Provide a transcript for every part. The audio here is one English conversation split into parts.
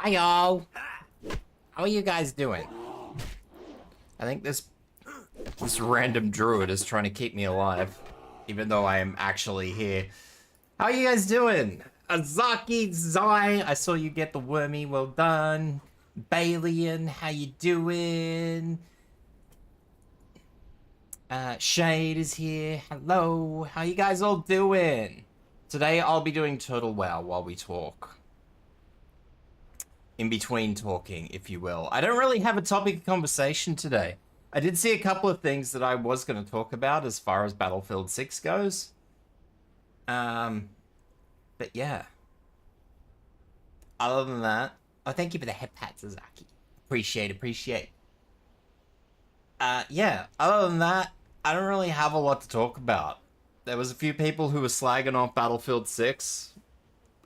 Hi, y'all. How are you guys doing? I think this random druid is trying to keep me alive, even though I am actually here. How are you guys doing? Azaki, Zai, I saw you get the wormy, well done. Balian, how you doing? Shade is here, hello. How you guys all doing? Today I'll be doing Turtle WoW while we talk. In between talking, if you will. I don't really have a topic of conversation today. I did see a couple of things that I was going to talk about as far as Battlefield 6 goes. But yeah. Other than that, oh, thank you for the hip hat, Sasaki. Appreciate. Yeah, other than that, I don't really have a lot to talk about. There was a few people who were slagging off Battlefield 6.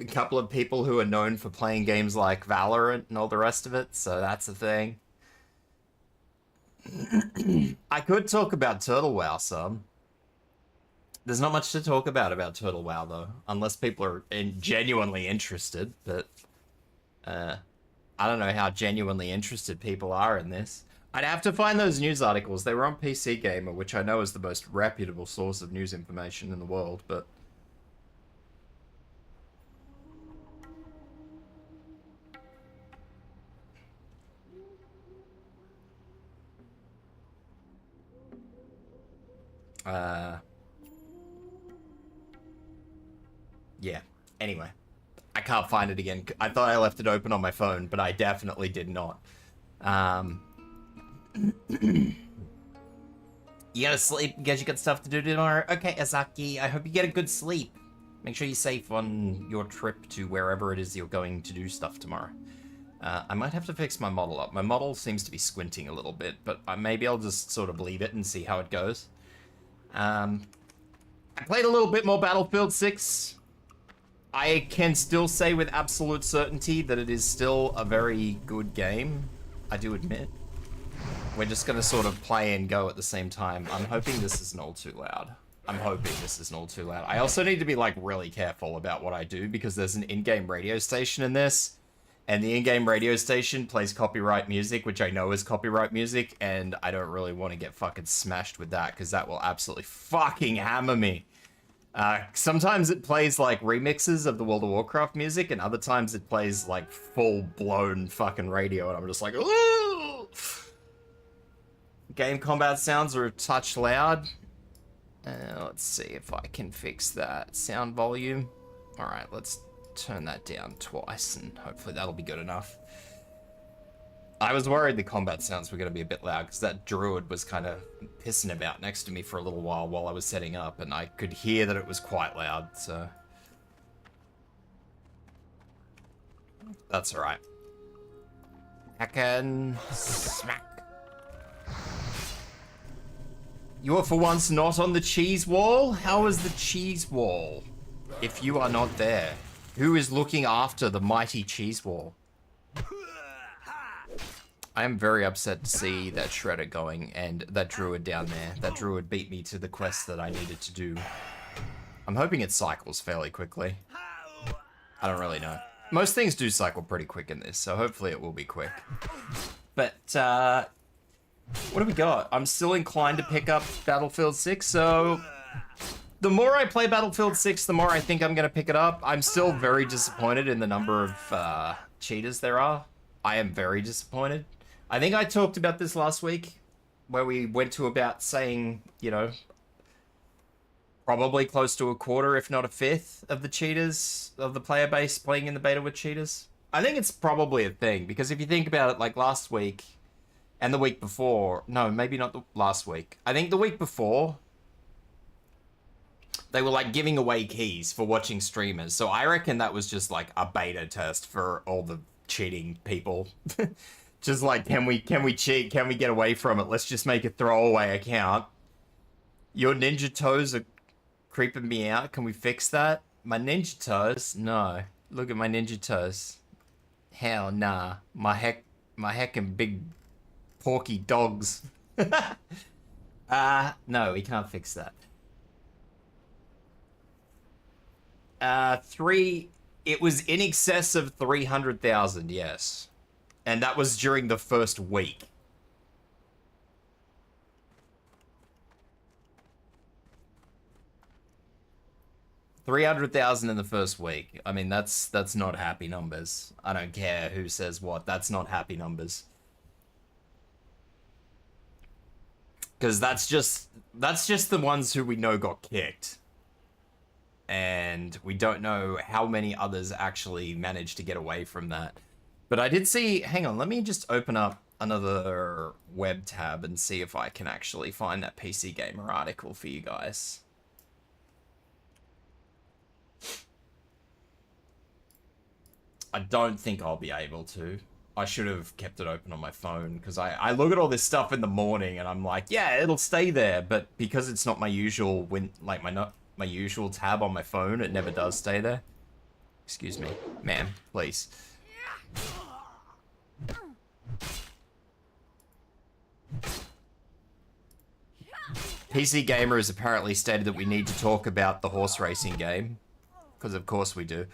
A couple of people who are known for playing games like Valorant and all the rest of it, so that's a thing. I could talk about Turtle WoW some. There's not much to talk about Turtle WoW, though, unless people are genuinely interested, but I don't know how genuinely interested people are in this. I'd have to find those news articles. They were on PC Gamer, which I know is the most reputable source of news information in the world, but... yeah. Anyway. I can't find it again. I thought I left it open on my phone, but I definitely did not. You gotta sleep because you got stuff to do tomorrow? Okay, Azaki, I hope you get a good sleep. Make sure you're safe on your trip to wherever it is you're going to do stuff tomorrow. I might have to fix my model up. My model seems to be squinting a little bit, but maybe I'll just sort of leave it and see how it goes. I played a little bit more Battlefield 6. I can still say with absolute certainty that it is still a very good game, I do admit. We're just gonna sort of play and go at the same time. I'm hoping this isn't all too loud. I also need to be like really careful about what I do because there's an in-game radio station in this, and the in-game radio station plays copyright music, which I know is copyright music, and I don't really want to get fucking smashed with that because that will absolutely fucking hammer me. Sometimes it plays like remixes of the World of Warcraft music, and other times it plays like full-blown fucking radio, and I'm just like, ooh! Game combat sounds are a touch loud. Let's see if I can fix that. Sound volume. Alright, let's turn that down twice, and hopefully that'll be good enough. I was worried the combat sounds were going to be a bit loud, because that druid was kind of pissing about next to me for a little while I was setting up, and I could hear that it was quite loud, so... That's alright. I can... smack. You are for once not on the cheese wall? How is the cheese wall? If you are not there, who is looking after the mighty cheese wall? I am very upset to see that shredder going and that druid down there. That druid beat me to the quest that I needed to do. I'm hoping it cycles fairly quickly. I don't really know. Most things do cycle pretty quick in this, so hopefully it will be quick. But, what do we got? I'm still inclined to pick up Battlefield 6, so... The more I play Battlefield 6, the more I think I'm going to pick it up. I'm still very disappointed in the number of cheaters there are. I am very disappointed. I think I talked about this last week, where we went to about saying, you know, probably close to a quarter, if not a fifth, of the cheaters, of the player base playing in the beta with cheaters. I think it's probably a thing, because if you think about it, like last week, and the week before, no, maybe not the last week. I think the week before, they were like giving away keys for watching streamers. So I reckon that was just like a beta test for all the cheating people. Just like, can we cheat? Can we get away from it? Let's just make a throwaway account. Your ninja toes are creeping me out. Can we fix that? My ninja toes? No. Look at my ninja toes. Hell nah. My heckin' big porky dogs. No, we can't fix that. It was in excess of 300,000, yes. And that was during the first week. $300,000 in the first week. I mean, that's not happy numbers. I don't care who says what. That's not happy numbers. Because that's just the ones who we know got kicked. And we don't know how many others actually managed to get away from that. But I did see, hang on, let me just open up another web tab and see if I can actually find that PC Gamer article for you guys. I don't think I'll be able to. I should have kept it open on my phone because I look at all this stuff in the morning and I'm like, yeah, it'll stay there. But because it's not my usual my usual tab on my phone, it never does stay there. Excuse me, ma'am, please. PC Gamer has apparently stated that we need to talk about the horse racing game. Because of course we do.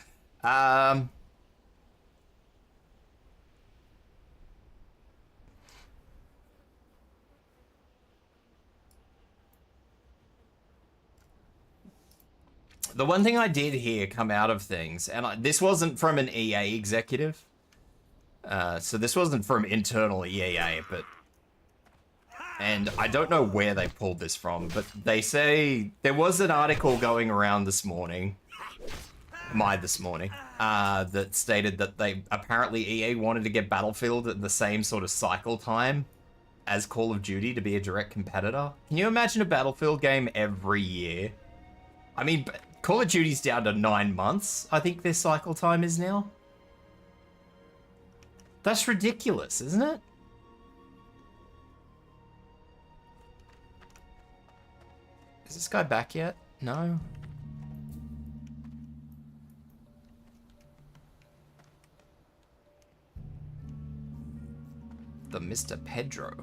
The one thing I did hear come out of things, and this wasn't from an EA executive, so this wasn't from internal EA, and I don't know where they pulled this from, but they say there was an article going around this morning, that stated that apparently EA wanted to get Battlefield at the same sort of cycle time as Call of Duty to be a direct competitor. Can you imagine a Battlefield game every year? I mean, Call of Duty's down to 9 months, I think their cycle time is now. That's ridiculous, isn't it? Is this guy back yet? No. The Mr. Pedro.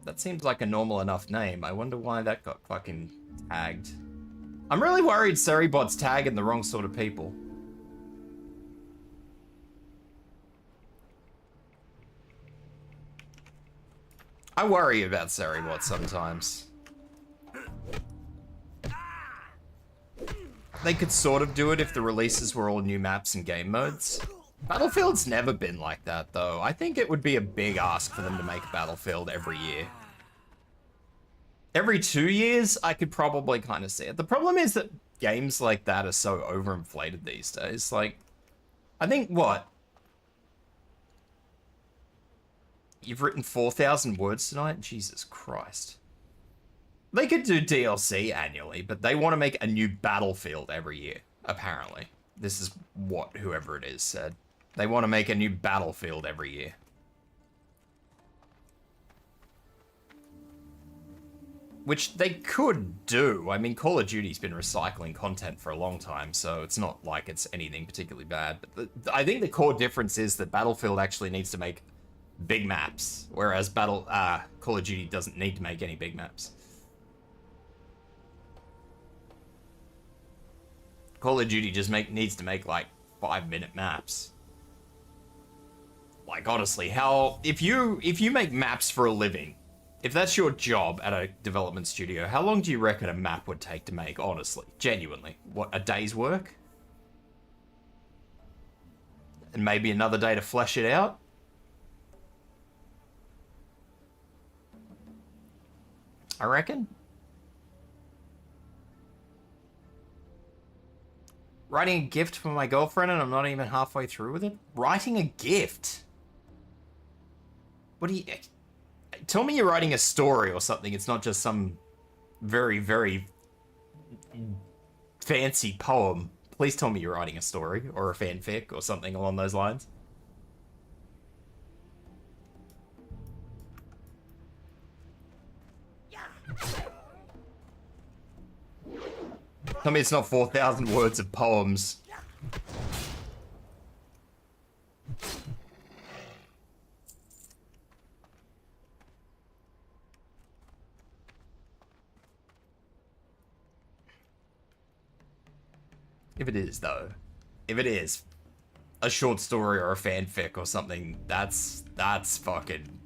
That seems like a normal enough name. I wonder why that got fucking tagged. I'm really worried Seribot's tagging the wrong sort of people. I worry about Seribot sometimes. They could sort of do it if the releases were all new maps and game modes. Battlefield's never been like that, though. I think it would be a big ask for them to make Battlefield every year. Every 2 years, I could probably kind of see it. The problem is that games like that are so overinflated these days. Like, I think, what? You've written 4,000 words tonight? Jesus Christ. They could do DLC annually, but they want to make a new Battlefield every year, apparently. This is what whoever it is said. They want to make a new Battlefield every year. Which they could do. I mean, Call of Duty's been recycling content for a long time, so it's not like it's anything particularly bad. But I think the core difference is that Battlefield actually needs to make big maps, whereas Call of Duty doesn't need to make any big maps. Call of Duty just needs to make like 5-minute maps. Like, honestly, if you make maps for a living, if that's your job at a development studio, how long do you reckon a map would take to make, honestly? Genuinely. What, a day's work? And maybe another day to flesh it out? I reckon. Writing a gift for my girlfriend and I'm not even halfway through with it? Writing a gift? What do you... Tell me you're writing a story or something. It's not just some very, very fancy poem. Please tell me you're writing a story or a fanfic or something along those lines. Tell me it's not 4,000 words of poems. If it is, though. If it is, a short story or a fanfic or something, that's fucking...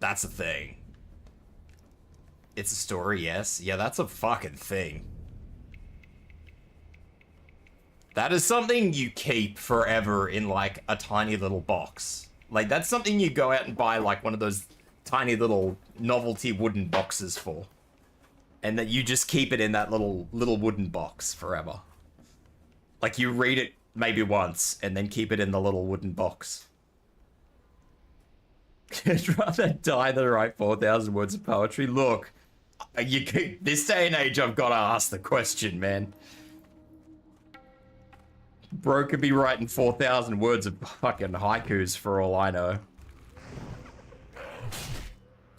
That's a thing. It's a story, yes. Yeah, that's a fucking thing. That is something you keep forever in, like, a tiny little box. Like, that's something you go out and buy, like, one of those tiny little novelty wooden boxes for. And that you just keep it in that little wooden box forever. Like, you read it maybe once, and then keep it in the little wooden box. I'd rather die than write 4,000 words of poetry. Look, this day and age, I've got to ask the question, man. Bro could be writing 4,000 words of fucking haikus for all I know.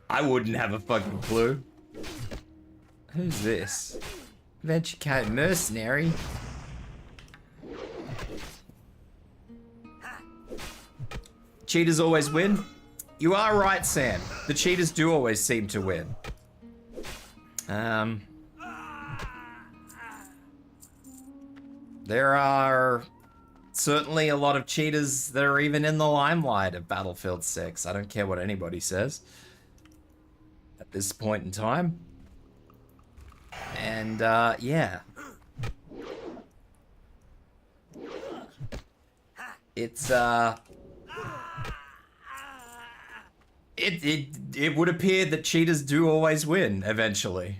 I wouldn't have a fucking clue. Who's this? Venture mercenary. Cheaters always win? You are right, Sam. The cheaters do always seem to win. There are certainly a lot of cheaters that are even in the limelight of Battlefield 6. I don't care what anybody says at this point in time. And, yeah. It's, It would appear that cheaters do always win, eventually.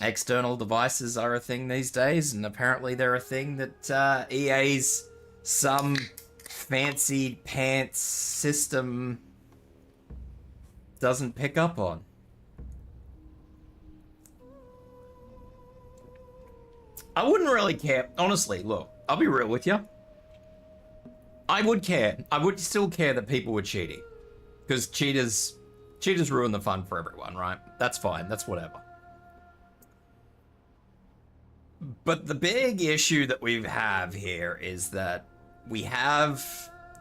External devices are a thing these days, and apparently they're a thing that EA's some fancy pants system doesn't pick up on. I wouldn't really care. Honestly, look, I'll be real with you. I would care. I would still care that people were cheating. Because cheaters ruin the fun for everyone, right? That's fine. That's whatever. But the big issue that we have here is that we have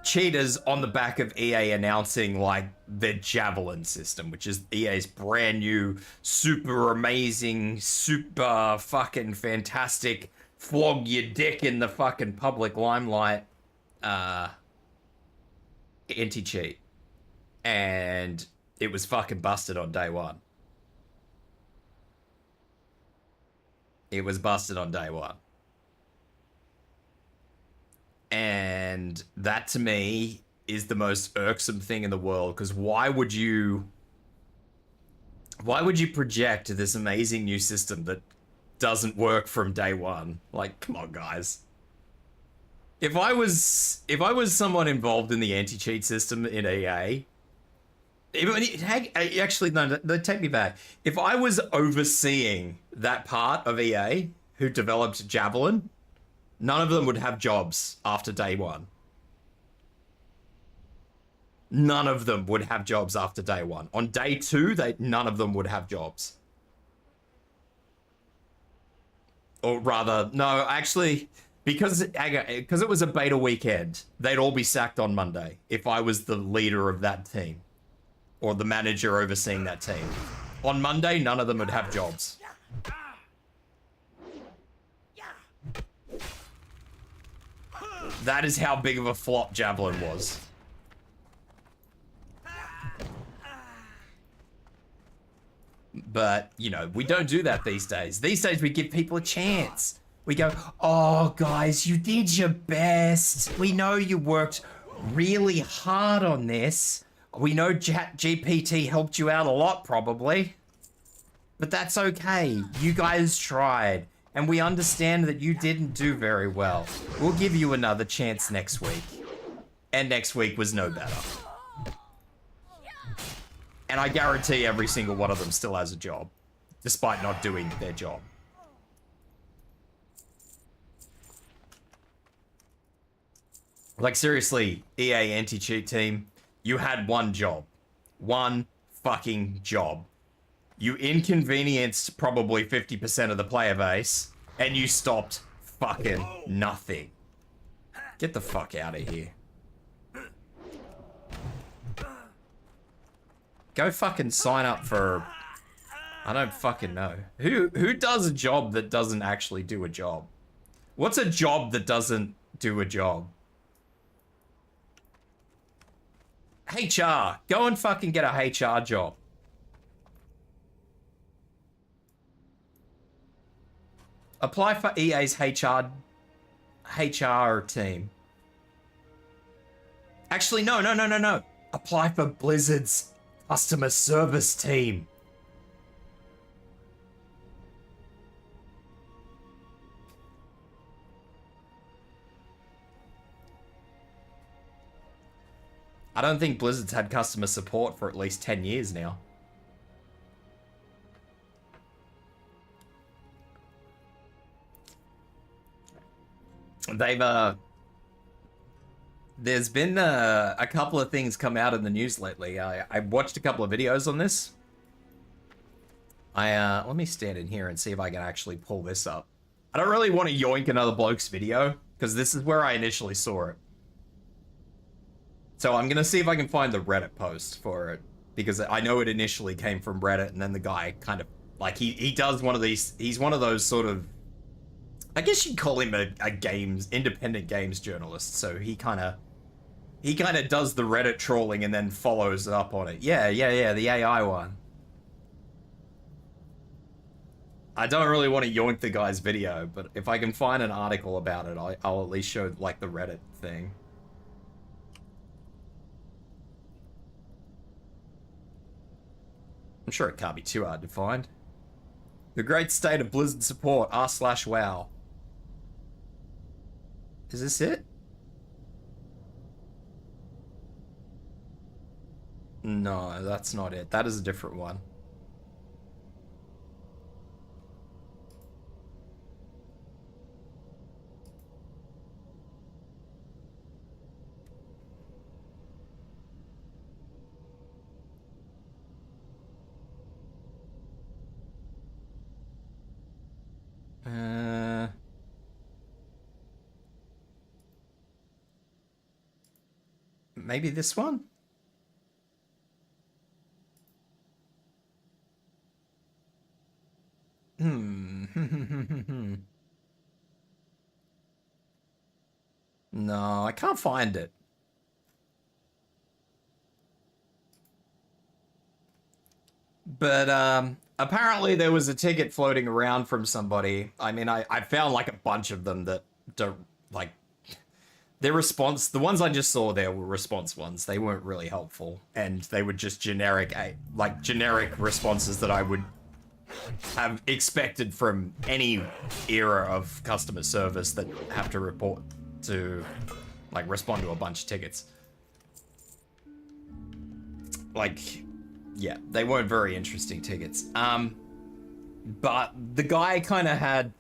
cheaters on the back of EA announcing, like, their Javelin system, which is EA's brand new, super amazing, super fucking fantastic, flog your dick in the fucking public limelight anti-cheat. And it was fucking busted on day one. It was busted on day one. And that, to me, is the most irksome thing in the world, because why would you project this amazing new system that doesn't work from day one? Like, come on, guys. If I was someone involved in the anti-cheat system in EA, actually, no, take me back. If I was overseeing that part of EA who developed Javelin, none of them would have jobs after day one. None of them would have jobs after day one. On day two, none of them would have jobs. Or rather, no, actually, because it was a beta weekend, they'd all be sacked on Monday if I was the leader of that team. Or the manager overseeing that team. On Monday, none of them would have jobs. That is how big of a flop Javelin was. But, you know, we don't do that these days. These days we give people a chance. We go, oh, guys, you did your best. We know you worked really hard on this. We know ChatGPT helped you out a lot, probably. But that's okay. You guys tried. And we understand that you didn't do very well. We'll give you another chance next week. And next week was no better. And I guarantee every single one of them still has a job, despite not doing their job. Like, seriously, EA anti-cheat team, you had one job. One fucking job. You inconvenienced probably 50% of the player base, and you stopped fucking nothing. Get the fuck out of here. Go fucking sign up for I don't fucking know. Who does a job that doesn't actually do a job? What's a job that doesn't do a job? HR. Go and fucking get a HR job. Apply for EA's HR team. Actually, no. Apply for Blizzard's customer service team. I don't think Blizzard's had customer support for at least 10 years now. They've, there's been a couple of things come out in the news lately. I watched a couple of videos on this. Let me stand in here and see if I can actually pull this up. I don't really want to yoink another bloke's video, because this is where I initially saw it. So I'm gonna see if I can find the Reddit post for it, because I know it initially came from Reddit, and then the guy kind of, like, he does one of these, he's one of those sort of, I guess you'd call him a independent games journalist, so he kind of does the Reddit trolling and then follows up on it. Yeah, the AI one. I don't really want to yoink the guy's video, but if I can find an article about it, I'll at least show, like, the Reddit thing. I'm sure it can't be too hard to find. The great state of Blizzard support, r/wow. Is this it? No, that's not it. That is a different one. Maybe this one? No, I can't find it. But, apparently there was a ticket floating around from somebody. I mean, I found, like, a bunch of them that don't, like, their response, the ones I just saw there were response ones. They weren't really helpful, and they were just generic responses that I would have expected from any era of customer service that have to report to, like, respond to a bunch of tickets. Like, yeah, they weren't very interesting tickets. But the guy kind of had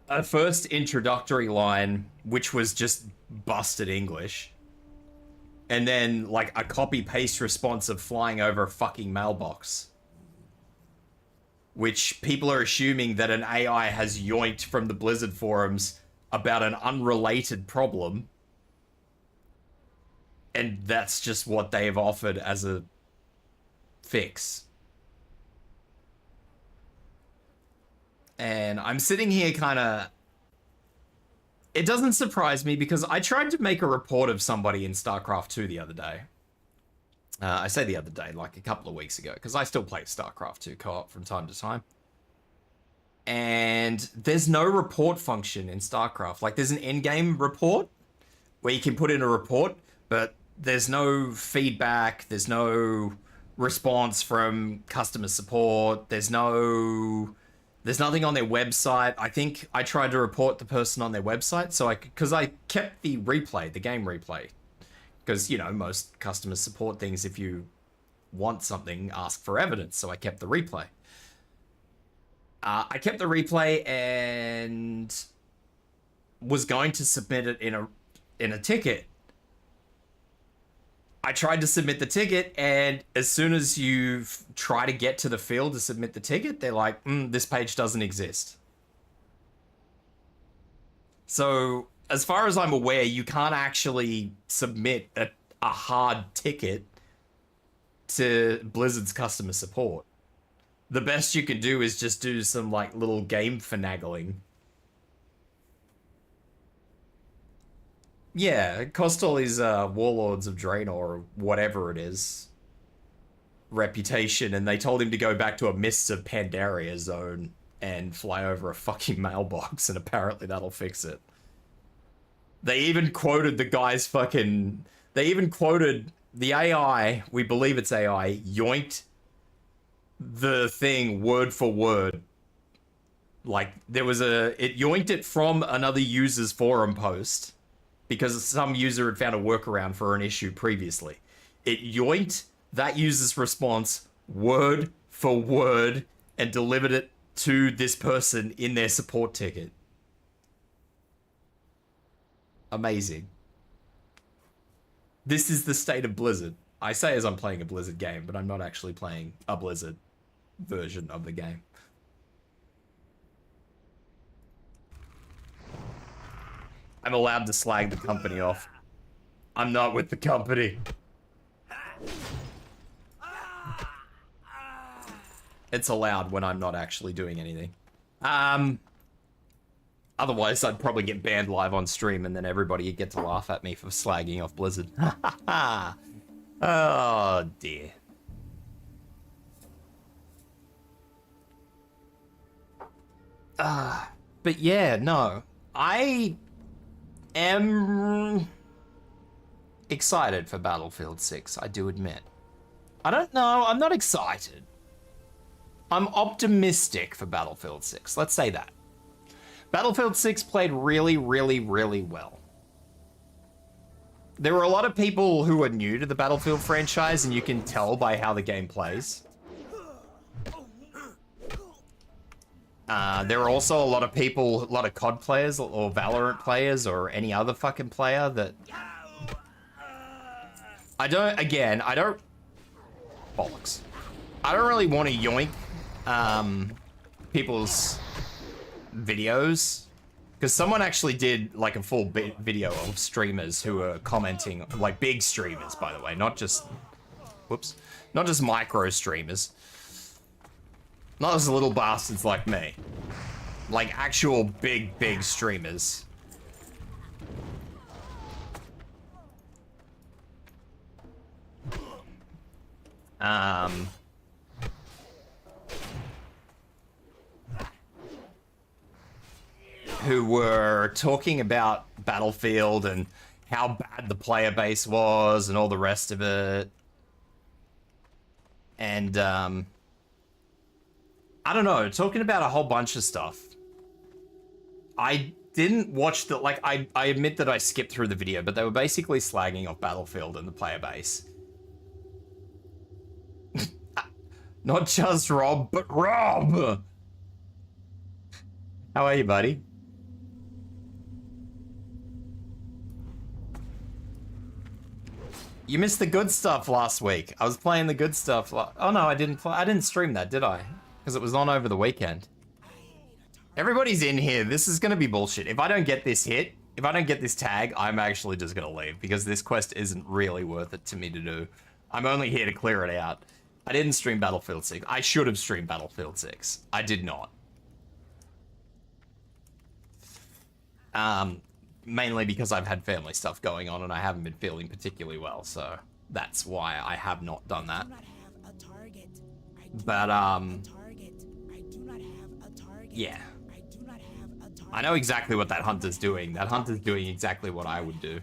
a first introductory line, which was just busted English, and then, like, a copy-paste response of flying over a fucking mailbox, which people are assuming that an AI has yoinked from the Blizzard forums about an unrelated problem, and that's just what they've offered as a fix. And I'm sitting here kind of... It doesn't surprise me, because I tried to make a report of somebody in StarCraft 2 the other day. I say the other day, like a couple of weeks ago, because I still play StarCraft 2 co-op from time to time. And there's no report function in StarCraft. Like, there's an endgame report where you can put in a report, but there's no feedback, there's no response from customer support, there's nothing on their website. I think I tried to report the person on their website, so because I kept the replay, the game replay. Because, you know, most customer support things, if you want something, ask for evidence, so I kept the replay. I kept the replay and was going to submit it in a ticket. I tried to submit the ticket, and as soon as you try to get to the field to submit the ticket, they're like, this page doesn't exist. So, as far as I'm aware, you can't actually submit a hard ticket to Blizzard's customer support. the best you can do is just do some, like, little game finagling. Yeah, it cost all these warlords of Draenor, or whatever it is, reputation, and they told him to go back to a Mists of Pandaria zone and fly over a fucking mailbox, and apparently that'll fix it. They even quoted the guy's fucking... They even quoted the AI, we believe it's AI, yoinked the thing word for word. Like, there was it yoinked it from another user's forum post because some user had found a workaround for an issue previously. It yoinked that user's response word for word and delivered it to this person in their support ticket. Amazing. This is the state of Blizzard. I say as I'm playing a Blizzard game, but I'm not actually playing a Blizzard version of the game. I'm allowed to slag the company off. I'm not with the company. It's allowed when I'm not actually doing anything. Otherwise, I'd probably get banned live on stream and then everybody would get to laugh at me for slagging off Blizzard. Oh, dear. But yeah, no. I am excited for Battlefield 6, I do admit. I don't know, I'm not excited. I'm optimistic for Battlefield 6, let's say that. Battlefield 6 played really, really, really well. There were a lot of people who are new to the Battlefield franchise, and you can tell by how the game plays. There are also a lot of people, a lot of COD players, or Valorant players, or any other fucking player that... I don't bollocks. I don't really want to yoink people's videos, because someone actually did like a full video of streamers who are commenting, like big streamers, by the way, not just, whoops, not just micro streamers, not just little bastards like me, like actual big streamers. Who were talking about Battlefield and how bad the player base was and all the rest of it. And, I don't know, talking about a whole bunch of stuff. I didn't watch the, like, I admit that I skipped through the video, but they were basically slagging off Battlefield and the player base. Not just Rob, but Rob! How are you, buddy? You missed the good stuff last week. I was playing the good stuff. Oh no, I didn't stream that, did I? Because it was on over the weekend. Everybody's in here. This is gonna be bullshit. If I don't get this hit, if I don't get this tag, I'm actually just gonna leave because this quest isn't really worth it to me to do. I'm only here to clear it out. I didn't stream Battlefield 6. I should have streamed Battlefield 6. I did not. Mainly because I've had family stuff going on and I haven't been feeling particularly well, so that's why I have not done that. But, yeah. I know exactly what that hunter's doing. That hunter's doing exactly what I would do.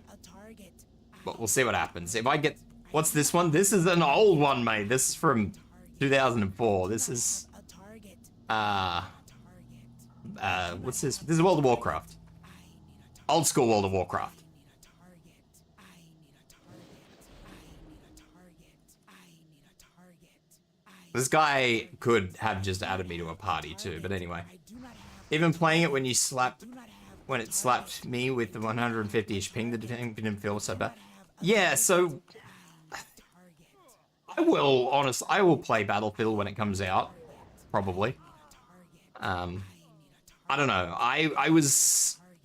But we'll see what happens. If I get... What's this one? This is an old one, mate. This is from 2004. This is... what's this? This is World of Warcraft. Old school World of Warcraft. This guy could have just added me to a party too, but anyway. Even playing it when it slapped me with the 150-ish ping, the didn't feel so bad. Yeah, so I will play Battlefield when it comes out, probably. I don't know.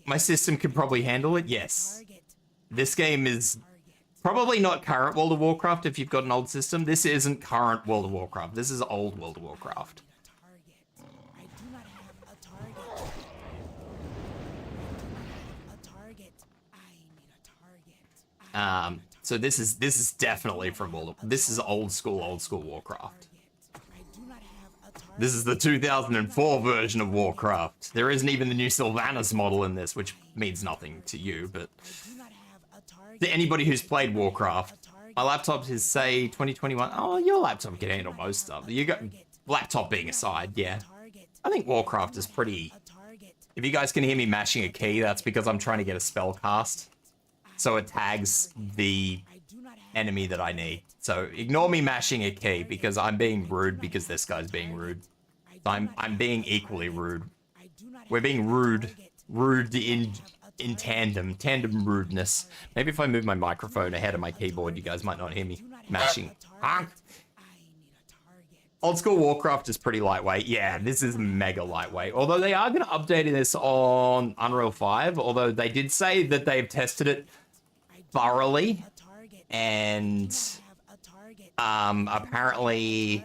My system could probably handle it, yes. This game is probably not current World of Warcraft if you've got an old system. This isn't current World of Warcraft. This is old World of Warcraft. So this is definitely from this is old school Warcraft. This is the 2004 version of Warcraft. There isn't even the new Sylvanas model in this, which means nothing to you, but to anybody who's played Warcraft, my laptop is, say, 2021. Oh, your laptop can handle most stuff. You got laptop being aside, yeah. I think Warcraft is pretty... If you guys can hear me mashing a key, that's because I'm trying to get a spell cast. So it tags the enemy that I need. So ignore me mashing a key because I'm being rude because this guy's being rude. So I'm being equally rude. We're being rude. Rude in tandem rudeness. Maybe if I move my microphone ahead of my keyboard, you guys might not hear me mashing. Honk. Old school Warcraft is pretty lightweight. Yeah, this is mega lightweight. Although they are going to update this on Unreal 5. Although they did say that they've tested it thoroughly. And apparently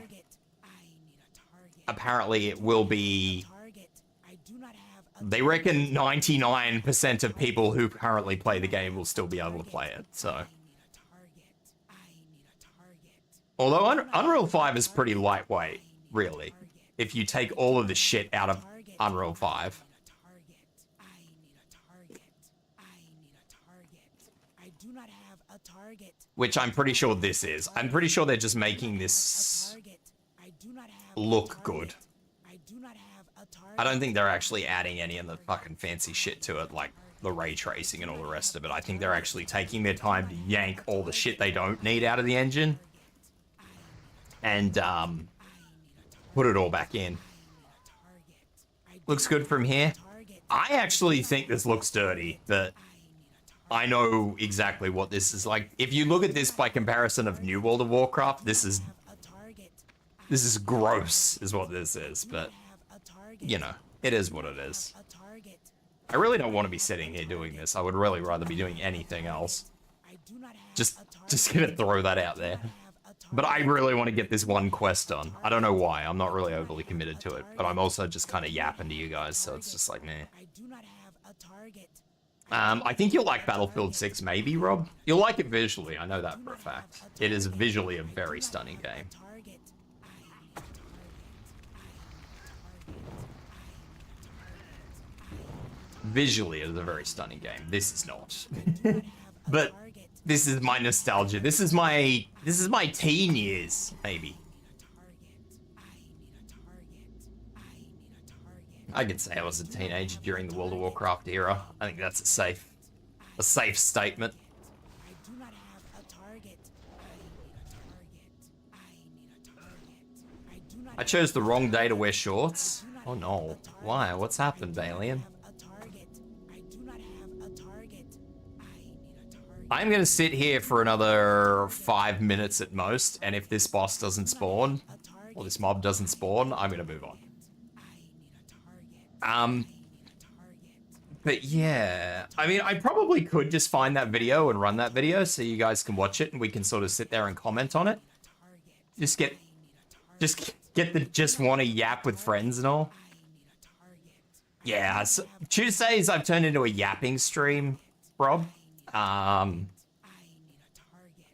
it will be... They reckon 99% of people who currently play the game will still be able to play it, so... Although Unreal 5 is pretty lightweight, really. If you take all of the shit out of Unreal 5. Which I'm pretty sure this is. I'm pretty sure they're just making this look good. I don't think they're actually adding any of the fucking fancy shit to it, like the ray tracing and all the rest of it. I think they're actually taking their time to yank all the shit they don't need out of the engine and put it all back in. Looks good from here. I actually think this looks dirty, but I know exactly what this is like. If you look at this by comparison of New World of Warcraft, this is gross, is what this is, but you know, it is what it is. I really don't want to be sitting here doing this. I would really rather be doing anything else. Just gonna throw that out there. But I really want to get this one quest done. I don't know why. I'm not really overly committed to it, but I'm also just kind of yapping to you guys, so it's just like, meh. I think you'll like Battlefield 6, maybe, Rob? You'll like it visually, I know that for a fact. It is visually a very stunning game. Visually, it is a very stunning game. This is not. But this is my nostalgia. This is my teen years, maybe. I could say I was a teenager during the World of Warcraft era. I think that's a safe statement. I chose the wrong day to wear shorts. Oh no. Why? What's happened, Alien? I'm gonna sit here for another 5 minutes at most, and if this boss doesn't spawn, or this mob doesn't spawn, I'm gonna move on. But yeah, I mean, I probably could just find that video and run that video so you guys can watch it and we can sort of sit there and comment on it. Just get the just want to yap with friends and all. Yeah, so Tuesdays I've turned into a yapping stream, Rob.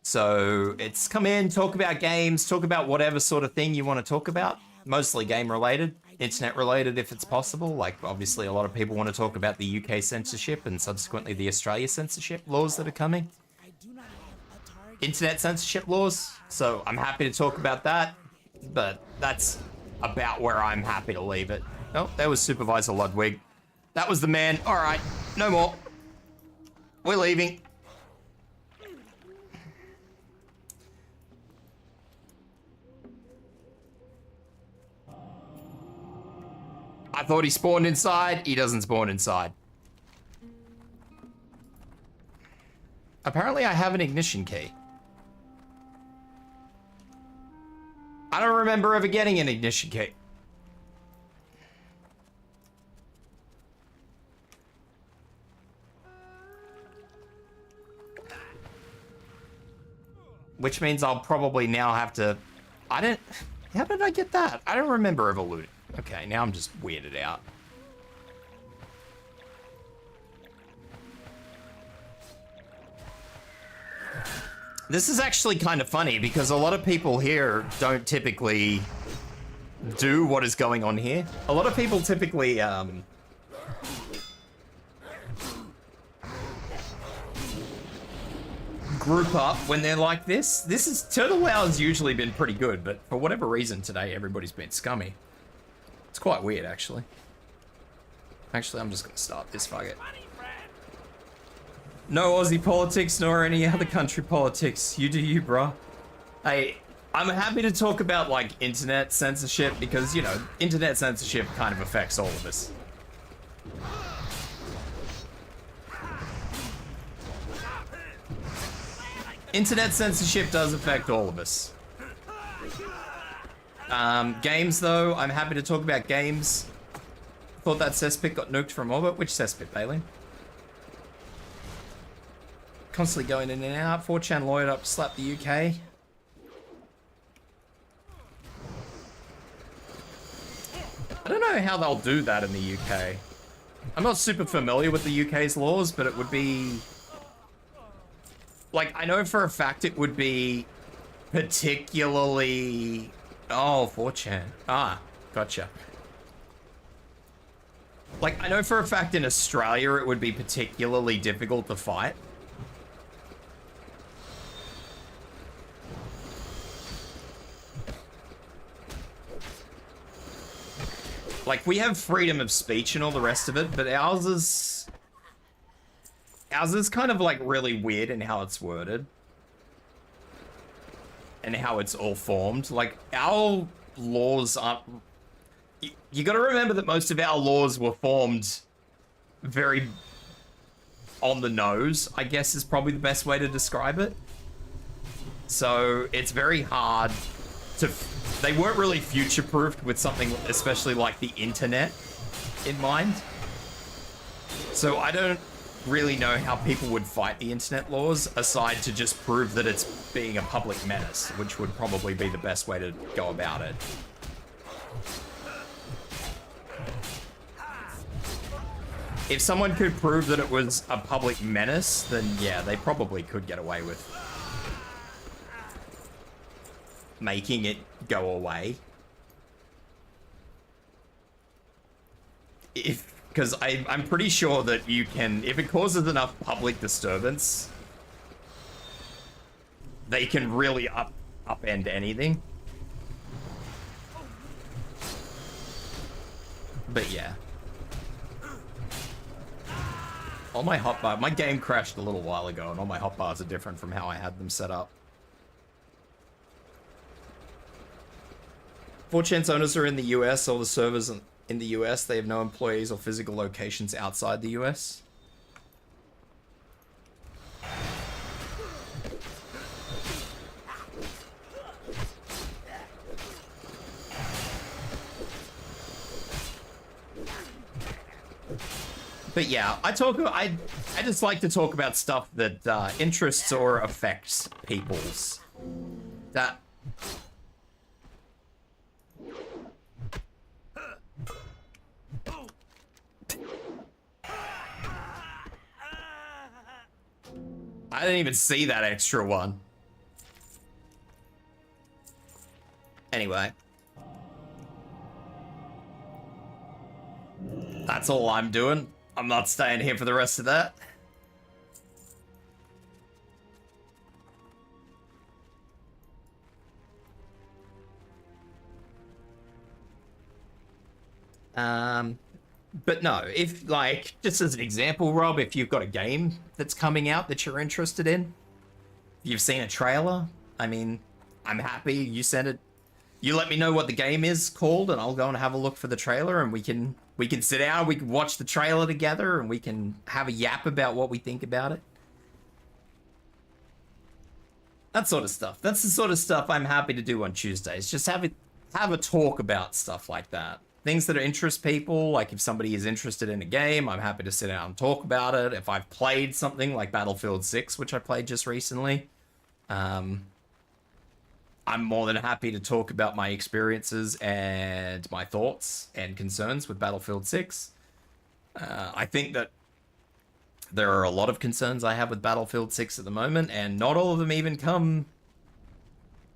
So it's come in, talk about games, talk about whatever sort of thing you want to talk about. Mostly game related, internet related if it's possible. Like obviously a lot of people want to talk about the UK censorship and subsequently the Australia censorship laws that are coming. Internet censorship laws. So I'm happy to talk about that, but that's about where I'm happy to leave it. Oh, there was Supervisor Ludwig. That was the man. All right, no more. We're leaving. I thought he spawned inside. He doesn't spawn inside. Apparently I have an ignition key. I don't remember ever getting an ignition key. Which means I'll probably now have to... How did I get that? I don't remember ever looting. Okay, now I'm just weirded out. This is actually kind of funny because a lot of people here don't typically do what is going on here. A lot of people typically, group up when they're like this. Turtle WoW has usually been pretty good, but for whatever reason today, everybody's been scummy. It's quite weird, actually. Actually, I'm just gonna start this, fuck it. No Aussie politics nor any other country politics. You do you, bro. Hey, I'm happy to talk about, like, internet censorship because, you know, internet censorship kind of affects all of us. Internet censorship does affect all of us. Games, though, I'm happy to talk about games. Thought that cesspit got nuked from orbit. Which cesspit, Bailey? Constantly going in and out. 4chan lawyered up to slap the UK. I don't know how they'll do that in the UK. I'm not super familiar with the UK's laws, but it would be... Like, I know for a fact it would be particularly... Oh, 4chan. Ah, gotcha. Like, I know for a fact in Australia it would be particularly difficult to fight. Like, we have freedom of speech and all the rest of it, but ours is kind of, like, really weird in how it's worded. And how it's all formed. Like, our laws aren't... You gotta remember that most of our laws were formed very on the nose, I guess is probably the best way to describe it. So, it's very hard to... They weren't really future-proofed with something especially like the internet in mind. So I don't really know how people would fight the internet laws aside to just prove that it's being a public menace, which would probably be the best way to go about it. If someone could prove that it was a public menace, then yeah, they probably could get away with making it go away. Because I'm pretty sure that you can, if it causes enough public disturbance, they can really upend anything. But yeah. All my hotbar, my game crashed a little while ago, and all my hotbars are different from how I had them set up. 4chan's owners are in the US, all the servers in the US, they have no employees or physical locations outside the US. But yeah, I just like to talk about stuff that interests or affects people's. That... I didn't even see that extra one. Anyway. That's all I'm doing. I'm not staying here for the rest of that. But no, if, like, just as an example, Rob, if you've got a game that's coming out that you're interested in, you've seen a trailer, I mean, I'm happy you sent it. You let me know what the game is called, and I'll go and have a look for the trailer, and we can sit down, we can watch the trailer together, and we can have a yap about what we think about it. That sort of stuff. That's the sort of stuff I'm happy to do on Tuesdays. Just have a talk about stuff like that. Things that interest people, like if somebody is interested in a game, I'm happy to sit down and talk about it. If I've played something like Battlefield 6, which I played just recently, I'm more than happy to talk about my experiences and my thoughts and concerns with Battlefield 6. I think that There are a lot of concerns I have with Battlefield 6 at the moment, and not all of them even come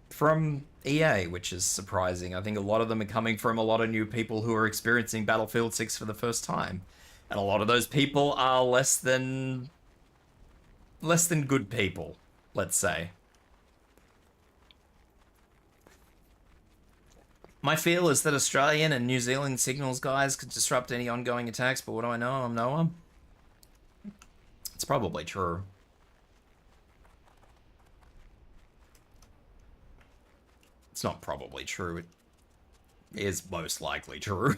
from EA, which is surprising. I think a lot of them are coming from a lot of new people who are experiencing Battlefield 6 for the first time. And a lot of those people are less than good people, let's say. My feel is that Australian and New Zealand signals guys could disrupt any ongoing attacks, but what do I know? I'm no one. It's probably true. It's not probably true. It is most likely true.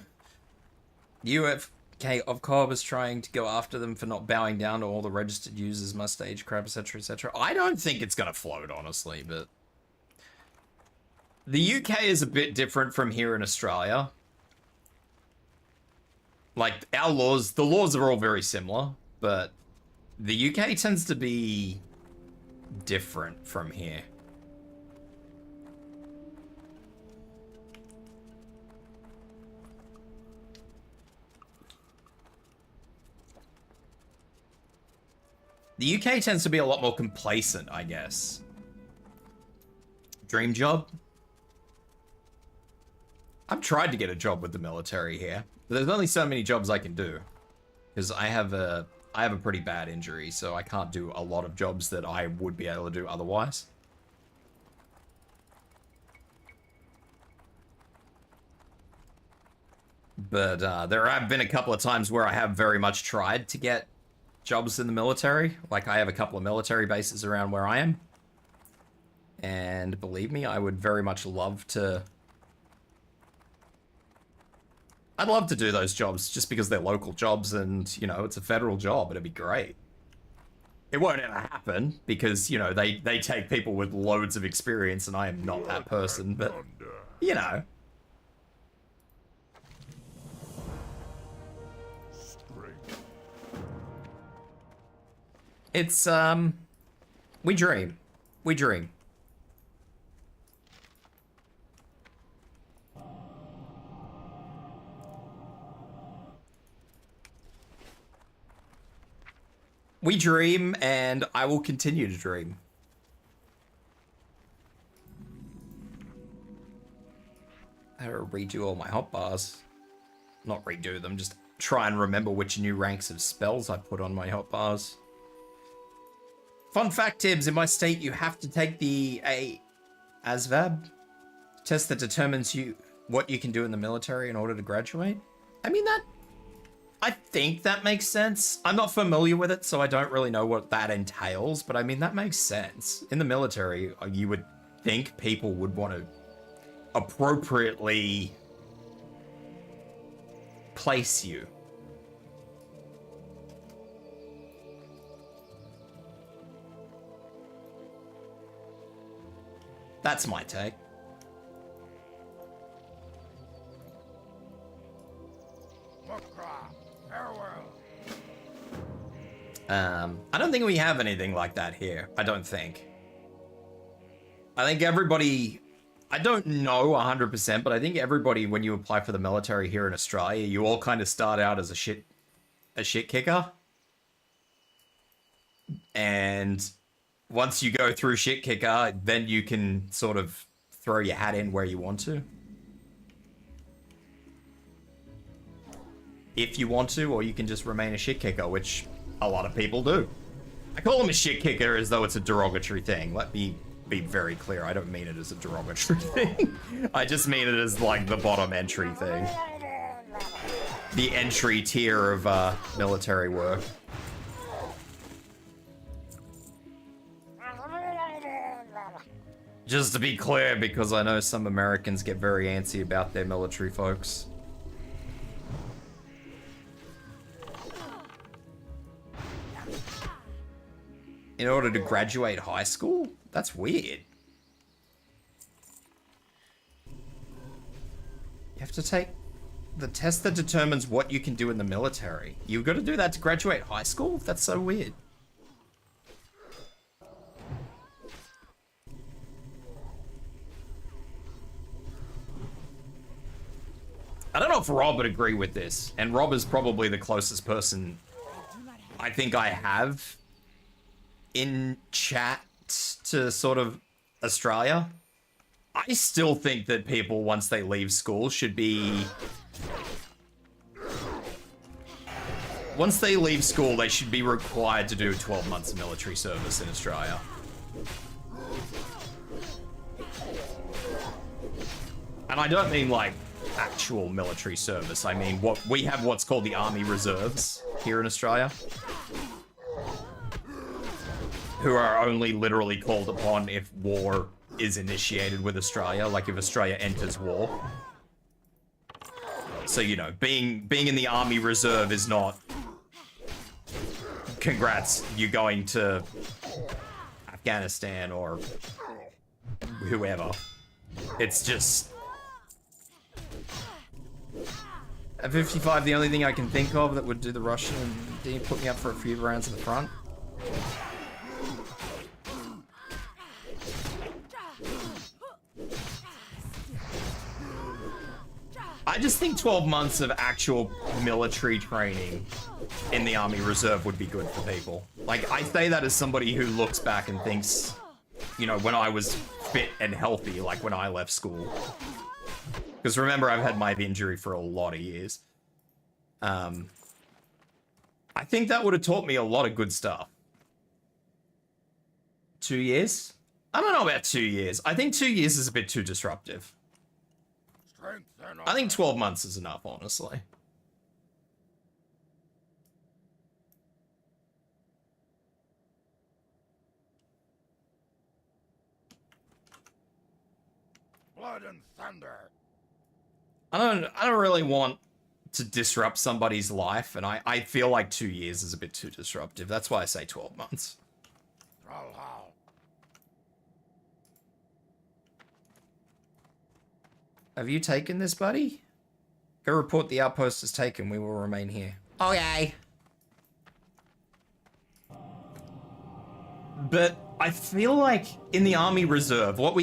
UFK of COB is trying to go after them for not bowing down to all the registered users, must stage crap, etc., etc. I don't think it's gonna float, honestly, but the UK is a bit different from here in Australia. Like, our laws, the laws are all very similar, but the UK tends to be different from here. The UK tends to be a lot more complacent, I guess. Dream job? I've tried to get a job with the military here, but there's only so many jobs I can do. Because I have a pretty bad injury, so I can't do a lot of jobs that I would be able to do otherwise. But there have been a couple of times where I have very much tried to get jobs in the military. Like, I have a couple of military bases around where I am. And believe me, I would very much love to... I'd love to do those jobs just because they're local jobs and, you know, it's a federal job. It'd be great. It won't ever happen because, you know, they take people with loads of experience and I am not that person, but, you know. It's, we dream. We dream. We dream, and I will continue to dream. I gotta redo all my hotbars. Not redo them, just try and remember which new ranks of spells I put on my hotbars. Fun fact, Tibs, in my state you have to take the ASVAB test that determines what you can do in the military in order to graduate. I mean, I think that makes sense. I'm not familiar with it, so I don't really know what that entails, but I mean, that makes sense. In the military, you would think people would want to appropriately place you. That's my take. I don't think we have anything like that here. I don't think. I think everybody... I don't know 100%, but I think everybody, when you apply for the military here in Australia, you all kind of start out as a shit kicker. And once you go through shit kicker, then you can sort of throw your hat in where you want to. If you want to, or you can just remain a shit kicker, which a lot of people do. I call him a shit kicker as though it's a derogatory thing. Let me be very clear. I don't mean it as a derogatory thing. I just mean it as like the bottom entry thing. The entry tier of military work. Just to be clear, because I know some Americans get very antsy about their military folks. In order to graduate high school? That's weird. You have to take the test that determines what you can do in the military. You've got to do that to graduate high school? That's so weird. I don't know if Rob would agree with this, and Rob is probably the closest person I think I have in chat to sort of Australia. I still think that people, once they leave school, should be... Once they leave school, they should be required to do 12 months of military service in Australia. And I don't mean, like, actual military service. I mean, we have what's called the Army Reserves here in Australia, who are only literally called upon if war is initiated with Australia, like if Australia enters war. So, you know, being in the Army Reserve is not, congrats, you're going to Afghanistan or whoever. It's just... At 55, the only thing I can think of that would do the Russian and put me up for a few rounds in the front. I just think 12 months of actual military training in the Army Reserve would be good for people. Like, I say that as somebody who looks back and thinks, you know, when I was fit and healthy, like when I left school. Because remember, I've had my injury for a lot of years. I think that would have taught me a lot of good stuff. 2 years? I don't know about 2 years. I think 2 years is a bit too disruptive. I think 12 months is enough, honestly. Blood and thunder. I don't really want to disrupt somebody's life, and I feel like 2 years is a bit too disruptive. That's why I say 12 months. Have you taken this, buddy? Go report the outpost is taken. We will remain here. Okay. But I feel like in the Army Reserve, what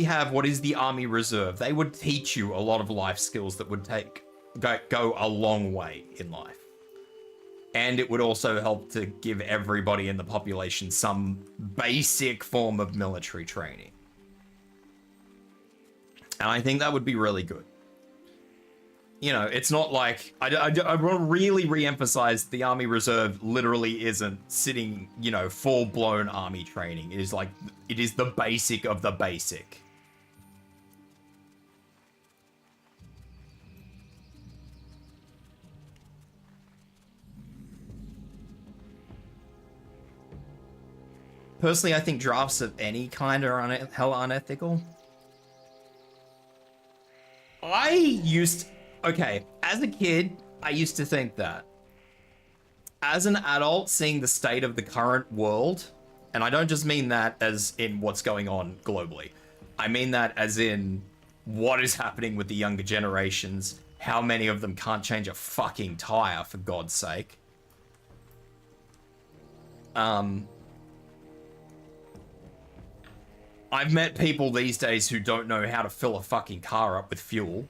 is the Army Reserve? They would teach you a lot of life skills that would go a long way in life. And it would also help to give everybody in the population some basic form of military training. And I think that would be really good. You know, it's not like... I want to really re-emphasize the Army Reserve literally isn't sitting, you know, full-blown army training. It is like... It is the basic of the basic. Personally, I think drafts of any kind are hella unethical. Okay, as a kid, I used to think that. As an adult, seeing the state of the current world, and I don't just mean that as in what's going on globally. I mean that as in what is happening with the younger generations, how many of them can't change a fucking tire, for God's sake. I've met people these days who don't know how to fill a fucking car up with fuel.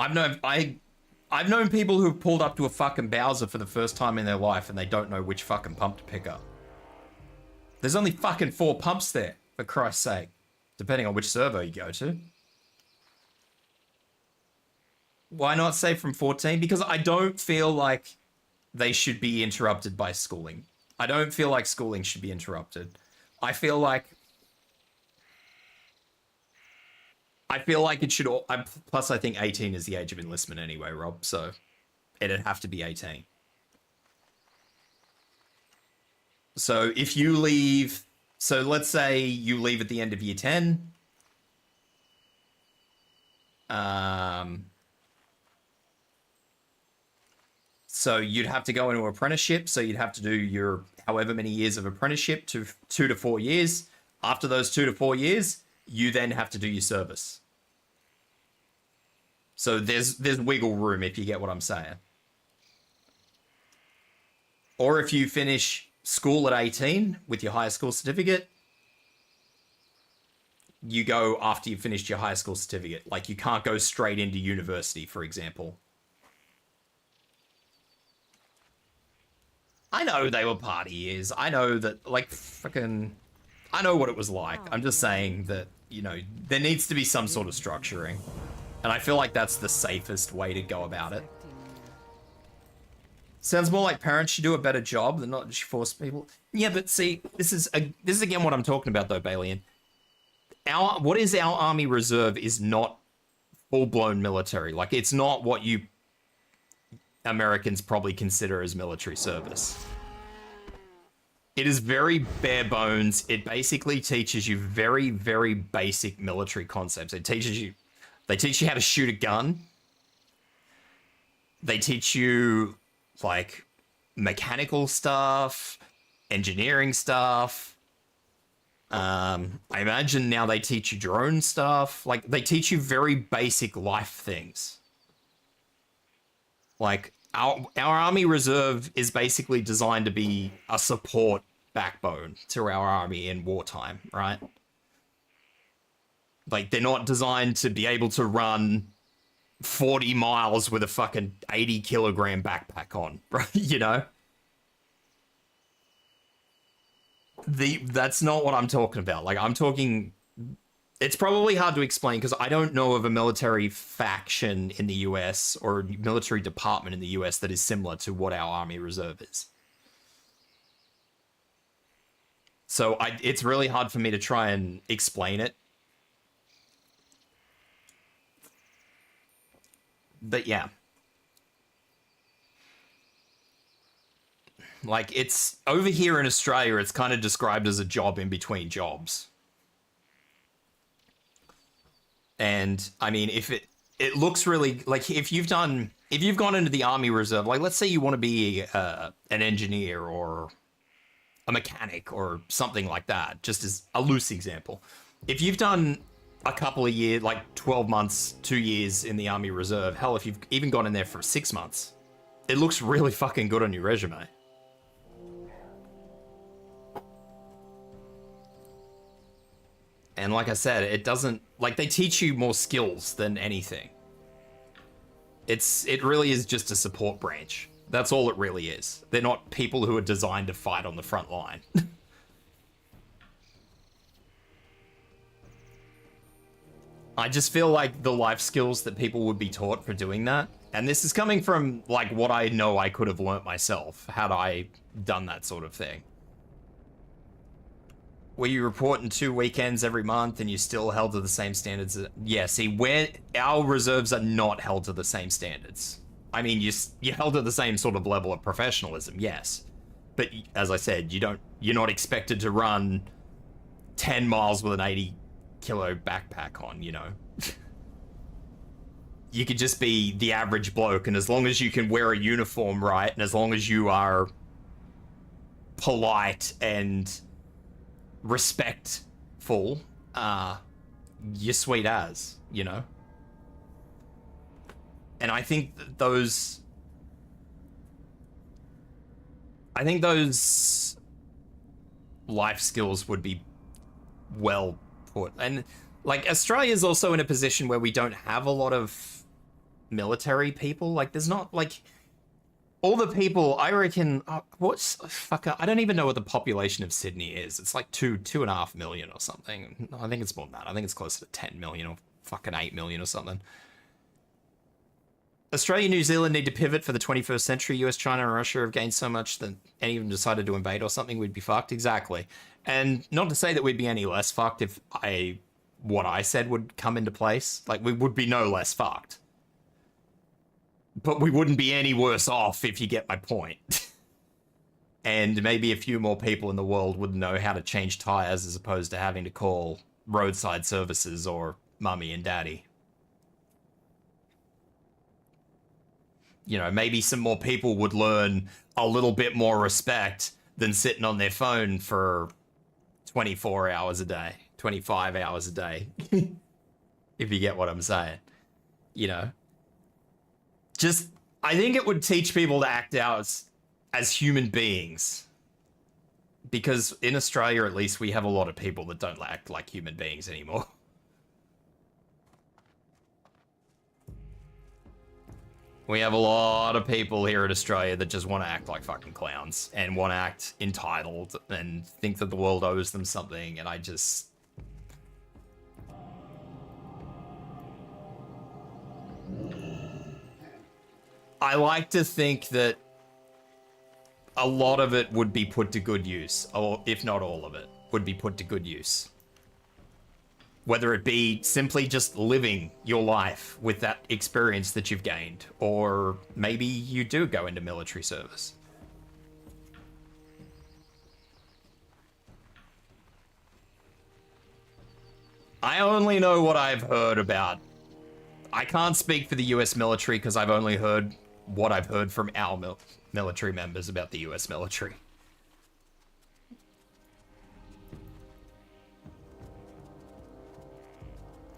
I've known people who've pulled up to a fucking Bowser for the first time in their life and they don't know which fucking pump to pick up. There's only fucking 4 pumps there, for Christ's sake. Depending on which server you go to. Why not say from 14? Because I don't feel like they should be interrupted by schooling. I don't feel like schooling should be interrupted. I feel like it should... Plus, I think 18 is the age of enlistment anyway, Rob, so it'd have to be 18. So if you leave... So let's say you leave at the end of year 10. So you'd have to go into an apprenticeship, so you'd have to do your however many years of apprenticeship, 2 to 4 years. After those 2 to 4 years... you then have to do your service. So there's wiggle room, if you get what I'm saying. Or if you finish school at 18 with your high school certificate, you go after you've finished your high school certificate. Like, you can't go straight into university, for example. I know they were party years. I know that, like, fucking... I know what it was like. I'm just saying that, you know, there needs to be some sort of structuring. And I feel like that's the safest way to go about it. Sounds more like parents should do a better job than not just force people. Yeah, but see, this is again what I'm talking about though, Balian. What is our army reserve is not full-blown military. Like, it's not what you Americans probably consider as military service. It is very bare bones. It basically teaches you very, very basic military concepts. They teach you how to shoot a gun. They teach you, like, mechanical stuff, engineering stuff. I imagine now they teach you drone stuff. Like, they teach you very basic life things. Like, our army reserve is basically designed to be a support backbone to our army in wartime, right? Like, they're not designed to be able to run 40 miles with a fucking 80 kilogram backpack on, right? You know? That's not what I'm talking about. Like, I'm talking... It's probably hard to explain because I don't know of a military faction in the US or a military department in the US that is similar to what our Army Reserve is. So it's really hard for me to try and explain it. But yeah. Like, it's... Over here in Australia, it's kind of described as a job in between jobs. And I mean, if it looks really like if you've gone into the Army Reserve, like let's say you want to be an engineer or a mechanic or something like that, just as a loose example. If you've done a couple of years, like 12 months, 2 years in the Army Reserve, hell, if you've even gone in there for 6 months, it looks really fucking good on your resume. And like I said, it doesn't... Like, they teach you more skills than anything. It really is just a support branch. That's all it really is. They're not people who are designed to fight on the front line. I just feel like the life skills that people would be taught for doing that, and this is coming from, like, what I know I could have learnt myself had I done that sort of thing. Where you report in 2 weekends every month and you're still held to the same standards. Yeah, see, where our reserves are not held to the same standards. I mean, you're held to the same sort of level of professionalism, yes. But as I said, you're not expected to run 10 miles with an 80 kilo backpack on, you know. You could just be the average bloke, and as long as you can wear a uniform right, and as long as you are polite and respectful, you're sweet as, you know? And I think those life skills would be well put. And, like, Australia's also in a position where we don't have a lot of military people. Like, there's not, like... All the people, I reckon, I don't even know what the population of Sydney is. It's like 2.5 million or something. No, I think it's more than that. I think it's closer to 10 million or fucking 8 million or something. Australia and New Zealand need to pivot for the 21st century. US, China, and Russia have gained so much that any of them decided to invade or something, we'd be fucked. Exactly. And not to say that we'd be any less fucked if what I said would come into place. Like, we would be no less fucked. But we wouldn't be any worse off, if you get my point. And maybe a few more people in the world would know how to change tires as opposed to having to call roadside services or mummy and daddy. You know, maybe some more people would learn a little bit more respect than sitting on their phone for 24 hours a day, 25 hours a day. If you get what I'm saying. You know? Just, I think it would teach people to act out as human beings. Because in Australia, at least, we have a lot of people that don't act like human beings anymore. We have a lot of people here in Australia that just want to act like fucking clowns and want to act entitled and think that the world owes them something, and I just... I like to think that a lot of it would be put to good use, or if not all of it, would be put to good use. Whether it be simply just living your life with that experience that you've gained, or maybe you do go into military service. I only know what I've heard about. I can't speak for the US military because I've only heard what I've heard from our military members about the US military.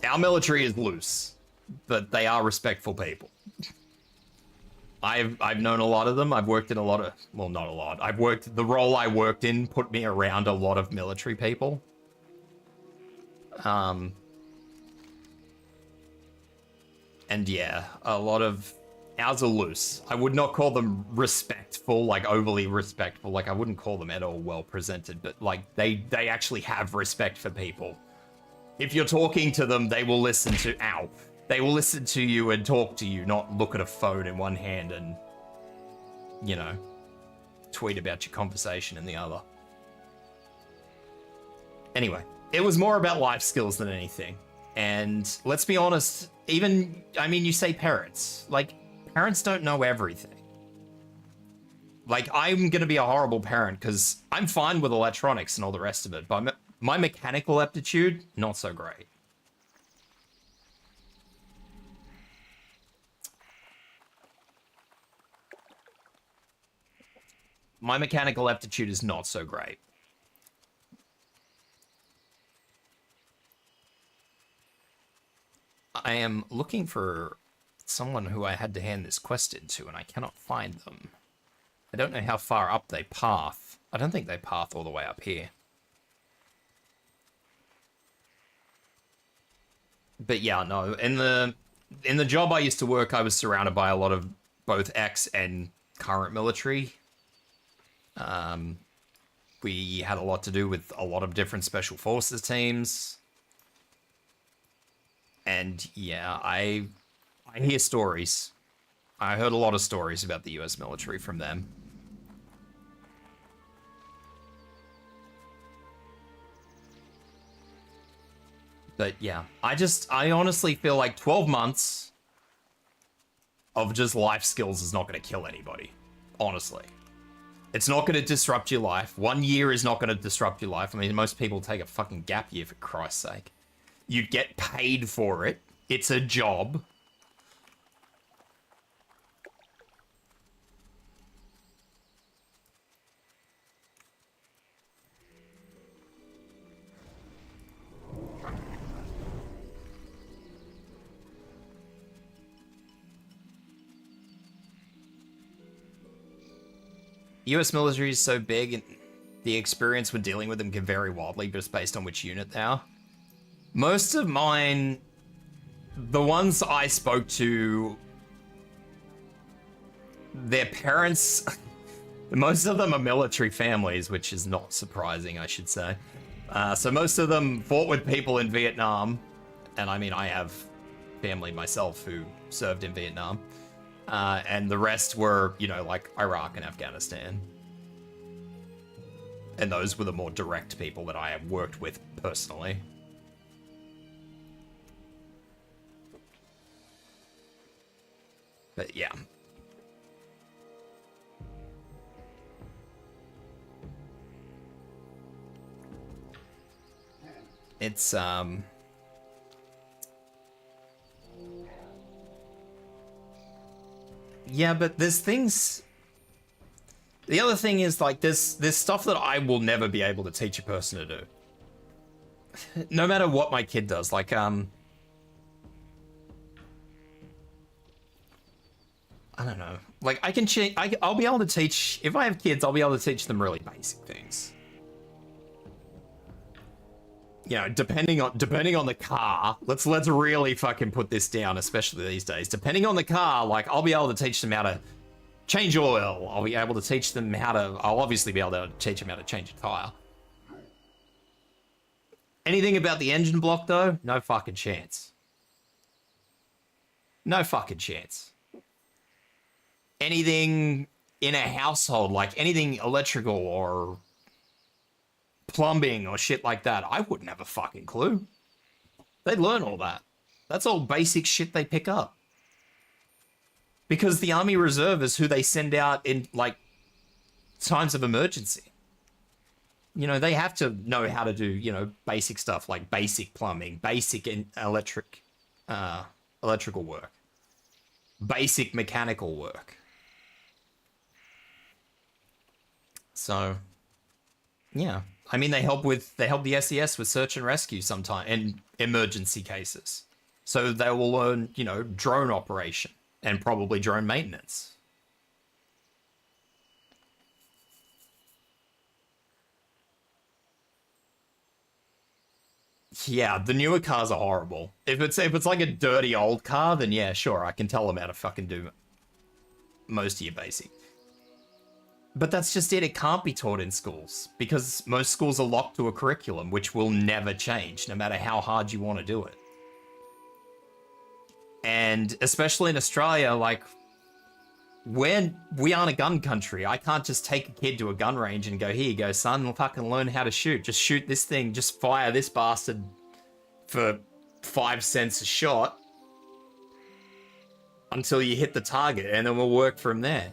Our military is loose, but they are respectful people. I've known a lot of them. I've worked in a lot of, well, not a lot. The role I worked in put me around a lot of military people. And yeah, a lot of ours are loose. I would not call them respectful, like overly respectful. Like I wouldn't call them at all well presented, but like they actually have respect for people. If you're talking to them, they will listen to, they will listen to you and talk to you, not look at a phone in one hand and, you know, tweet about your conversation in the other. Anyway, it was more about life skills than anything. And let's be honest, even, I mean, you say parents, like, parents don't know everything. Like, I'm gonna be a horrible parent because I'm fine with electronics and all the rest of it, but my mechanical aptitude, not so great. My mechanical aptitude is not so great. I am looking for someone who I had to hand this quest in to, and I cannot find them. I don't know how far up they path. I don't think they path all the way up here. But yeah, no, in the job I used to work, I was surrounded by a lot of both ex and current military. We had a lot to do with a lot of different special forces teams. And yeah, I hear stories. I heard a lot of stories about the US military from them. But yeah, I honestly feel like 12 months of just life skills is not going to kill anybody. Honestly. It's not going to disrupt your life. 1 year is not going to disrupt your life. I mean, most people take a fucking gap year, for Christ's sake. You get paid for it. It's a job. US military is so big and the experience when dealing with them can vary wildly just based on which unit they are. Most of mine, the ones I spoke to, their parents, most of them are military families, which is not surprising, I should say. So most of them fought with people in Vietnam. And I mean, I have family myself who served in Vietnam. And the rest were, you know, like Iraq and Afghanistan. And those were the more direct people that I have worked with personally. But yeah. It's, yeah, but there's things... The other thing is, like, there's stuff that I will never be able to teach a person to do. No matter what my kid does, like, I don't know. Like, I'll be able to teach... If I have kids, I'll be able to teach them really basic things. you know, depending on the car, let's really fucking put this down, especially these days. Depending on the car, like I'll be able to teach them how to change oil. I'll be able to teach them how to. I'll obviously be able to teach them how to change a tire. Anything about the engine block though? No fucking chance. No fucking chance. Anything in a household, like anything electrical or plumbing or shit like that, I wouldn't have a fucking clue. They'd learn all that. That's all basic shit they pick up. Because the Army Reserve is who they send out in, like, times of emergency. You know, they have to know how to do, you know, basic stuff like basic plumbing, basic electrical work, basic mechanical work. So, yeah. I mean, they help the SES with search and rescue sometime in emergency cases. So they will learn, you know, drone operation and probably drone maintenance. Yeah, the newer cars are horrible. If it's like a dirty old car, then yeah, sure, I can tell them how to fucking do most of your basic. But that's just it. It can't be taught in schools because most schools are locked to a curriculum which will never change no matter how hard you want to do it. And especially in Australia, like, we aren't a gun country. I can't just take a kid to a gun range and go, here you go, son, we'll fucking learn how to shoot. Just shoot this thing, just fire this bastard for 5 cents a shot until you hit the target, and then we'll work from there.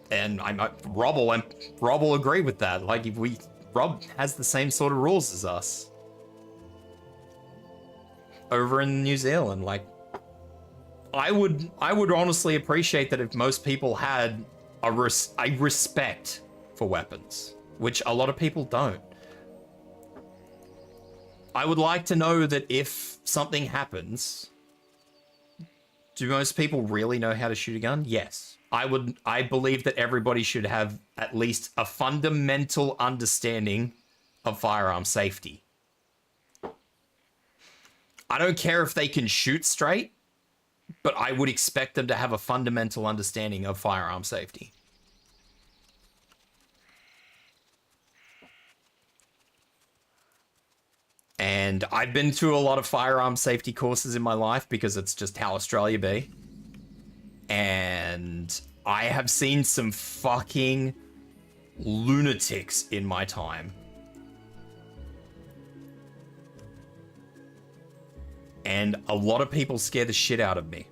And Rob will agree with that. Like, Rob has the same sort of rules as us over in New Zealand. Like, I would honestly appreciate that if most people had a respect for weapons, which a lot of people don't. I would like to know that if something happens, do most people really know how to shoot a gun? Yes. I believe that everybody should have at least a fundamental understanding of firearm safety. I don't care if they can shoot straight, but I would expect them to have a fundamental understanding of firearm safety. And I've been to a lot of firearm safety courses in my life because it's just how Australia be. And I have seen some fucking lunatics in my time. And a lot of people scare the shit out of me.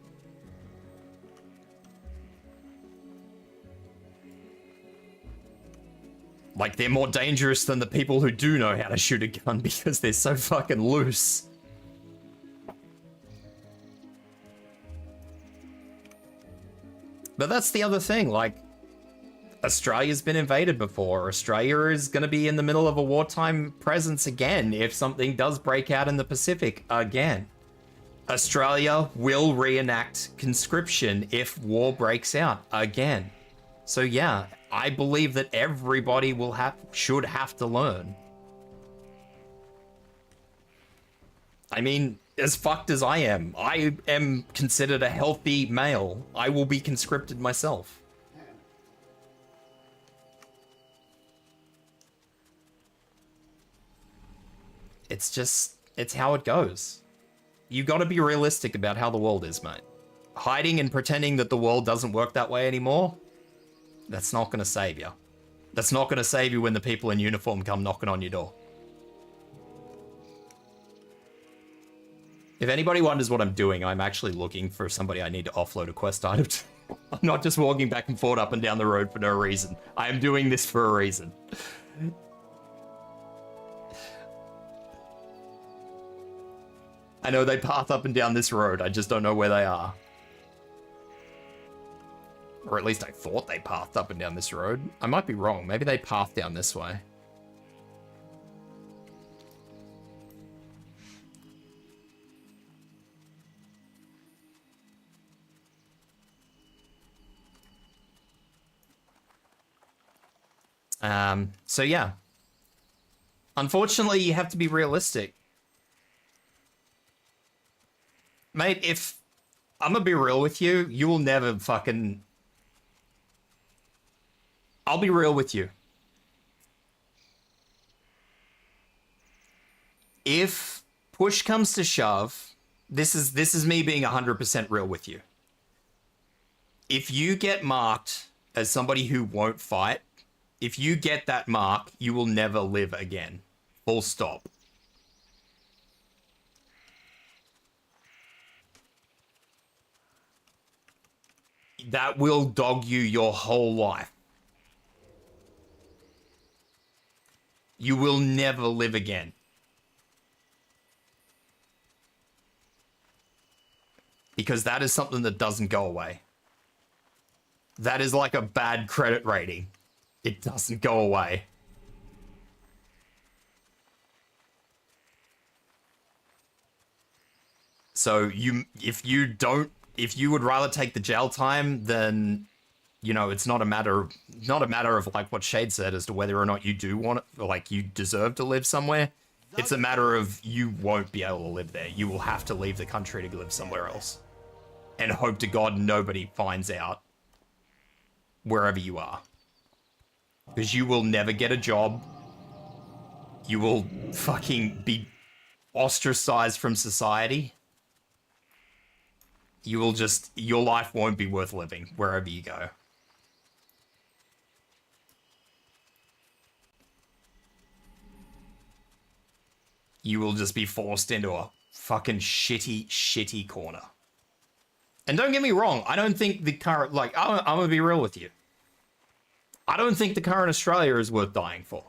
Like, they're more dangerous than the people who do know how to shoot a gun because they're so fucking loose. But that's the other thing, like, Australia's been invaded before. Australia is going to be in the middle of a wartime presence again if something does break out in the Pacific again. Australia will reenact conscription if war breaks out again. So yeah, I believe that everybody should have to learn. I mean, as fucked as I am considered a healthy male. I will be conscripted myself. It's how it goes. You gotta be realistic about how the world is, mate. Hiding and pretending that the world doesn't work that way anymore, that's not gonna save you. That's not gonna save you when the people in uniform come knocking on your door. If anybody wonders what I'm doing, I'm actually looking for somebody I need to offload a quest item to. I'm not just walking back and forth up and down the road for no reason. I am doing this for a reason. I know they path up and down this road, I just don't know where they are. Or at least I thought they pathed up and down this road. I might be wrong, maybe they pathed down this way. So yeah. Unfortunately, you have to be realistic. Mate, if I'm gonna be real with you, you will never fucking... I'll be real with you. If push comes to shove, this is me being 100% real with you. If you get marked as somebody who won't fight, if you get that mark, you will never live again. Full stop. That will dog you your whole life. You will never live again. Because that is something that doesn't go away. That is like a bad credit rating. It doesn't go away. So if you would rather take the jail time, then, you know, it's not a matter of like what Shade said as to whether or not you do want it, or like you deserve to live somewhere. It's a matter of you won't be able to live there. You will have to leave the country to live somewhere else. And hope to God nobody finds out wherever you are. Because you will never get a job. You will fucking be ostracized from society. You will just... Your life won't be worth living wherever you go. You will just be forced into a fucking shitty corner. And don't get me wrong, I don't think the current... Like, I'm gonna be real with you. I don't think the current Australia is worth dying for.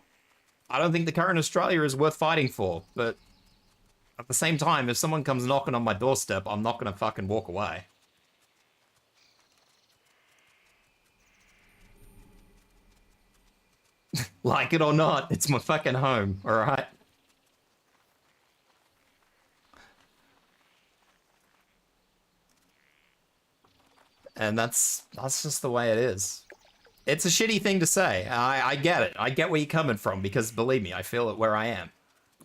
I don't think the current Australia is worth fighting for, but... At the same time, if someone comes knocking on my doorstep, I'm not gonna fucking walk away. Like it or not, it's my fucking home, alright? And that's just the way it is. It's a shitty thing to say. I get it. I get where you're coming from, because believe me, I feel it where I am.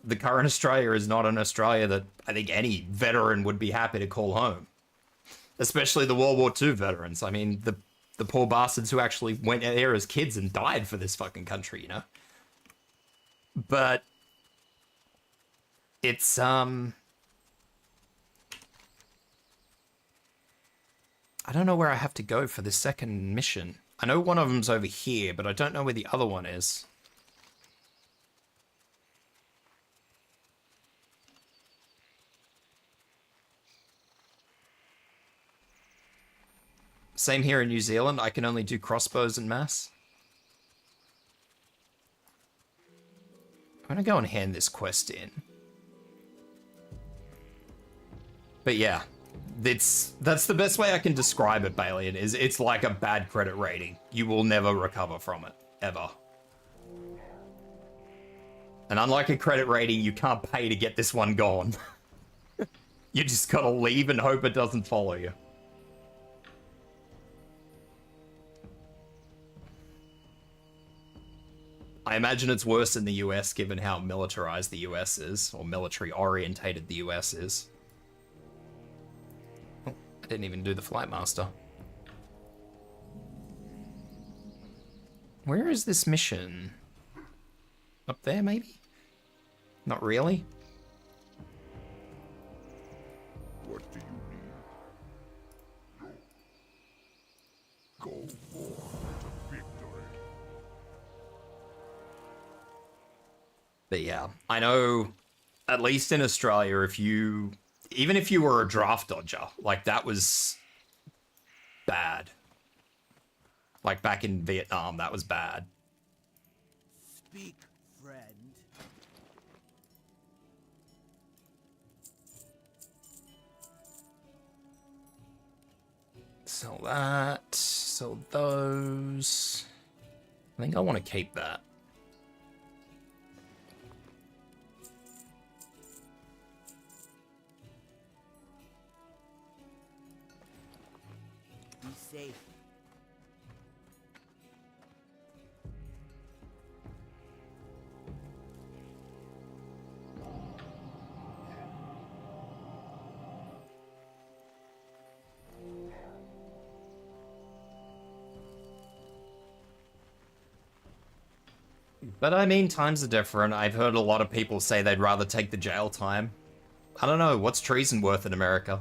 The current Australia is not an Australia that I think any veteran would be happy to call home. Especially the World War II veterans. I mean, the poor bastards who actually went there as kids and died for this fucking country, you know? But it's, I don't know where I have to go for this second mission. I know one of them's over here, but I don't know where the other one is. Same here in New Zealand. I can only do crossbows en masse. I'm gonna go and hand this quest in. But yeah, that's the best way I can describe it, Balian, is it's like a bad credit rating. You will never recover from it, ever. And unlike a credit rating, you can't pay to get this one gone. You just gotta leave and hope it doesn't follow you. I imagine it's worse in the US given how militarized the US is, or military-orientated the US is. Oh, I didn't even do the Flight Master. Where is this mission? Up there, maybe? Not really. What do you need? Go forth to victory. But yeah, I know, at least in Australia, even if you were a draft dodger, like that was bad. Like back in Vietnam, that was bad. Speak, friend. Sell that, sell those. I think I want to keep that. Be safe. But I mean, times are different. I've heard a lot of people say they'd rather take the jail time. I don't know, what's treason worth in America?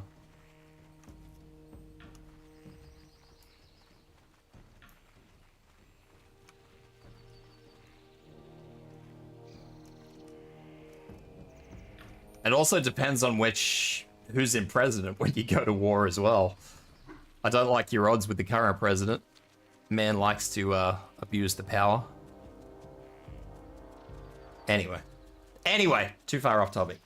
It also depends on who's in president when you go to war as well. I don't like your odds with the current president. Man likes to abuse the power. Anyway, too far off topic.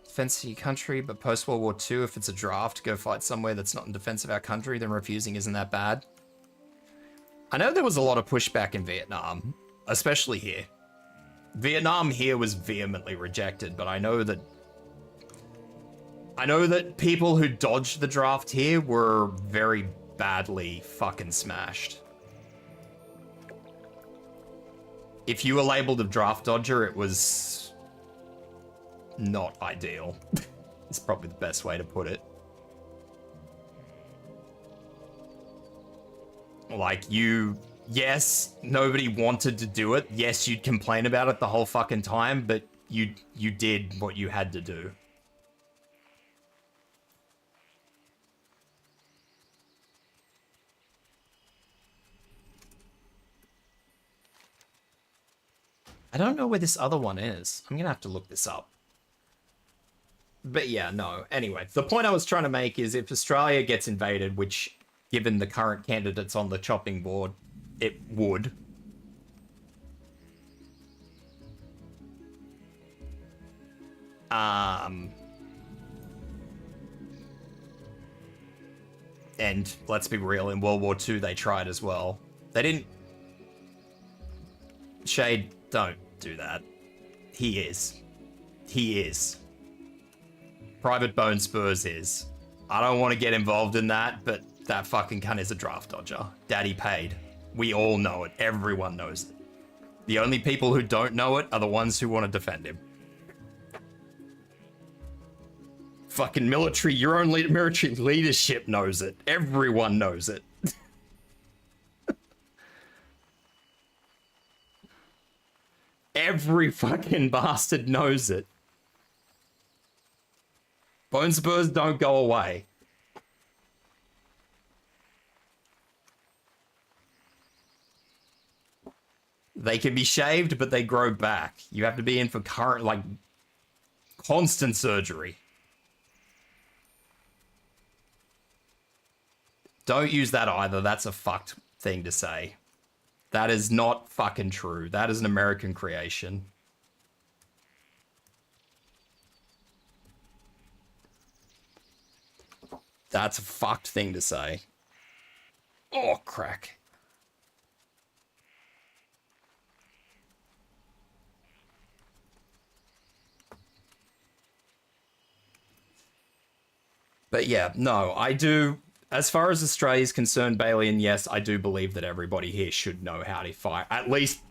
Defense of your country, but post-World War II, if it's a draft, go fight somewhere that's not in defense of our country, then refusing isn't that bad. I know there was a lot of pushback in Vietnam, especially here. Vietnam here was vehemently rejected, but I know that people who dodged the draft here were very badly fucking smashed. If you were labeled a draft dodger, it was not ideal. It's probably the best way to put it. Like, yes, nobody wanted to do it. Yes, you'd complain about it the whole fucking time, but you did what you had to do. I don't know where this other one is. I'm gonna have to look this up. But yeah, no. Anyway, the point I was trying to make is if Australia gets invaded, which, given the current candidates on the chopping board, it would. And let's be real, in World War II, they tried as well. They didn't... Shade, don't do that. He is. He is. Private Bone Spurs is. I don't want to get involved in that, but that fucking cunt is a draft dodger. Daddy paid. We all know it. Everyone knows it. The only people who don't know it are the ones who want to defend him. Fucking military, your own military leadership knows it. Everyone knows it. Every fucking bastard knows it. Bone spurs don't go away. They can be shaved, but they grow back. You have to be in for constant surgery. Don't use that either. That's a fucked thing to say. That is not fucking true. That is an American creation. That's a fucked thing to say. Oh, crack. But yeah, no, I do... As far as Australia is concerned, Bailey, and yes, I do believe that everybody here should know how to fire. At least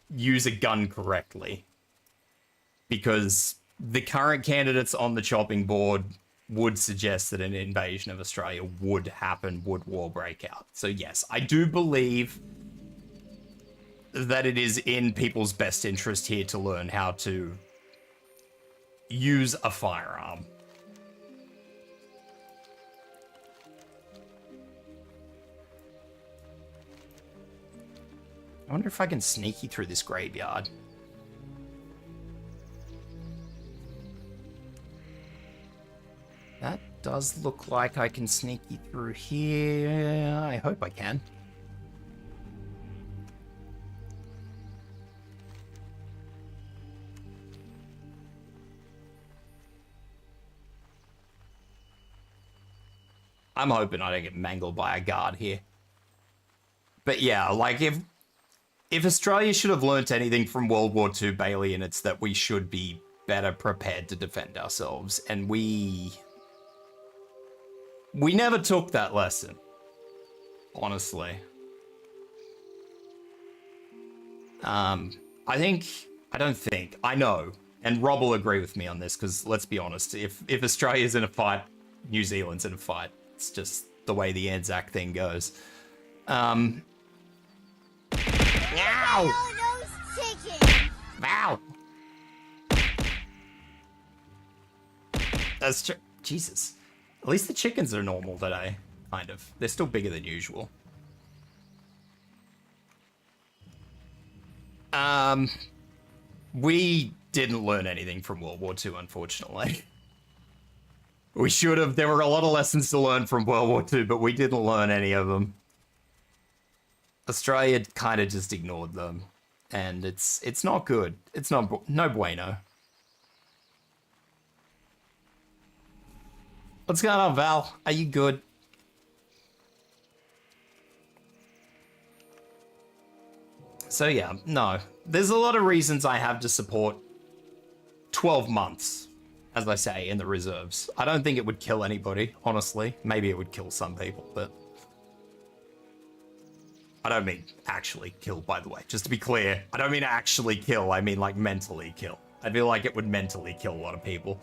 use a gun correctly. Because the current candidates on the chopping board would suggest that an invasion of Australia would happen, would war break out. So yes, I do believe that it is in people's best interest here to learn how to use a firearm. I wonder if I can sneaky through this graveyard. That does look like I can sneaky through here. I hope I can. I'm hoping I don't get mangled by a guard here. But yeah, like if Australia should have learnt anything from World War II, Bailey, and it's that we should be better prepared to defend ourselves, and we never took that lesson. honestly. I know, and Rob will agree with me on this, because let's be honest, if Australia's in a fight, New Zealand's in a fight. It's just the way the Anzac thing goes. Ow! Ow! That's true. Jesus. At least the chickens are normal today, kind of. They're still bigger than usual. We didn't learn anything from World War II, unfortunately. We should have. There were a lot of lessons to learn from World War II, but we didn't learn any of them. Australia kind of just ignored them, and it's not good. It's no bueno. What's going on, Val? Are you good? So yeah, no. There's a lot of reasons I have to support 12 months, as I say, in the reserves. I don't think it would kill anybody, honestly. Maybe it would kill some people, but... I don't mean actually kill, by the way. Just to be clear, I don't mean actually kill, I mean like mentally kill. I feel like it would mentally kill a lot of people.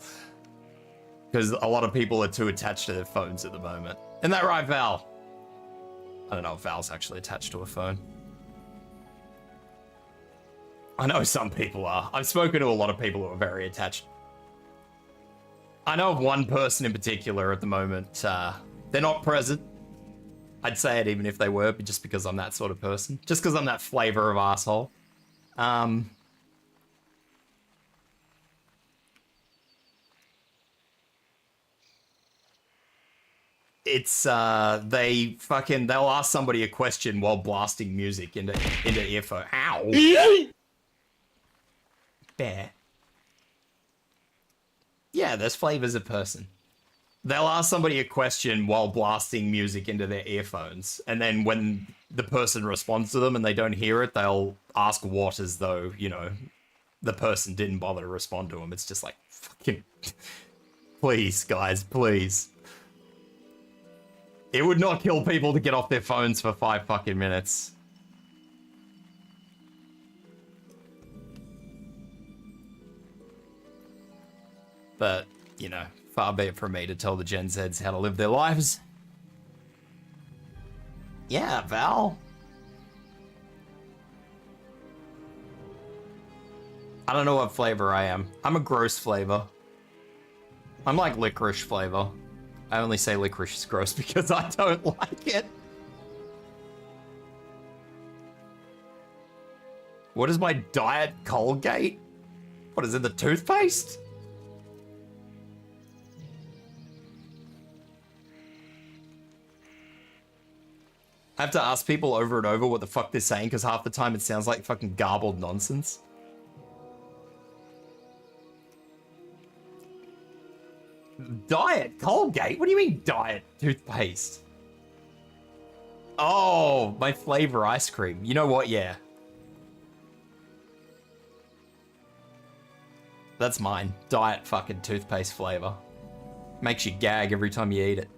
Because a lot of people are too attached to their phones at the moment. Isn't that right, Val? I don't know if Val's actually attached to a phone. I know some people are. I've spoken to a lot of people who are very attached. I know of one person in particular at the moment. They're not present. I'd say it even if they were, but just because I'm that sort of person. Just because I'm that flavor of asshole. It's, they'll ask somebody a question while blasting music into earphone. Ow! Bear. Yeah, there's flavors of person. They'll ask somebody a question while blasting music into their earphones, and then when the person responds to them and they don't hear it, they'll ask what as though, you know, the person didn't bother to respond to them. It's just like, fucking... Please, guys, please. It would not kill people to get off their phones for 5 fucking minutes. But, you know, far be it from me to tell the Gen Zs how to live their lives. Yeah, Val. I don't know what flavor I am. I'm a gross flavor. I'm like licorice flavor. I only say licorice is gross because I don't like it. What is my diet Colgate? What is it, the toothpaste? I have to ask people over and over what the fuck they're saying because half the time it sounds like fucking garbled nonsense. Diet Colgate? What do you mean diet toothpaste? Oh, my flavor ice cream. You know what? Yeah. That's mine. Diet fucking toothpaste flavor. Makes you gag every time you eat it.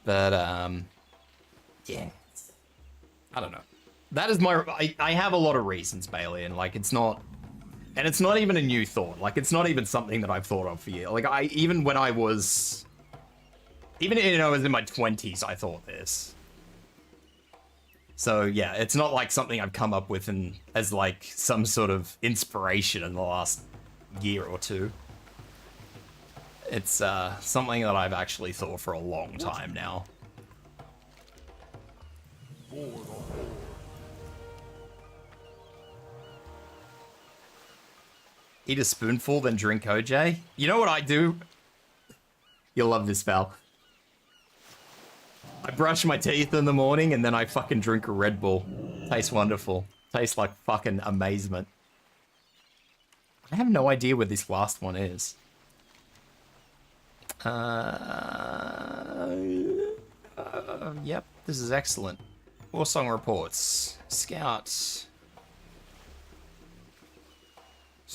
But, yeah. I don't know. That is my... I have a lot of reasons, Bailey, and, like, it's not... And it's not even a new thought. Like, it's not even something that I've thought of for years. Like, even when I was... Even, you know, I was in my 20s, I thought this. So, yeah, it's not like something I've come up with as, like, some sort of inspiration in the last year or two. It's something that I've actually thought for a long time now. Eat a spoonful, then drink OJ? You know what I do? You'll love this, pal. I brush my teeth in the morning and then I fucking drink a Red Bull. Tastes wonderful. Tastes like fucking amazement. I have no idea where this last one is. Yep, this is excellent. War Song reports. Scouts.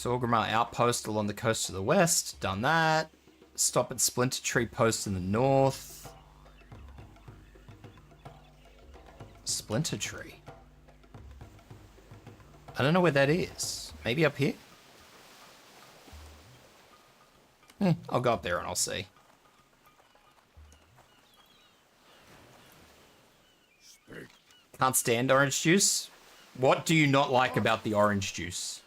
Sorgrimmar Outpost along the coast to the west. Done that. Stop at Splinter Tree Post in the north. Splinter Tree? I don't know where that is. Maybe up here? I'll go up there and I'll see. Can't stand orange juice? What do you not like about the orange juice?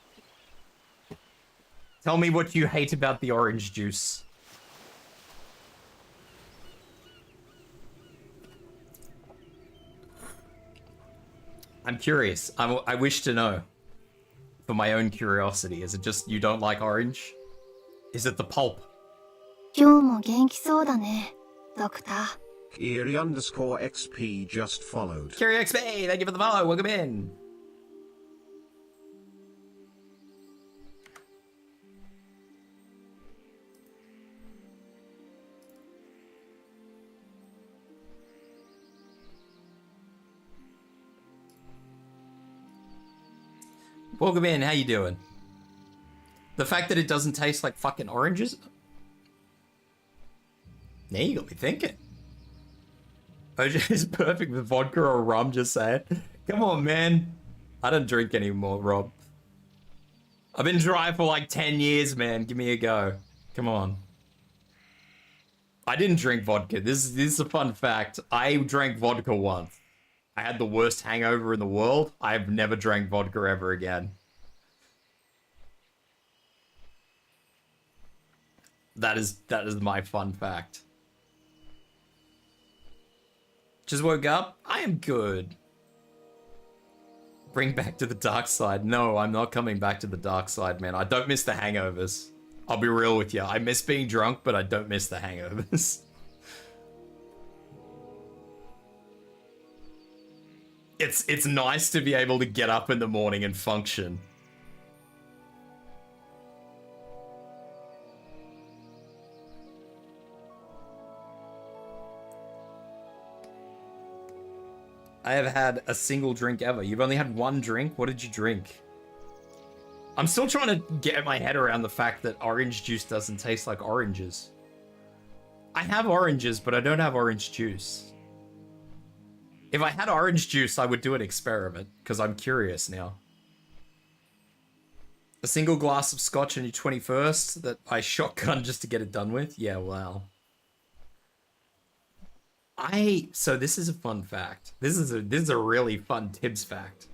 Tell me what you hate about the orange juice. I'm curious. I wish to know. For my own curiosity. Is it just you don't like orange? Is it the pulp? 今日も元気そうだね、ドクター。Eerie_XP just followed. Kiri XP, thank you for the follow. Welcome in. Welcome in, how you doing? The fact that it doesn't taste like fucking oranges? Now you got me thinking. OJ is perfect with vodka or rum, just saying. Come on, man. I don't drink anymore, Rob. I've been dry for like 10 years, man. Give me a go. Come on. I didn't drink vodka. This is a fun fact. I drank vodka once. I had the worst hangover in the world. I've never drank vodka ever again. That is my fun fact. Just woke up. I am good. Bring back to the dark side. No, I'm not coming back to the dark side, man. I don't miss the hangovers. I'll be real with you. I miss being drunk, but I don't miss the hangovers. It's nice to be able to get up in the morning and function. I have had a single drink ever. You've only had one drink? What did you drink? I'm still trying to get my head around the fact that orange juice doesn't taste like oranges. I have oranges, but I don't have orange juice. If I had orange juice, I would do an experiment, because I'm curious now. A single glass of scotch on your 21st that I shotgun just to get it done with? Yeah, wow. So this is a fun fact. This is a really fun Tibs fact.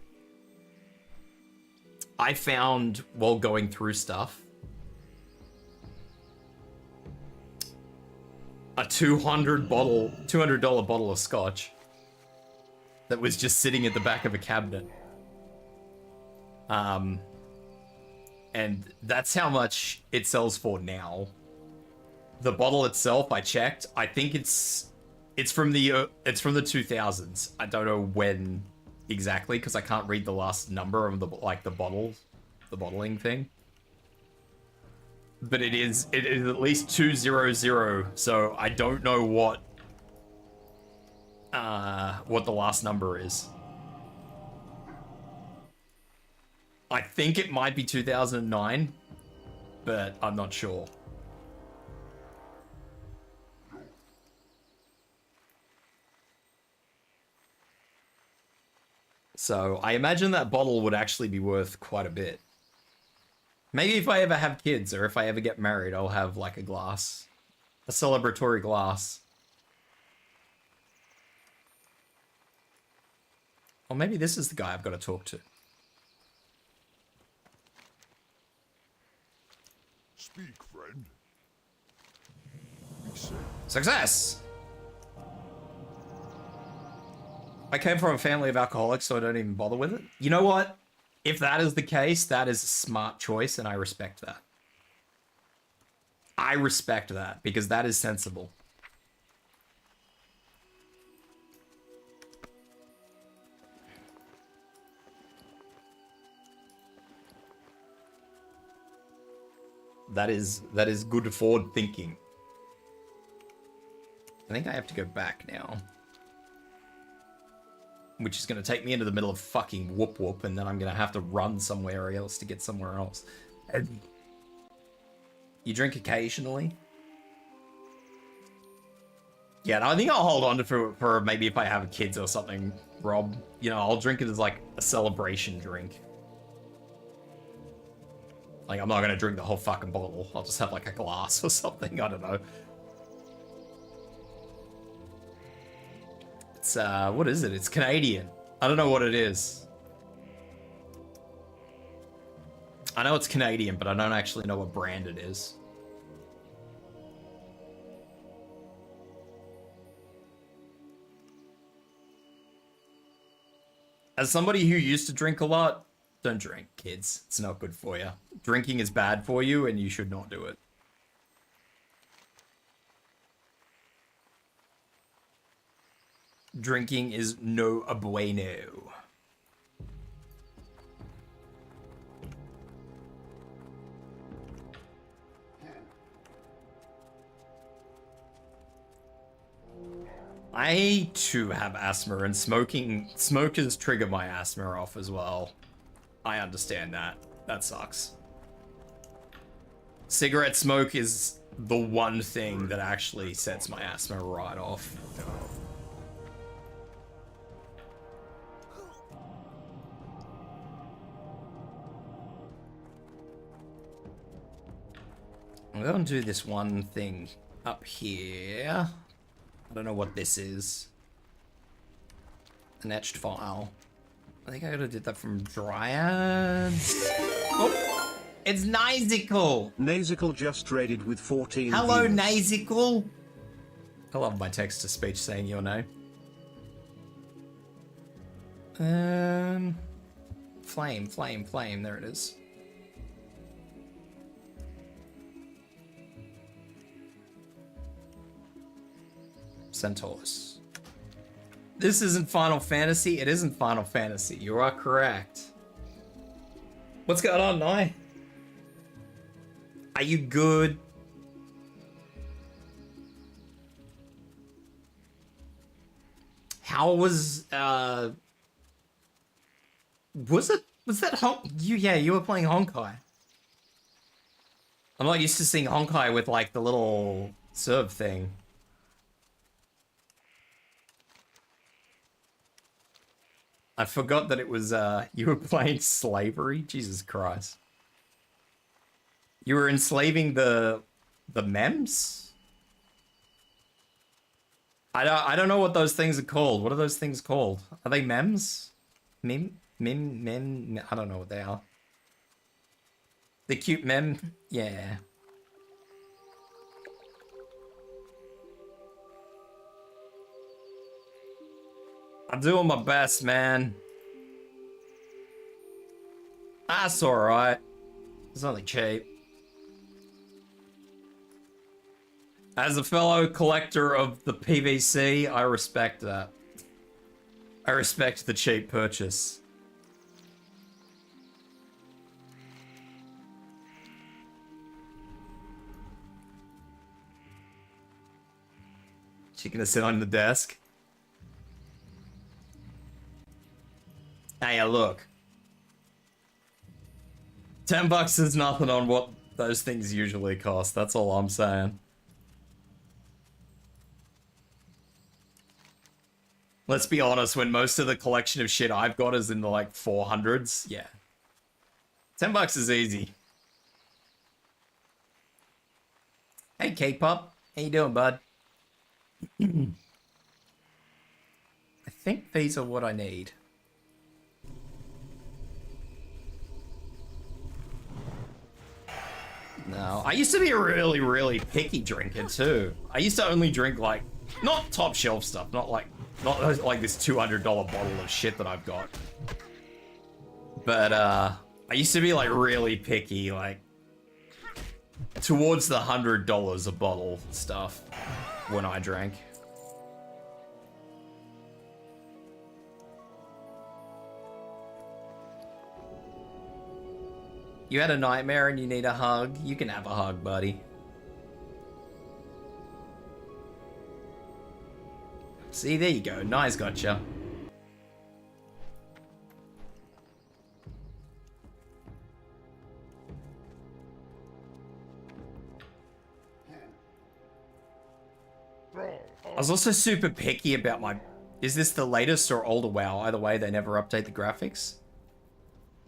I found while going through stuff a $200 bottle of scotch that was just sitting at the back of a cabinet. And that's how much it sells for now. The bottle itself, I checked. I think it's from the 2000s. I don't know when exactly because I can't read the last number of the bottling thing. But it is at least 200. So I don't know what the last number is. I think it might be 2009, but I'm not sure. So I imagine that bottle would actually be worth quite a bit. Maybe if I ever have kids or if I ever get married, I'll have like a glass. A celebratory glass. Or maybe this is the guy I've got to talk to. Speak, friend. Be safe. Success! I came from a family of alcoholics, so I don't even bother with it. You know what? If that is the case, that is a smart choice, and I respect that. I respect that, because that is sensible. That is good forward thinking. I think I have to go back now. Which is going to take me into the middle of fucking whoop whoop, and then I'm going to have to run somewhere else to get somewhere else. You drink occasionally? Yeah, no, I think I'll hold on to for maybe if I have kids or something, Rob. You know, I'll drink it as like a celebration drink. Like, I'm not gonna drink the whole fucking bottle. I'll just have like a glass or something, I don't know. It's, what is it? It's Canadian. I don't know what it is. I know it's Canadian, but I don't actually know what brand it is. As somebody who used to drink a lot, don't drink, kids. It's not good for you. Drinking is bad for you, and you should not do it. Drinking is no bueno. I too have asthma, and smokers trigger my asthma off as well. I understand that. That sucks. Cigarette smoke is the one thing that actually sets my asthma right off. I'm going to do this one thing up here. I don't know what this is. An etched file. I think I gotta do that from Dryads. Oh, it's Nazical. Nazical just raided with 14 Hello, views. Nazical. I love my text-to-speech saying your name. Flame. There it is. Centaurs. This isn't Final Fantasy. It isn't Final Fantasy. You are correct. What's going on, Nai? Are you good? How was that you were playing Honkai. I'm not used to seeing Honkai with like the little serve thing. I forgot that it was, you were playing slavery? Jesus Christ. You were enslaving the mems? I don't know what those things are called. What are those things called? Are they mems? Mem? I don't know what they are. The cute mem? Yeah. I'm doing my best, man. That's alright. It's only cheap. As a fellow collector of the PVC, I respect that. I respect the cheap purchase. She gonna sit on the desk? Hey, look. $10 is nothing on what those things usually cost. That's all I'm saying. Let's be honest, when most of the collection of shit I've got is in the like 400s, yeah. $10 is easy. Hey, K-Pop. How you doing, bud? I think these are what I need. No, I used to be a really, really picky drinker too. I used to only drink like, not top shelf stuff, not like this $200 bottle of shit that I've got. But I used to be like really picky, like towards the $100 a bottle stuff when I drank. You had a nightmare and you need a hug? You can have a hug, buddy. See, there you go. Nice, gotcha. I was also super picky about my... Is this the latest or older WoW? Either way, they never update the graphics.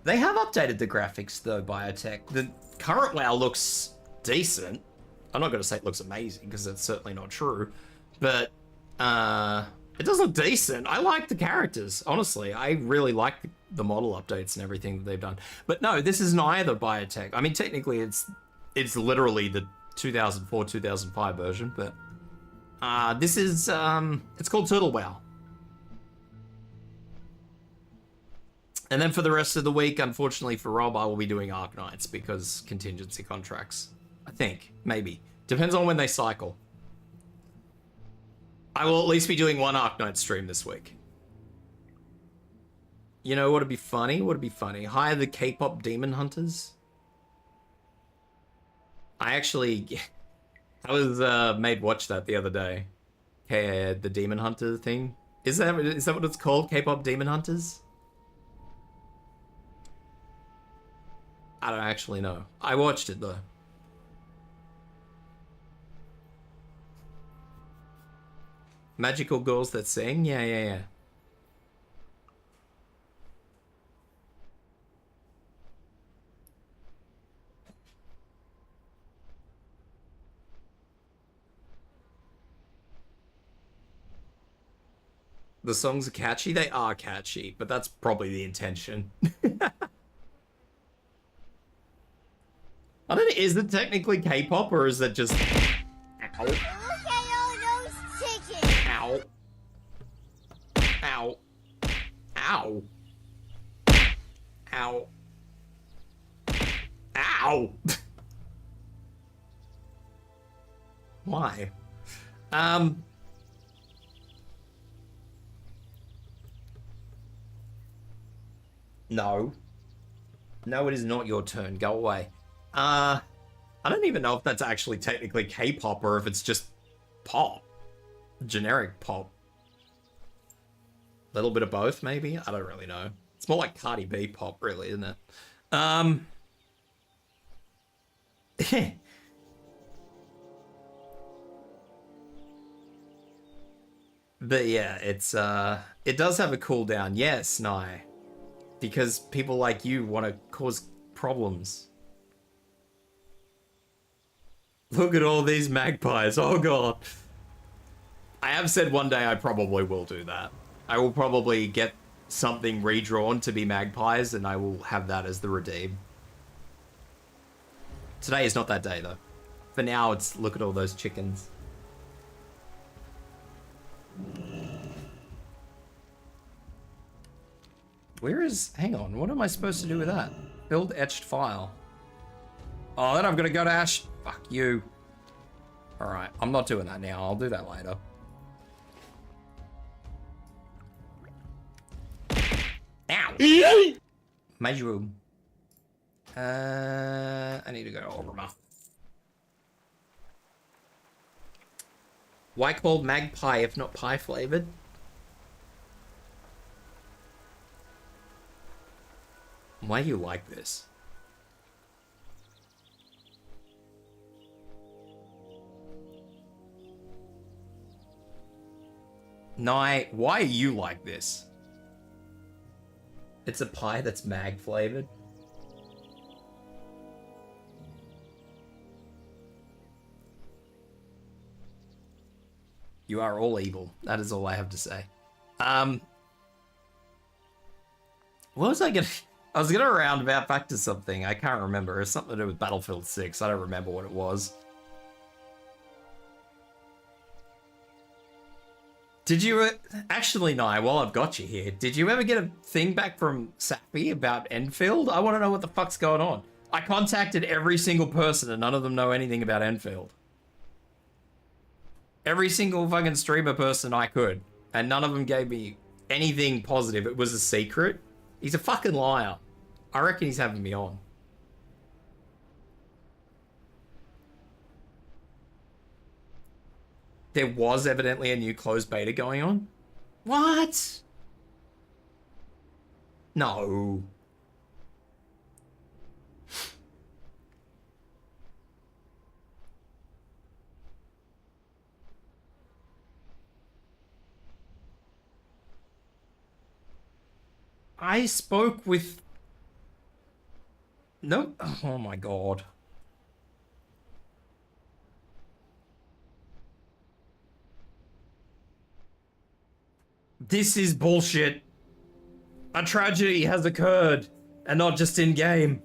They have updated the graphics though, Biotech. The current WoW looks decent. I'm not going to say it looks amazing because that's certainly not true. But it does look decent. I like the characters, honestly. I really like the model updates and everything that they've done. But no, this is neither Biotech. I mean, technically it's literally the 2004, 2005 version, but this is, it's called Turtle WoW. And then for the rest of the week, unfortunately for Rob, I will be doing Arc Nights because contingency contracts. I think, maybe. Depends on when they cycle. I will at least be doing one Arc Night stream this week. You know what'd be funny? What'd be funny? Hire the K-pop demon hunters. I was made watch that the other day. Okay, the demon hunter thing. Is that what it's called? K-pop demon hunters? I don't actually know. I watched it though. Magical girls that sing? Yeah. The songs are catchy? They are catchy, but that's probably the intention. I don't know, is it technically K-pop or is it just... Ow. Look at all those chickens! Ow. Ow. Ow. Ow. Ow. Why? No. No, it is not your turn. Go away. I don't even know if that's actually technically K-pop or if it's just pop. Generic pop. A little bit of both, maybe? I don't really know. It's more like Cardi B pop, really, isn't it? But yeah, it's, it does have a cooldown. Yes, Nye. Because people like you want to cause problems. Look at all these magpies. Oh god. I have said one day I probably will do that. I will probably get something redrawn to be magpies and I will have that as the redeem. Today is not that day though. For now it's look at all those chickens. Where is... Hang on, what am I supposed to do with that? Build etched file. Oh, then I'm gonna go to Ash... Fuck you. Alright, I'm not doing that now. I'll do that later. Ow! Major room. I need to go to Orma. Why called magpie if not pie flavored? Why do you like this? Nye, why are you like this? It's a pie that's mag flavored. You are all evil. That is all I have to say. What was I gonna... I was gonna roundabout back to something. I can't remember. It's something to do with Battlefield 6. I don't remember what it was. Did you... Actually, Nye, while I've got you here, did you ever get a thing back from Sappy about Enfield? I want to know what the fuck's going on. I contacted every single person and none of them know anything about Enfield. Every single fucking streamer person I could. And none of them gave me anything positive. It was a secret. He's a fucking liar. I reckon he's having me on. There was evidently a new closed beta going on. What? No. I spoke with... No. Oh my god. This is bullshit. A tragedy has occurred, and not just in game.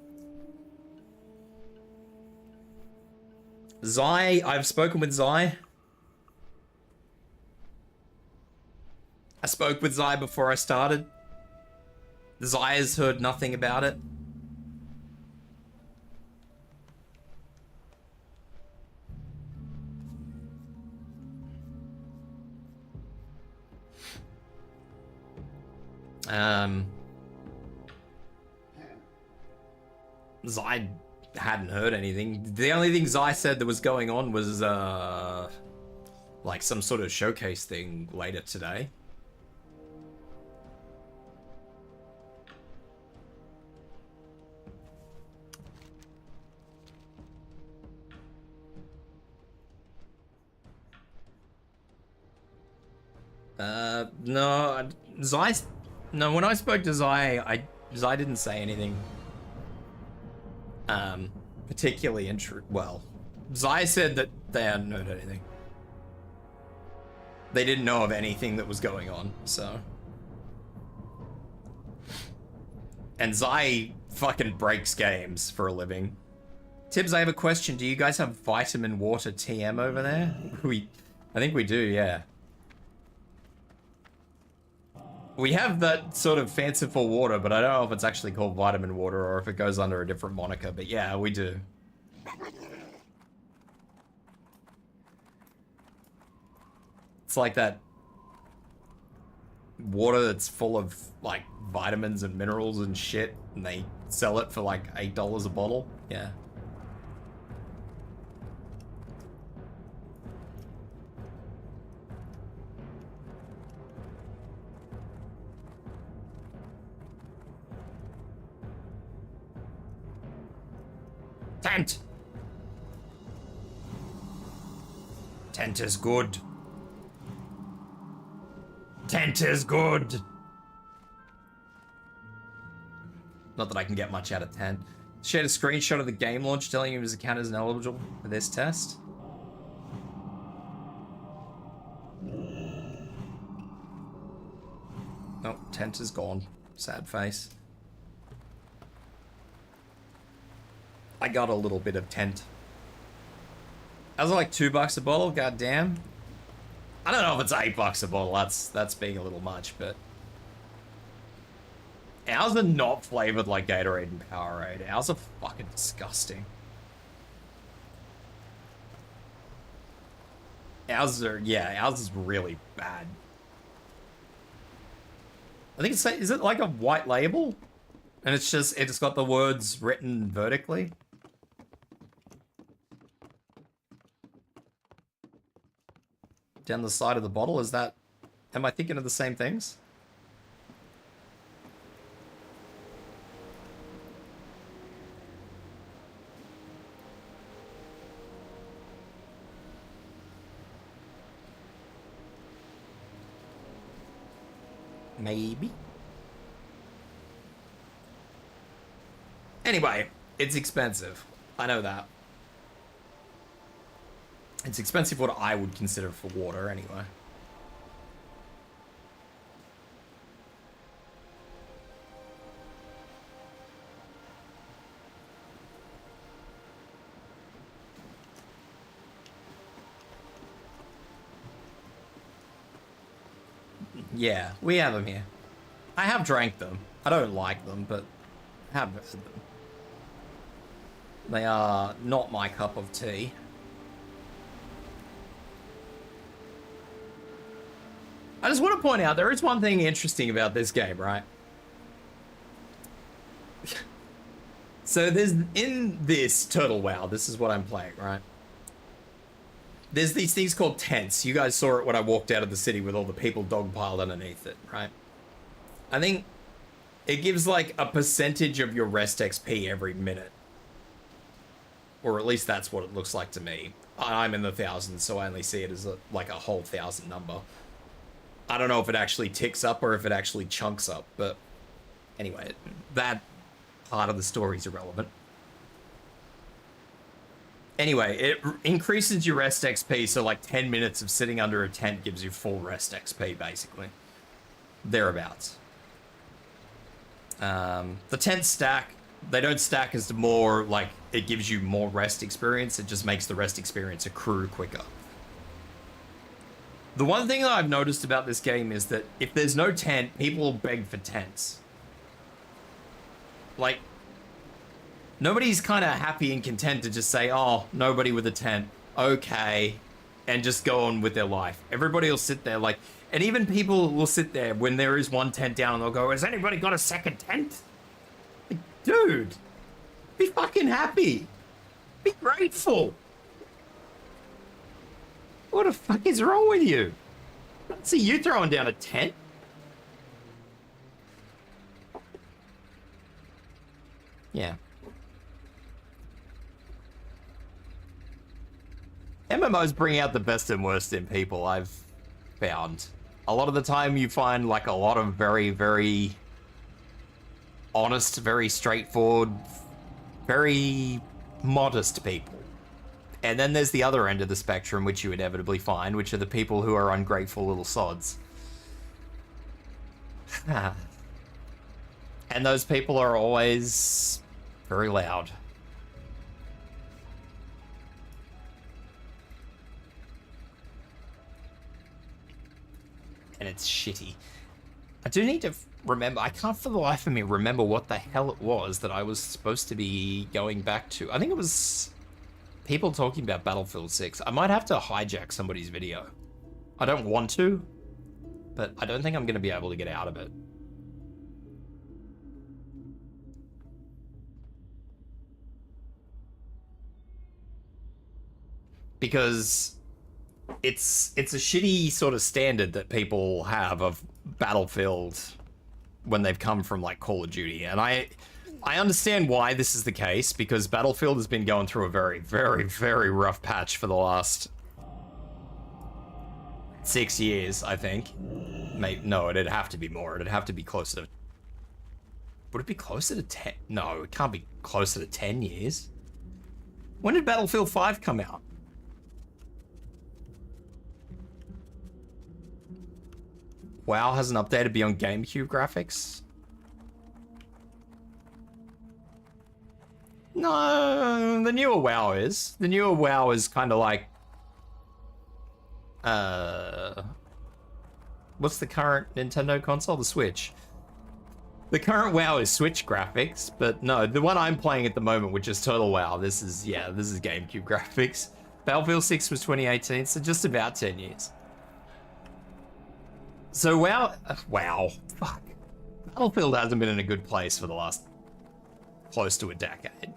Zai, I've spoken with Zai. I spoke with Zai before I started. Zai has heard nothing about it. Zai hadn't heard anything. The only thing Zai said that was going on was, like some sort of showcase thing later today. No, Zai... No, when I spoke to Zai, Zai didn't say anything. Particularly well, Zai said that they hadn't heard anything. They didn't know of anything that was going on, so... And Zai fucking breaks games for a living. Tibs, I have a question. Do you guys have vitamin water TM over there? I think we do, yeah. We have that sort of fanciful water, but I don't know if it's actually called vitamin water or if it goes under a different moniker, but yeah, we do. It's like that water that's full of, like, vitamins and minerals and shit, and they sell it for, like, $8 a bottle. Yeah. Tent! Tent is good. Tent is good! Not that I can get much out of Tent. Shared a screenshot of the game launch telling him his account isn't eligible for this test. Oh, Tent is gone. Sad face. I got a little bit of Tent. That was like $2 a bottle, goddamn. I don't know if it's $8 a bottle, that's being a little much, but... Ours are not flavored like Gatorade and Powerade. Ours are fucking disgusting. Ours are, yeah, ours is really bad. I think it's, is it like a white label? And it's got the words written vertically? Down the side of the bottle, is that... Am I thinking of the same things? Maybe? Anyway, it's expensive. I know that. It's expensive what I would consider for water, anyway. Yeah, we have them here. I have drank them. I don't like them, but I have had them. They are not my cup of tea. I just want to point out, there is one thing interesting about this game, right? So there's, in this Turtle WoW, this is what I'm playing, right? There's these things called tents. You guys saw it when I walked out of the city with all the people dogpiled underneath it, right? I think it gives like a percentage of your rest XP every minute. Or at least that's what it looks like to me. I'm in the thousands, so I only see it as like a whole 1,000 number. I don't know if it actually ticks up or if it actually chunks up, but Anyway, that part of the story is irrelevant. Anyway, it increases your rest XP, so like 10 minutes of sitting under a tent gives you full rest XP, basically. Thereabouts. The tents stack. They don't stack as the more, like, it gives you more rest experience. It just makes the rest experience accrue quicker. The one thing that I've noticed about this game is that if there's no tent, people will beg for tents. Like, nobody's kind of happy and content to just say, oh, nobody with a tent, okay, and just go on with their life. Everybody will sit there like, and even people will sit there when there is one tent down and they'll go, has anybody got a second tent? Like, dude, be fucking happy. Be grateful. What the fuck is wrong with you? I don't see you throwing down a tent. Yeah. MMOs bring out the best and worst in people, I've found. A lot of the time you find like a lot of very, very honest, very straightforward, very modest people. And then there's the other end of the spectrum, which you inevitably find, which are the people who are ungrateful little sods. And those people are always very loud. And it's shitty. I do need to remember, I can't for the life of me remember what the hell it was that I was supposed to be going back to. I think it was people talking about Battlefield 6. I might have to hijack somebody's video. I don't want to, but I don't think I'm going to be able to get out of it. Because it's a shitty sort of standard that people have of Battlefield when they've come from like Call of Duty, and I understand why this is the case, because Battlefield has been going through a very, very, very rough patch for the last 6 years, I think. No, it'd have to be more. It'd have to be closer to... Would it be closer to 10? No, it can't be closer to 10 years. When did Battlefield 5 come out? WoW hasn't updated beyond GameCube graphics? No, the newer WoW is. The newer WoW is kind of like... What's the current Nintendo console? The Switch. The current WoW is Switch graphics, but no, the one I'm playing at the moment, which is Total WoW, this is GameCube graphics. Battlefield 6 was 2018, so just about 10 years. So WoW, fuck. Battlefield hasn't been in a good place for the last close to a decade.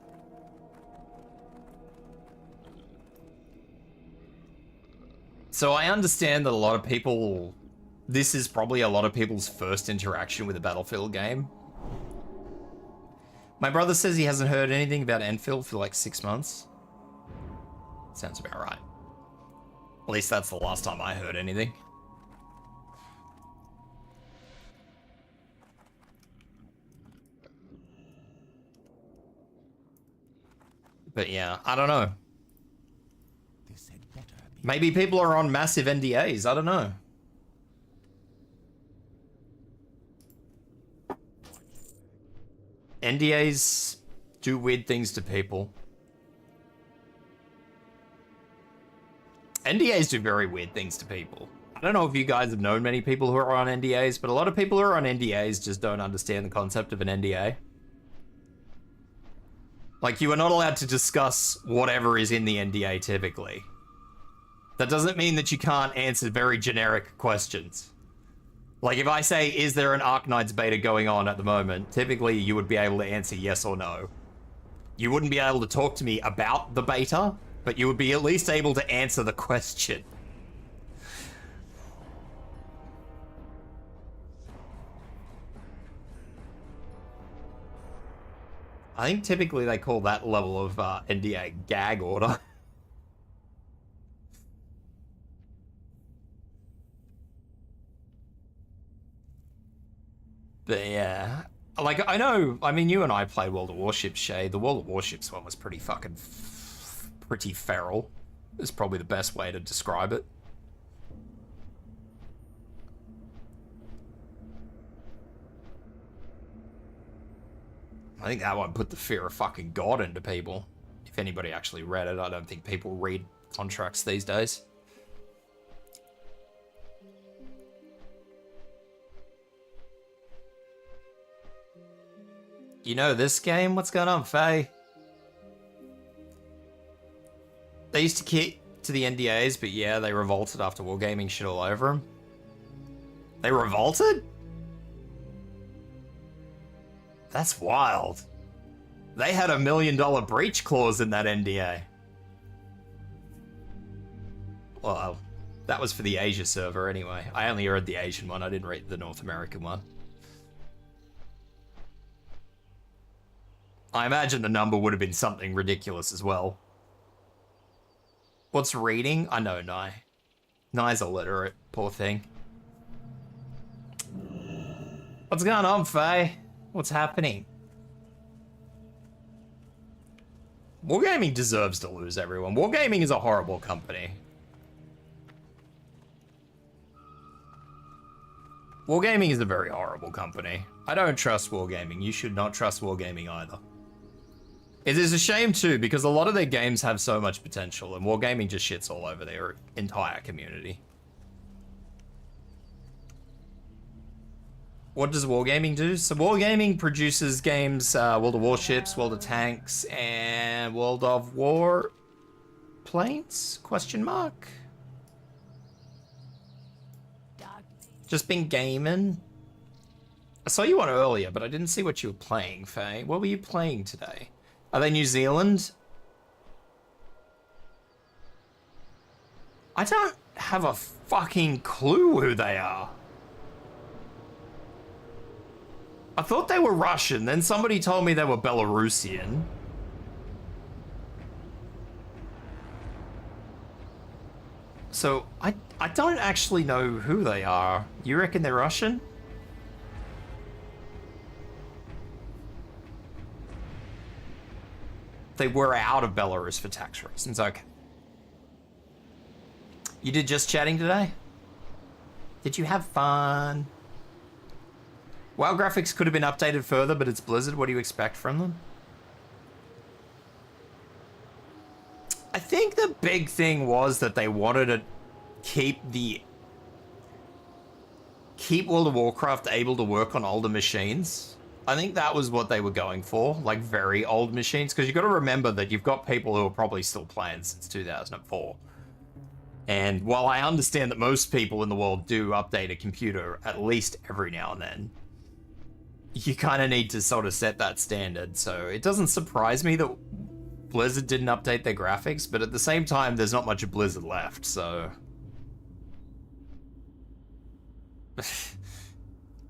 So I understand that a lot of people, this is probably a lot of people's first interaction with a Battlefield game. My brother says he hasn't heard anything about Enfield for like 6 months. Sounds about right. At least that's the last time I heard anything. But yeah, I don't know. Maybe people are on massive NDAs, I don't know. NDAs do weird things to people. NDAs do very weird things to people. I don't know if you guys have known many people who are on NDAs, but a lot of people who are on NDAs just don't understand the concept of an NDA. Like, you are not allowed to discuss whatever is in the NDA typically. That doesn't mean that you can't answer very generic questions. Like, if I say, is there an Arknights beta going on at the moment? Typically, you would be able to answer yes or no. You wouldn't be able to talk to me about the beta, but you would be at least able to answer the question. I think typically they call that level of NDA gag order. But yeah, Like, I know, I mean, you and I played World of Warships, Shay. The World of Warships one was pretty fucking pretty feral. Is probably the best way to describe it. I think that one put the fear of fucking God into people. If anybody actually read it, I don't think people read contracts these days. You know this game? What's going on, Faye? They used to keep to the NDAs, but yeah, they revolted after Wargaming shit all over them. They revolted? That's wild. They had $1 million breach clause in that NDA. Well, that was for the Asia server anyway. I only read the Asian one, I didn't read the North American one. I imagine the number would have been something ridiculous as well. What's reading? I know Nye. Nye's illiterate, poor thing. What's going on, Faye? What's happening? Wargaming deserves to lose, everyone. Wargaming is a horrible company. Wargaming is a very horrible company. I don't trust Wargaming. You should not trust Wargaming either. It is a shame too, because a lot of their games have so much potential, and Wargaming just shits all over their entire community. What does Wargaming do? So Wargaming produces games, World of Warships, World of Tanks, and World of Warplanes? Question mark? Just been gaming. I saw you on earlier, but I didn't see what you were playing, Faye. What were you playing today? Are they New Zealand? I don't have a fucking clue who they are. I thought they were Russian, then somebody told me they were Belarusian. So, I don't actually know who they are. You reckon they're Russian? They were out of Belarus for tax reasons, okay. You did just chatting today? Did you have fun? WoW graphics could have been updated further, but it's Blizzard. What do you expect from them? I think the big thing was that they wanted to keep World of Warcraft able to work on older machines. I think that was what they were going for, like very old machines, because you got to remember that you've got people who are probably still playing since 2004. And while I understand that most people in the world do update a computer at least every now and then, you kind of need to sort of set that standard. So it doesn't surprise me that Blizzard didn't update their graphics, but at the same time, there's not much of Blizzard left, so...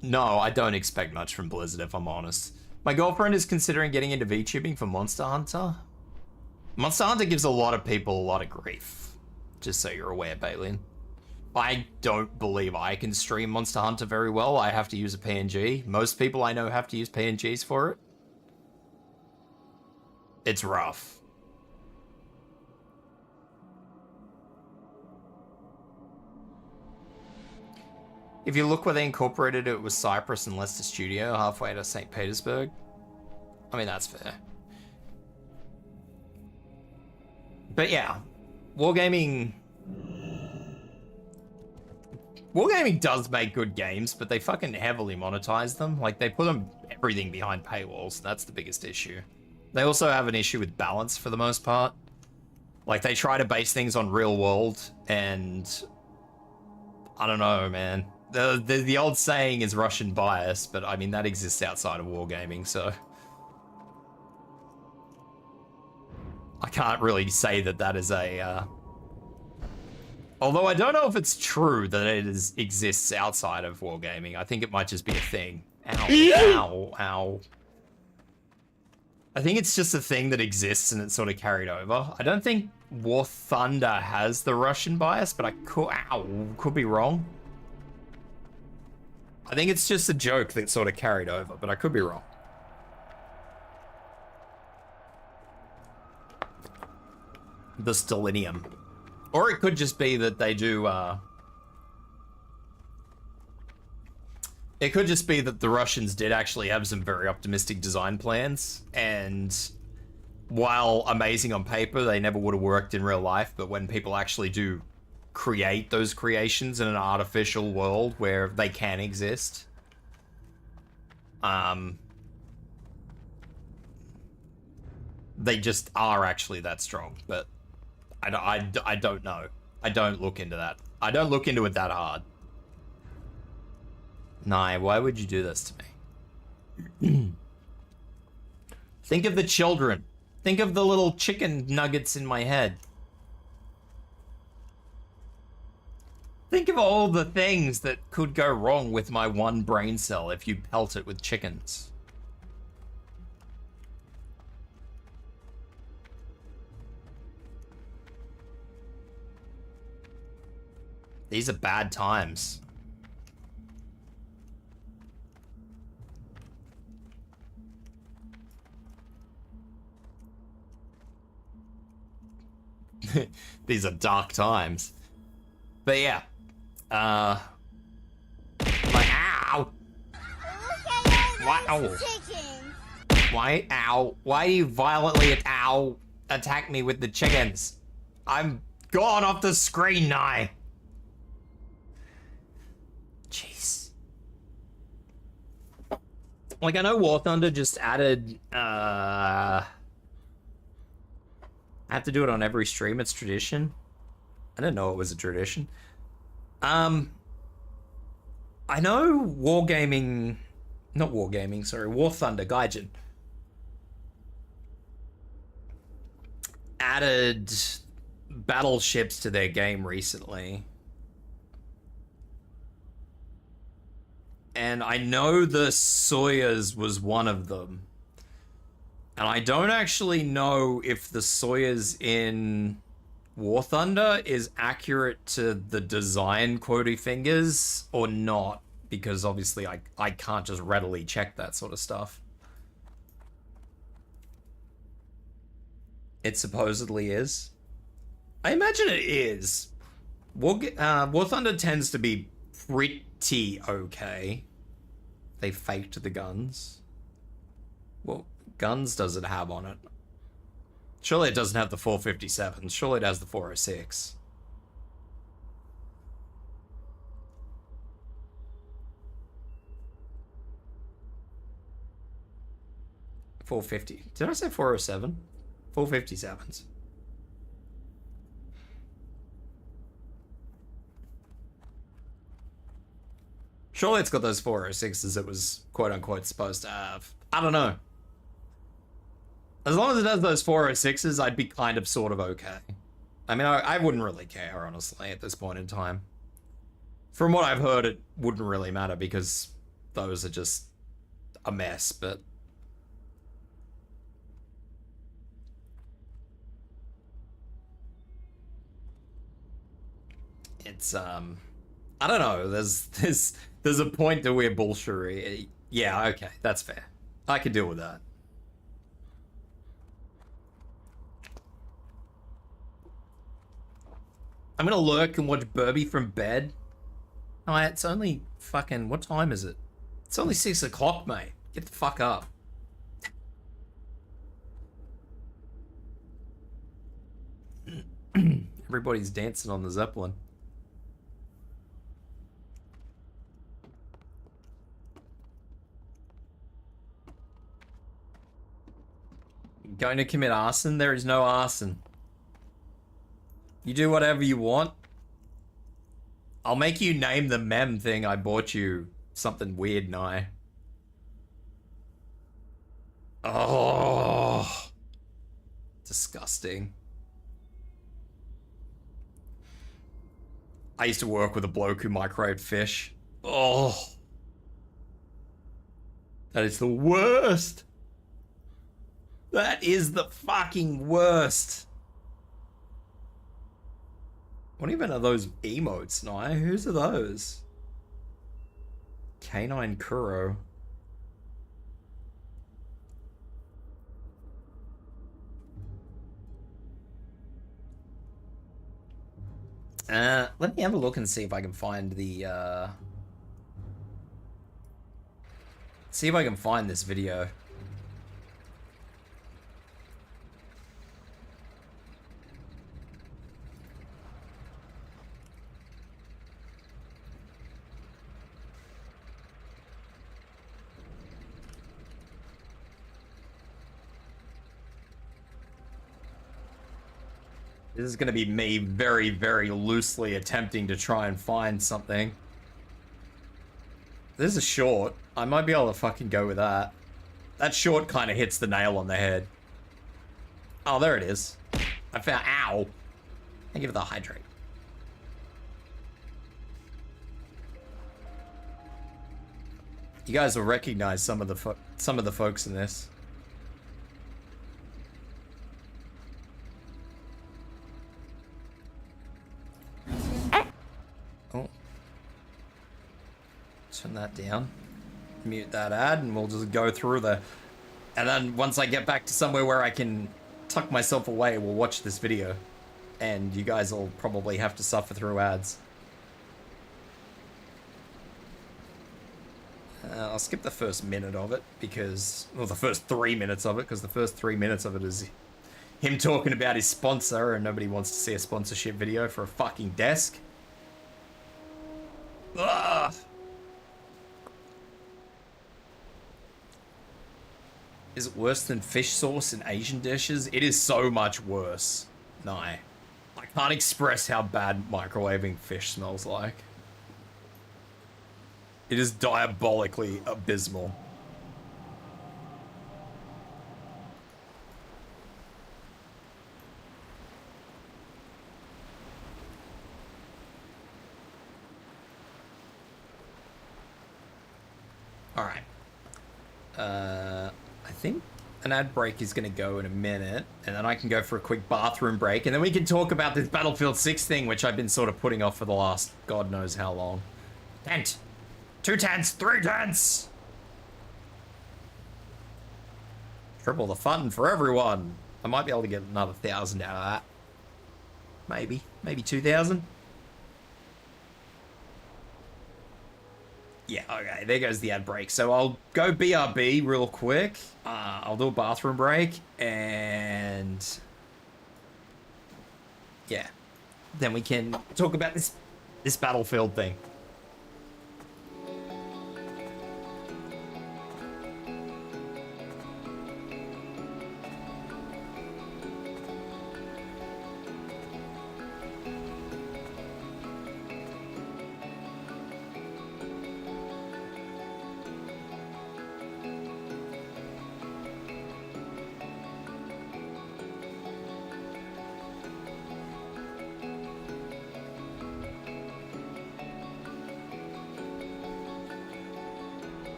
No, I don't expect much from Blizzard, if I'm honest. My girlfriend is considering getting into VTubing for Monster Hunter. Monster Hunter gives a lot of people a lot of grief. Just so you're aware, Balin. I don't believe I can stream Monster Hunter very well. I have to use a PNG. Most people I know have to use PNGs for it. It's rough. If you look where they incorporated it, it was Cyprus and Leicester Studio, halfway to St. Petersburg. I mean, that's fair. But yeah, Wargaming does make good games, but they fucking heavily monetize them. Like, they put everything behind paywalls. That's the biggest issue. They also have an issue with balance for the most part. Like, they try to base things on real world, and I don't know, man. The old saying is Russian bias, but I mean, that exists outside of Wargaming, so I can't really say that that is a... Although I don't know if it's true that it exists outside of Wargaming. I think it might just be a thing. Ow, ow, ow. I think it's just a thing that exists and it's sort of carried over. I don't think War Thunder has the Russian bias, but I could be wrong. I think it's just a joke that sort of carried over, but I could be wrong. The Stellinium. Or it could just be that they do, it could just be that the Russians did actually have some very optimistic design plans, and while amazing on paper, they never would have worked in real life, but when people actually do create those creations in an artificial world where they can exist, they just are actually that strong. But I don't know. I don't look into that. I don't look into it that hard. Nye, why would you do this to me? Think of the children. Think of the little chicken nuggets in my head. Think of all the things that could go wrong with my one brain cell if you pelt it with chickens. These are bad times. These are dark times. But yeah. Like, ow! Look at all Wow. those chickens. Why, ow? Why do you violently, attack me with the chickens? I'm gone off the screen now. Jeez. Like, I know War Thunder just added, I have to do it on every stream, it's tradition. I didn't know it was a tradition. I know War Thunder Gaijin added battleships to their game recently. And I know the Soyuz was one of them. And I don't actually know if the Soyuz in War Thunder is accurate to the design quotey fingers or not, because obviously I can't just readily check that sort of stuff. It supposedly is. I imagine it is. War Thunder tends to be pretty okay. They faked the guns. What guns does it have on it? Surely it doesn't have the 457s. Surely it has the 406. $450. Did I say 407? 457s. Surely it's got those 406s it was quote-unquote supposed to have. I don't know. As long as it has those 406s, I'd be kind of sort of okay. I mean, I wouldn't really care, honestly, at this point in time. From what I've heard, it wouldn't really matter because those are just a mess, but... It's, I don't know, there's a point to where bullshit. Yeah, okay, that's fair. I can deal with that. I'm gonna lurk and watch Burby from bed. Oh, it's only fucking, what time is it? It's only 6 o'clock, mate. Get the fuck up. Everybody's dancing on the Zeppelin. Going to commit arson? There is no arson. You do whatever you want. I'll make you name the mem thing I bought you something weird, Nye. Oh. Disgusting. I used to work with a bloke who microwaved fish. Oh. That is the worst. That is the fucking worst. What even are those emotes, Nye? Whose are those? Canine Kuro. Let me have a look and see if I can find the, see if I can find this video. This is going to be me very, very loosely attempting to try and find something. This is short. I might be able to fucking go with that. That short kind of hits the nail on the head. Oh, there it is. I found... Ow! Thank you for the hydrate. You guys will recognize some of the folks in this. Oh. Turn that down. Mute that ad and we'll just go through the... And then once I get back to somewhere where I can tuck myself away, we'll watch this video. And you guys will probably have to suffer through ads. I'll skip the first minute of it because... Well, the first 3 minutes of it, because the first 3 minutes of it is him talking about his sponsor and nobody wants to see a sponsorship video for a fucking desk. Ugh! Is it worse than fish sauce in Asian dishes? It is so much worse. No. I can't express how bad microwaving fish smells like. It is diabolically abysmal. Alright. I think an ad break is going to go in a minute, and then I can go for a quick bathroom break, and then we can talk about this Battlefield 6 thing, which I've been sort of putting off for the last God knows how long. Tent! 2 tents! 3 tents! Triple the fun for everyone! I might be able to get another 1,000 out of that. Maybe. Maybe 2,000? Yeah, okay, there goes the ad break. So I'll go BRB real quick. I'll do a bathroom break, and... yeah. Then we can talk about this Battlefield thing.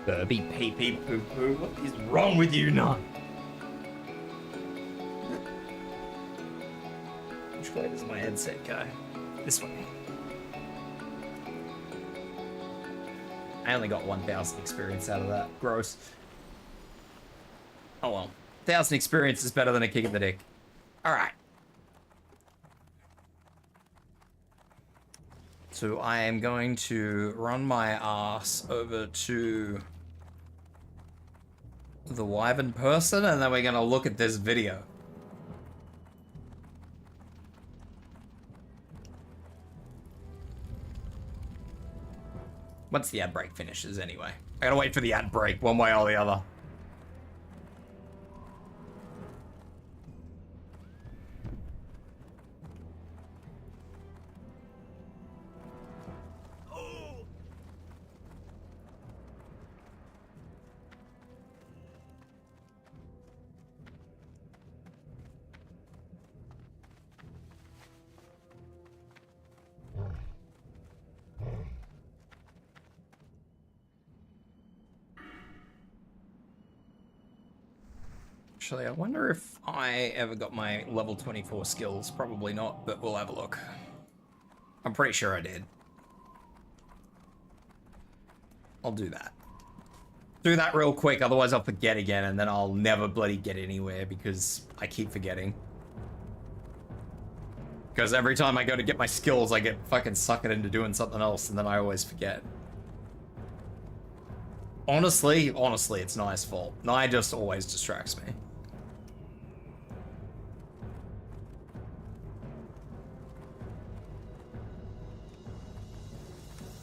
Burby pee pee poo poo. What is wrong with you, nun? Which way does my headset go? This way. I only got 1,000 experience out of that. Gross. Oh well. 1,000 experience is better than a kick in the dick. Alright. So I am going to run my ass over to the Wyvern person, and then we're going to look at this video. Once the ad break finishes, anyway. I gotta wait for the ad break, one way or the other. Actually, I wonder if I ever got my level 24 skills. Probably not, but we'll have a look. I'm pretty sure I did. I'll do that. Do that real quick, otherwise I'll forget again, and then I'll never bloody get anywhere because I keep forgetting. Because every time I go to get my skills, I get fucking sucked into doing something else, and then I always forget. Honestly, it's Nai's fault. Nai just always distracts me.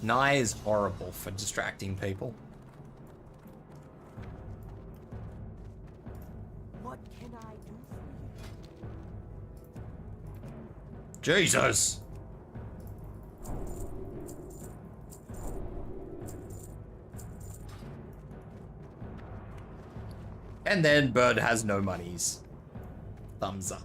Nai is horrible for distracting people. What can I do for you? Jesus! And then Bird has no monies. Thumbs up.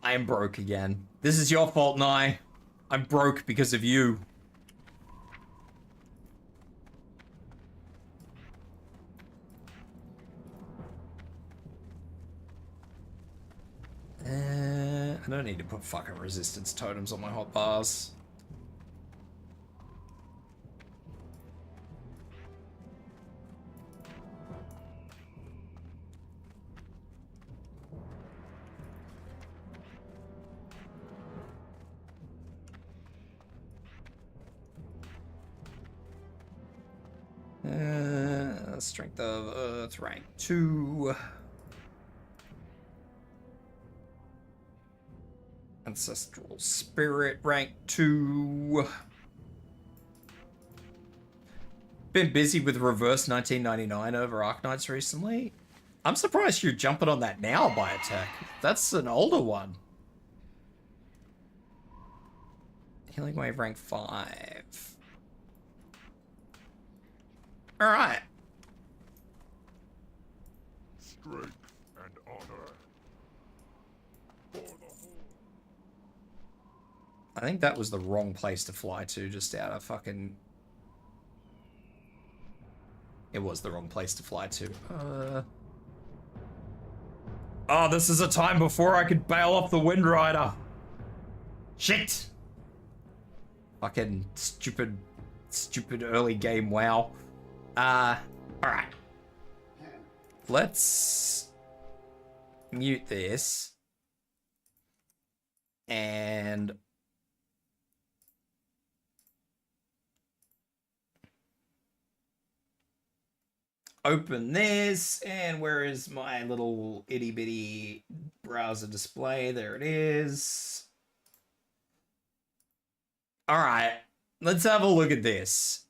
I am broke again. This is your fault, Nai. I'm broke because of you. I don't need to put fucking resistance totems on my hot bars. Strength of Earth, rank 2. Ancestral Spirit, rank 2. Been busy with reverse 1999 over Arknights recently. I'm surprised you're jumping on that now, Biotech. That's an older one. Healing Wave, rank 5. Alright. Strength and honor. For the whole. I think that was the wrong place to fly to, just out of fucking... It was the wrong place to fly to. Oh, this is a time before I could bail off the Wind Rider. Shit! Fucking stupid early game WoW. Alright. Let's mute this. And open this, and where is my little itty bitty browser display? There it is. All right, let's have a look at this,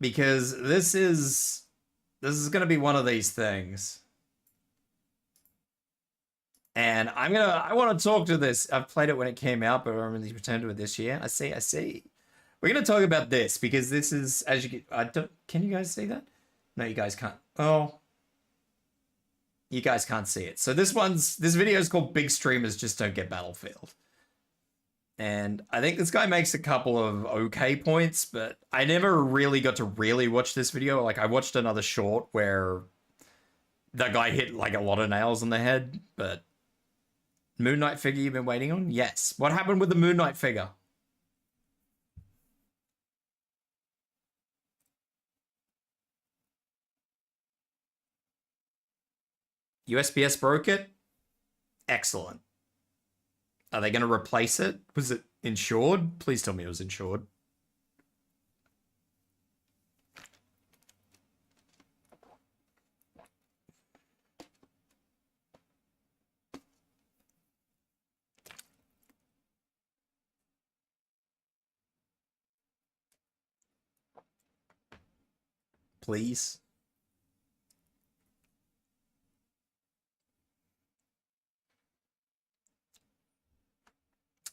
because this is gonna be one of these things, and I want to talk to this. I've played it when it came out, but I haven't really returned to it this year. I see. We're going to talk about this because this is, as you can, can you guys see that? No, you guys can't. Oh, you guys can't see it. So this video is called Big Streamers Just Don't Get Battlefield. And I think this guy makes a couple of okay points, but I never really got to really watch this video. Like, I watched another short where that guy hit like a lot of nails on the head, but Moon Knight figure you've been waiting on? Yes. What happened with the Moon Knight figure? USPS broke it? Excellent. Are they going to replace it? Was it insured? Please tell me it was insured. Please.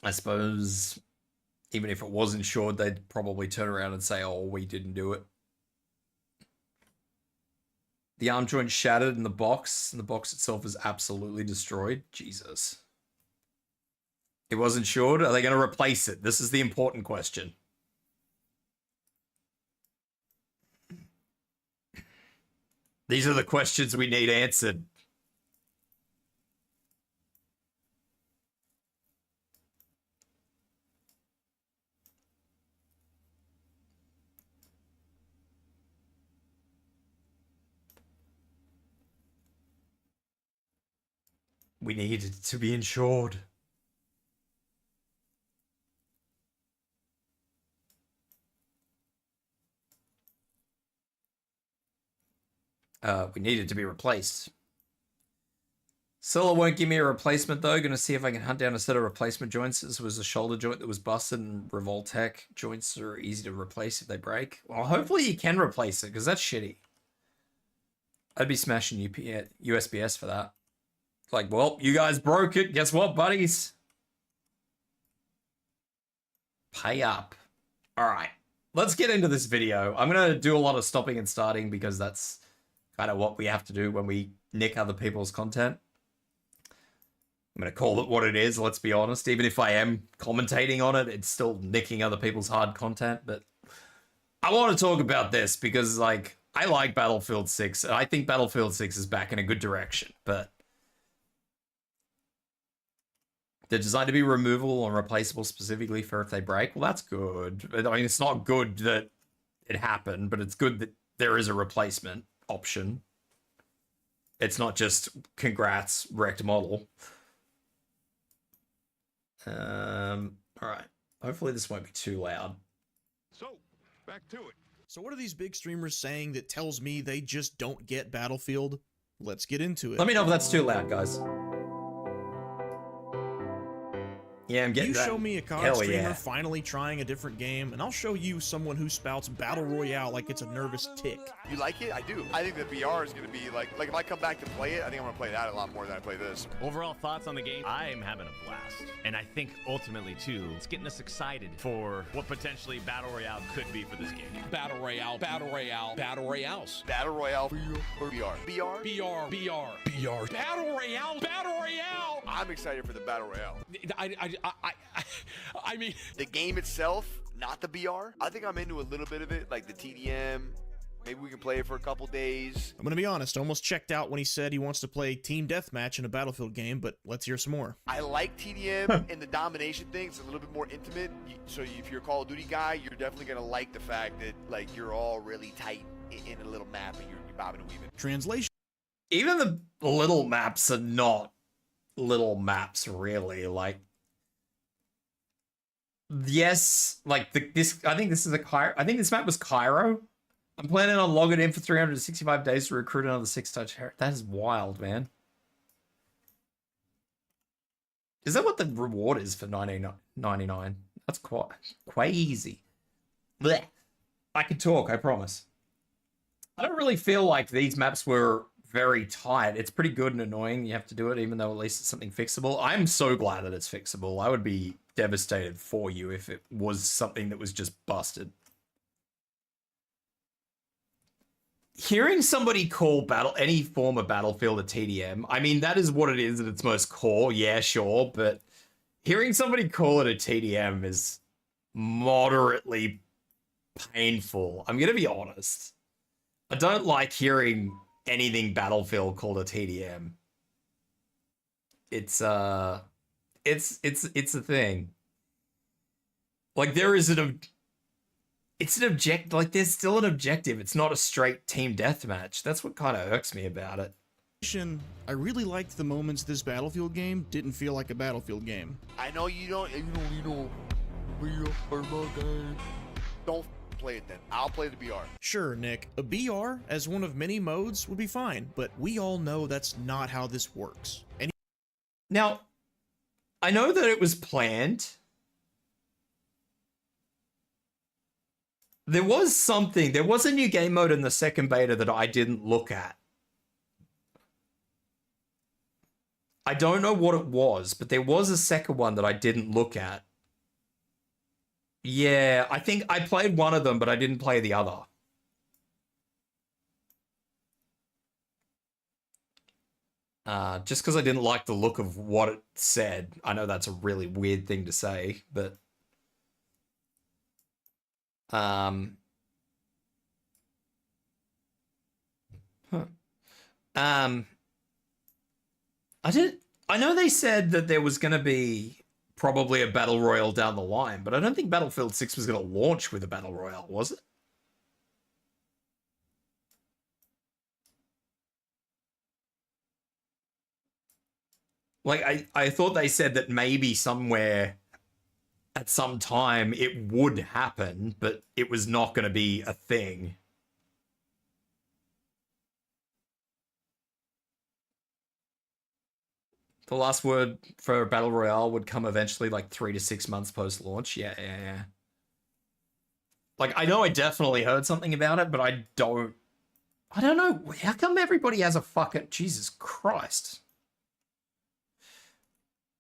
I suppose even if it was insured, they'd probably turn around and say, oh, we didn't do it. The arm joint shattered in the box, and the box itself is absolutely destroyed. Jesus. It wasn't sure. Are they going to replace it? This is the important question. These are the questions we need answered. We needed to be insured. We needed to be replaced. Scylla won't give me a replacement though. Gonna see if I can hunt down a set of replacement joints. This was a shoulder joint that was busted, and Revoltech joints are easy to replace if they break. Well, hopefully you can replace it, because that's shitty. I'd be smashing USBS for that. Like, well, you guys broke it. Guess what, buddies? Pay up. All right, let's get into this video. I'm gonna do a lot of stopping and starting because that's kind of what we have to do when we nick other people's content. I'm gonna call it what it is, let's be honest. Even if I am commentating on it, it's still nicking other people's hard content. But I want to talk about this because, like, I like Battlefield 6, and I think Battlefield 6 is back in a good direction, but they're designed to be removable and replaceable specifically for if they break. Well, that's good. I mean, it's not good that it happened, but it's good that there is a replacement option. It's not just congrats, wrecked model. All right. Hopefully this won't be too loud. So, back to it. So what are these big streamers saying that tells me they just don't get Battlefield? Let's get into it. Let me know if that's too loud, guys. Yeah, I'm getting You that. show me a COD Hell streamer yeah. finally trying a different game, and I'll show you someone who spouts Battle Royale like it's a nervous tick. You like it? I do. I think the VR is going to be like if I come back to play it, I think I'm going to play that a lot more than I play this. Overall thoughts on the game? I'm having a blast. And I think ultimately, too, it's getting us excited for what potentially Battle Royale could be for this game. Battle Royale, Battle Royale, Battle Royales. Battle Royale or VR? VR? BR. Battle Royale, Battle Royale. I'm excited for the Battle Royale. I mean, the game itself, not the BR. I think I'm into a little bit of it, like the TDM. Maybe we can play it for a couple days. I'm gonna be honest, I almost checked out when he said he wants to play Team Deathmatch in a Battlefield game, but let's hear some more. I like TDM and the domination thing. It's a little bit more intimate. So if you're a Call of Duty guy, you're definitely gonna like the fact that like you're all really tight in a little map and you're bobbing and weaving. Translation. Even the little maps are not little maps, really. Like, yes, like this. I think this is a Cairo. I think this map was Cairo. I'm planning on logging in for 365 days to recruit another 6-touch. That is wild, man. Is that what the reward is for 99? That's quite crazy. Blech. I can talk, I promise. I don't really feel like these maps were very tight. It's pretty good and annoying. You have to do it, even though at least it's something fixable. I'm so glad that it's fixable. I would be devastated for you if it was something that was just busted. Hearing somebody call any form of Battlefield a TDM, I mean, that is what it is at its most core, yeah, sure, but hearing somebody call it a TDM is moderately painful. I'm gonna be honest. I don't like hearing anything Battlefield called a TDM. It's a thing. Like, there is it's an objective. Like, there's still an objective. It's not a straight team deathmatch. That's what kind of irks me about it. I really liked the moments this Battlefield game didn't feel like a Battlefield game. I know you don't play it then. I'll play the BR. Sure, Nick, a BR as one of many modes would be fine, but we all know that's not how this works. Now, I know that it was planned. There was a new game mode in the second beta that I didn't look at. I don't know what it was, but there was a second one that I didn't look at. Yeah, I think I played one of them, but I didn't play the other. Just because I didn't like the look of what it said. I know that's a really weird thing to say, but I know they said that there was going to be probably a battle royale down the line, but I don't think Battlefield 6 was going to launch with a battle royale, was it? Like, I thought they said that maybe somewhere at some time it would happen, but it was not going to be a thing. The last word for Battle Royale would come eventually, like 3 to 6 months post-launch. Yeah. Like, I know I definitely heard something about it, but I don't know. How come everybody has a fucking... Jesus Christ.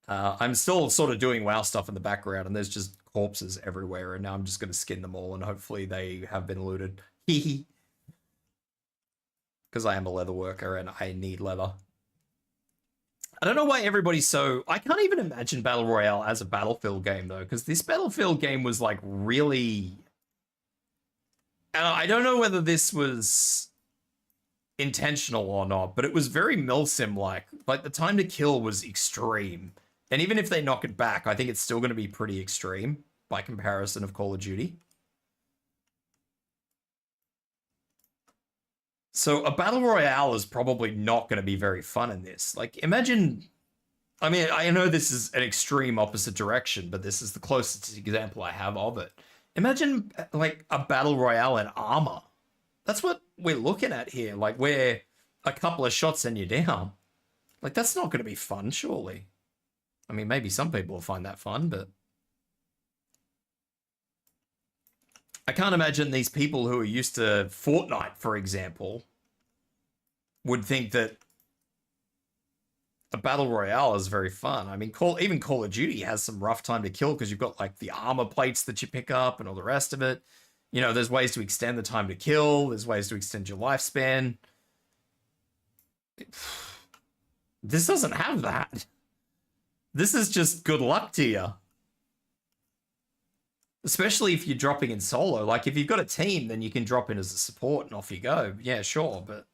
I'm still sort of doing WoW stuff in the background, and there's just corpses everywhere, and now I'm just going to skin them all, and hopefully they have been looted. Hehe. Because I am a leather worker, and I need leather. I don't know why everybody's so... I can't even imagine Battle Royale as a Battlefield game, though, because this Battlefield game was, like, really... I don't know whether this was intentional or not, but it was very milsim-like. Like, the time to kill was extreme. And even if they knock it back, I think it's still going to be pretty extreme by comparison of Call of Duty. So a battle royale is probably not going to be very fun in this. Like, imagine... I mean, I know this is an extreme opposite direction, but this is the closest example I have of it. Imagine, like, a battle royale in armor. That's what we're looking at here. Like, where a couple of shots and you're down. Like, that's not going to be fun, surely. I mean, maybe some people will find that fun, but... I can't imagine these people who are used to Fortnite, for example, would think that a battle royale is very fun. I mean, even Call of Duty has some rough time to kill because you've got, like, the armor plates that you pick up and all the rest of it. You know, there's ways to extend the time to kill. There's ways to extend your lifespan. This doesn't have that. This is just good luck to you. Especially if you're dropping in solo. Like, if you've got a team, then you can drop in as a support and off you go. Yeah, sure, but...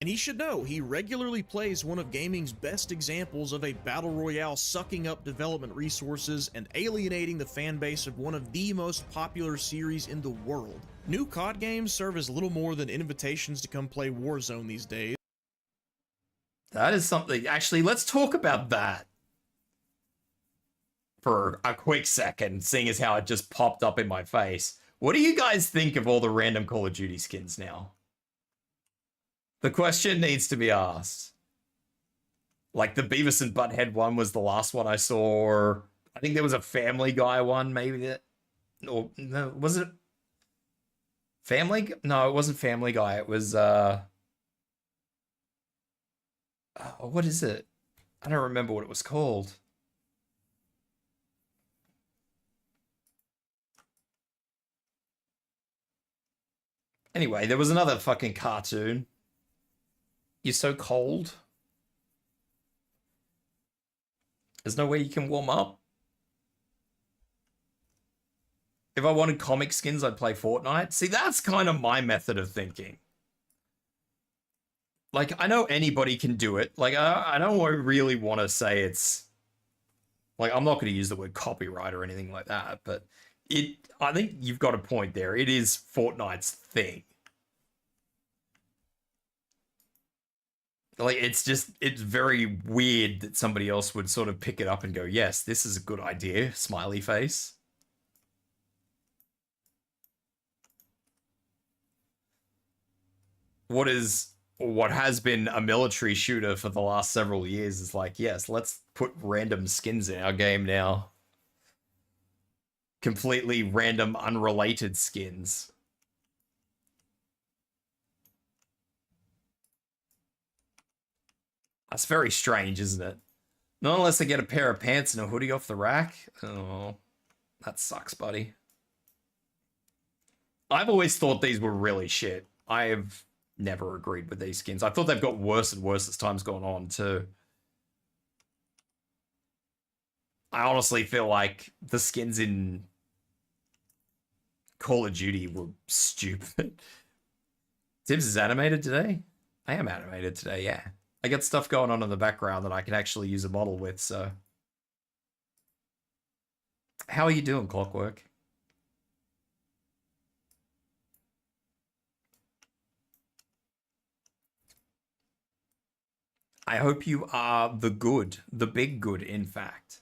And he should know, he regularly plays one of gaming's best examples of a battle royale sucking up development resources and alienating the fan base of one of the most popular series in the world. New COD games serve as little more than invitations to come play Warzone these days. That is something... Actually, let's talk about that for a quick second, seeing as how it just popped up in my face. What do you guys think of all the random Call of Duty skins now? The question needs to be asked. Like, the Beavis and Butthead one was the last one I saw. I think there was a Family Guy one, maybe that... Or, no, was it... Family... No, it wasn't Family Guy. It was, what is it? I don't remember what it was called. Anyway, there was another fucking cartoon. You're so cold. There's no way you can warm up. If I wanted comic skins, I'd play Fortnite. See, that's kind of my method of thinking. Like, I know anybody can do it. Like, I don't really want to say it's... Like, I'm not going to use the word copyright or anything like that, but I think you've got a point there. It is Fortnite's thing. Like, it's very weird that somebody else would sort of pick it up and go, yes, this is a good idea, smiley face. What has been a military shooter for the last several years is like, yes, let's put random skins in our game now. Completely random, unrelated skins. That's very strange, isn't it? Not unless I get a pair of pants and a hoodie off the rack. Oh, that sucks, buddy. I've always thought these were really shit. I've never agreed with these skins. I thought they've got worse and worse as time's gone on too. I honestly feel like the skins in Call of Duty were stupid. Tibs is animated today? I am animated today, yeah. I got stuff going on in the background that I can actually use a model with, so. How are you doing, Clockwork? I hope you are the good, the big good, in fact.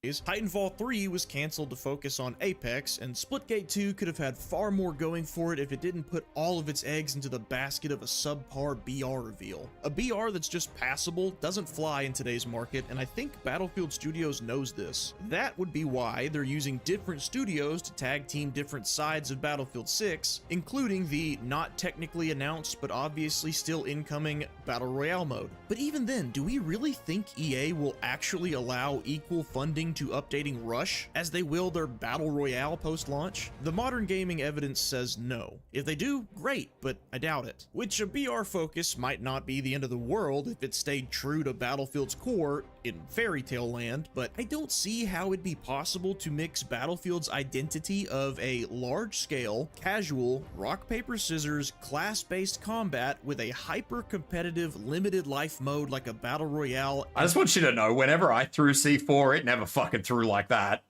Titanfall 3 was cancelled to focus on Apex, and Splitgate 2 could have had far more going for it if it didn't put all of its eggs into the basket of a subpar BR reveal. A BR that's just passable doesn't fly in today's market, and I think Battlefield Studios knows this. That would be why they're using different studios to tag team different sides of Battlefield 6, including the not technically announced but obviously still incoming Battle Royale mode. But even then, do we really think EA will actually allow equal funding to updating Rush as they will their Battle Royale post-launch? The modern gaming evidence says no. If they do, great, but I doubt it. Which a BR focus might not be the end of the world if it stayed true to Battlefield's core in fairy tale land, but I don't see how it'd be possible to mix Battlefield's identity of a large-scale, casual, rock-paper-scissors, class-based combat with a hyper-competitive limited life mode like a Battle Royale. I just want you to know, whenever I threw C4, it never fucking threw like that.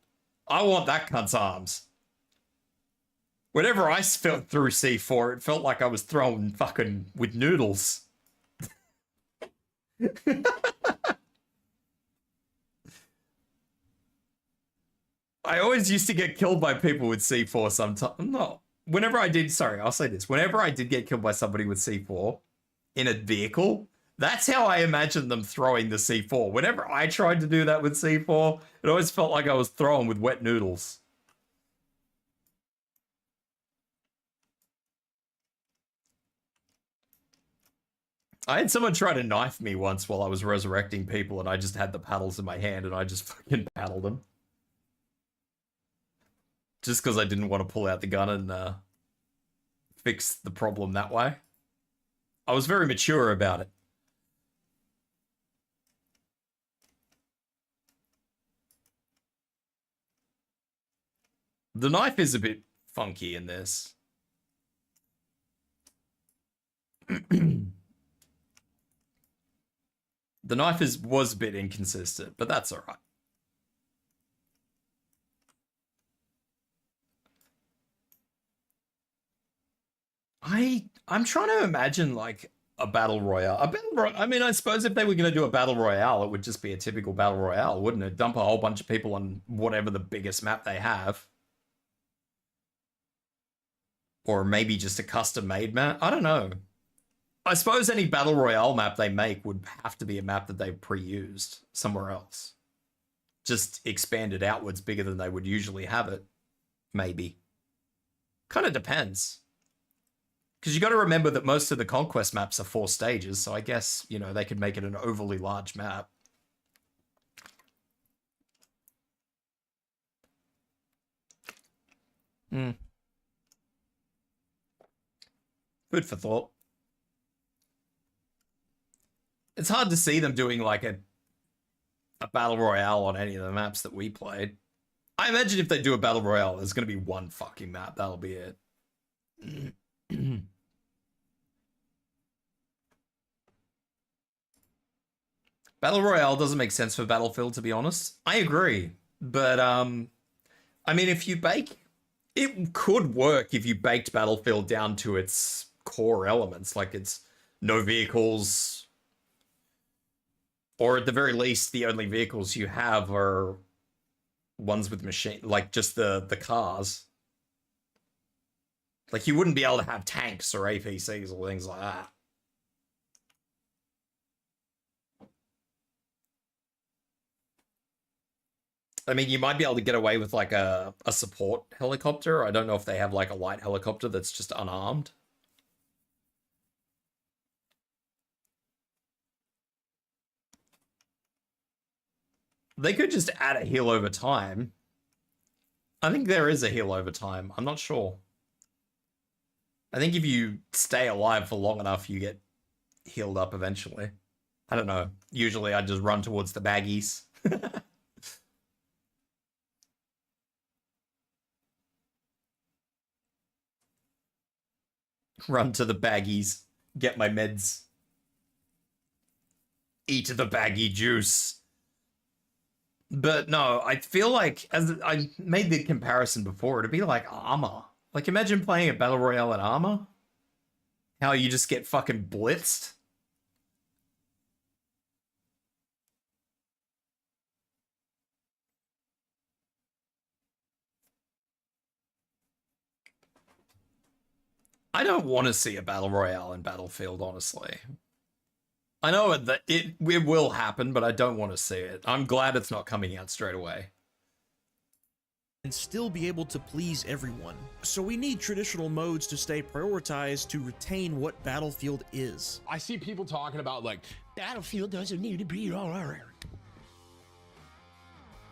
I want that cunt's arms. Whenever I felt through C4, it felt like I was throwing fucking with noodles. I always used to get killed by people with C4 sometimes. No. Whenever I did, sorry, I'll say this. Whenever I did get killed by somebody with C4 in a vehicle, that's how I imagined them throwing the C4. Whenever I tried to do that with C4, it always felt like I was throwing with wet noodles. I had someone try to knife me once while I was resurrecting people, and I just had the paddles in my hand, and I just fucking paddled them. Just because I didn't want to pull out the gun and fix the problem that way. I was very mature about it. The knife is a bit funky in this. The knife was a bit inconsistent, but that's all right. I'm trying to imagine like a battle royale. I mean, I suppose if they were going to do a battle royale, it would just be a typical battle royale, wouldn't it? Dump a whole bunch of people on whatever the biggest map they have. Or maybe just a custom-made map. I don't know. I suppose any battle royale map they make would have to be a map that they've pre-used somewhere else. Just expanded outwards bigger than they would usually have it. Maybe. Kind of depends. Because you got to remember that most of the Conquest maps are 4 stages, so I guess, you know, they could make it an overly large map. Hmm. Food for thought. It's hard to see them doing like a battle royale on any of the maps that we played. I imagine if they do a battle royale, there's going to be one fucking map. That'll be it. Battle Royale doesn't make sense for Battlefield, to be honest. I agree. But, I mean, if you bake... It could work if you baked Battlefield down to its core elements. Like, it's no vehicles... Or at the very least, the only vehicles you have are ones with machine... Like, just the cars. Like, you wouldn't be able to have tanks or APCs or things like that. I mean, you might be able to get away with, like, a support helicopter. I don't know if they have, like, a light helicopter that's just unarmed. They could just add a heal over time. I think there is a heal over time. I'm not sure. I think if you stay alive for long enough, you get healed up eventually. I don't know. Usually I just run towards the baggies. Run to the baggies. Get my meds. Eat the baggy juice. But no, I feel like, as I made the comparison before, it'd be like armor. Like, imagine playing a battle royale in armor. How you just get fucking blitzed. I don't want to see a battle royale in Battlefield, honestly. I know that it will happen, but I don't want to see it. I'm glad it's not coming out straight away. And still be able to please everyone. So we need traditional modes to stay prioritized to retain what Battlefield is. I see people talking about like Battlefield doesn't need to be all right.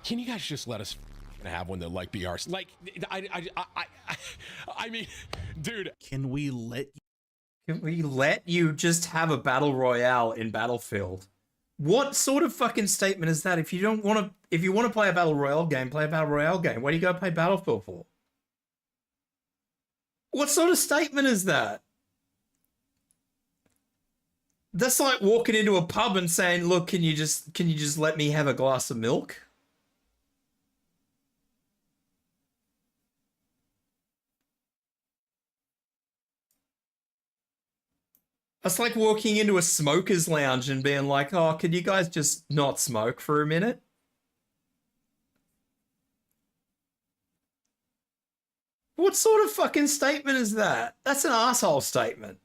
Can you guys just let us have one that like BRs? Like, I mean, dude. Can we let you just have a battle royale in Battlefield? What sort of fucking statement is that? If you want to play a battle royale game, play a battle royale game. What do you go play Battlefield for? What sort of statement is that? That's like walking into a pub and saying, "Look, can you just let me have a glass of milk?" That's like walking into a smoker's lounge and being like, "Oh, could you guys just not smoke for a minute?" What sort of fucking statement is that? That's an asshole statement.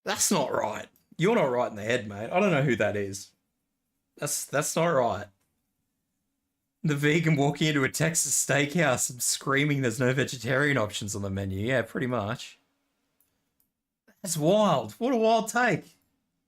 That's not right. You're not right in the head, mate. I don't know who that is. That's not right. The vegan walking into a Texas steakhouse and screaming there's no vegetarian options on the menu. Yeah, pretty much. That's wild. What a wild take.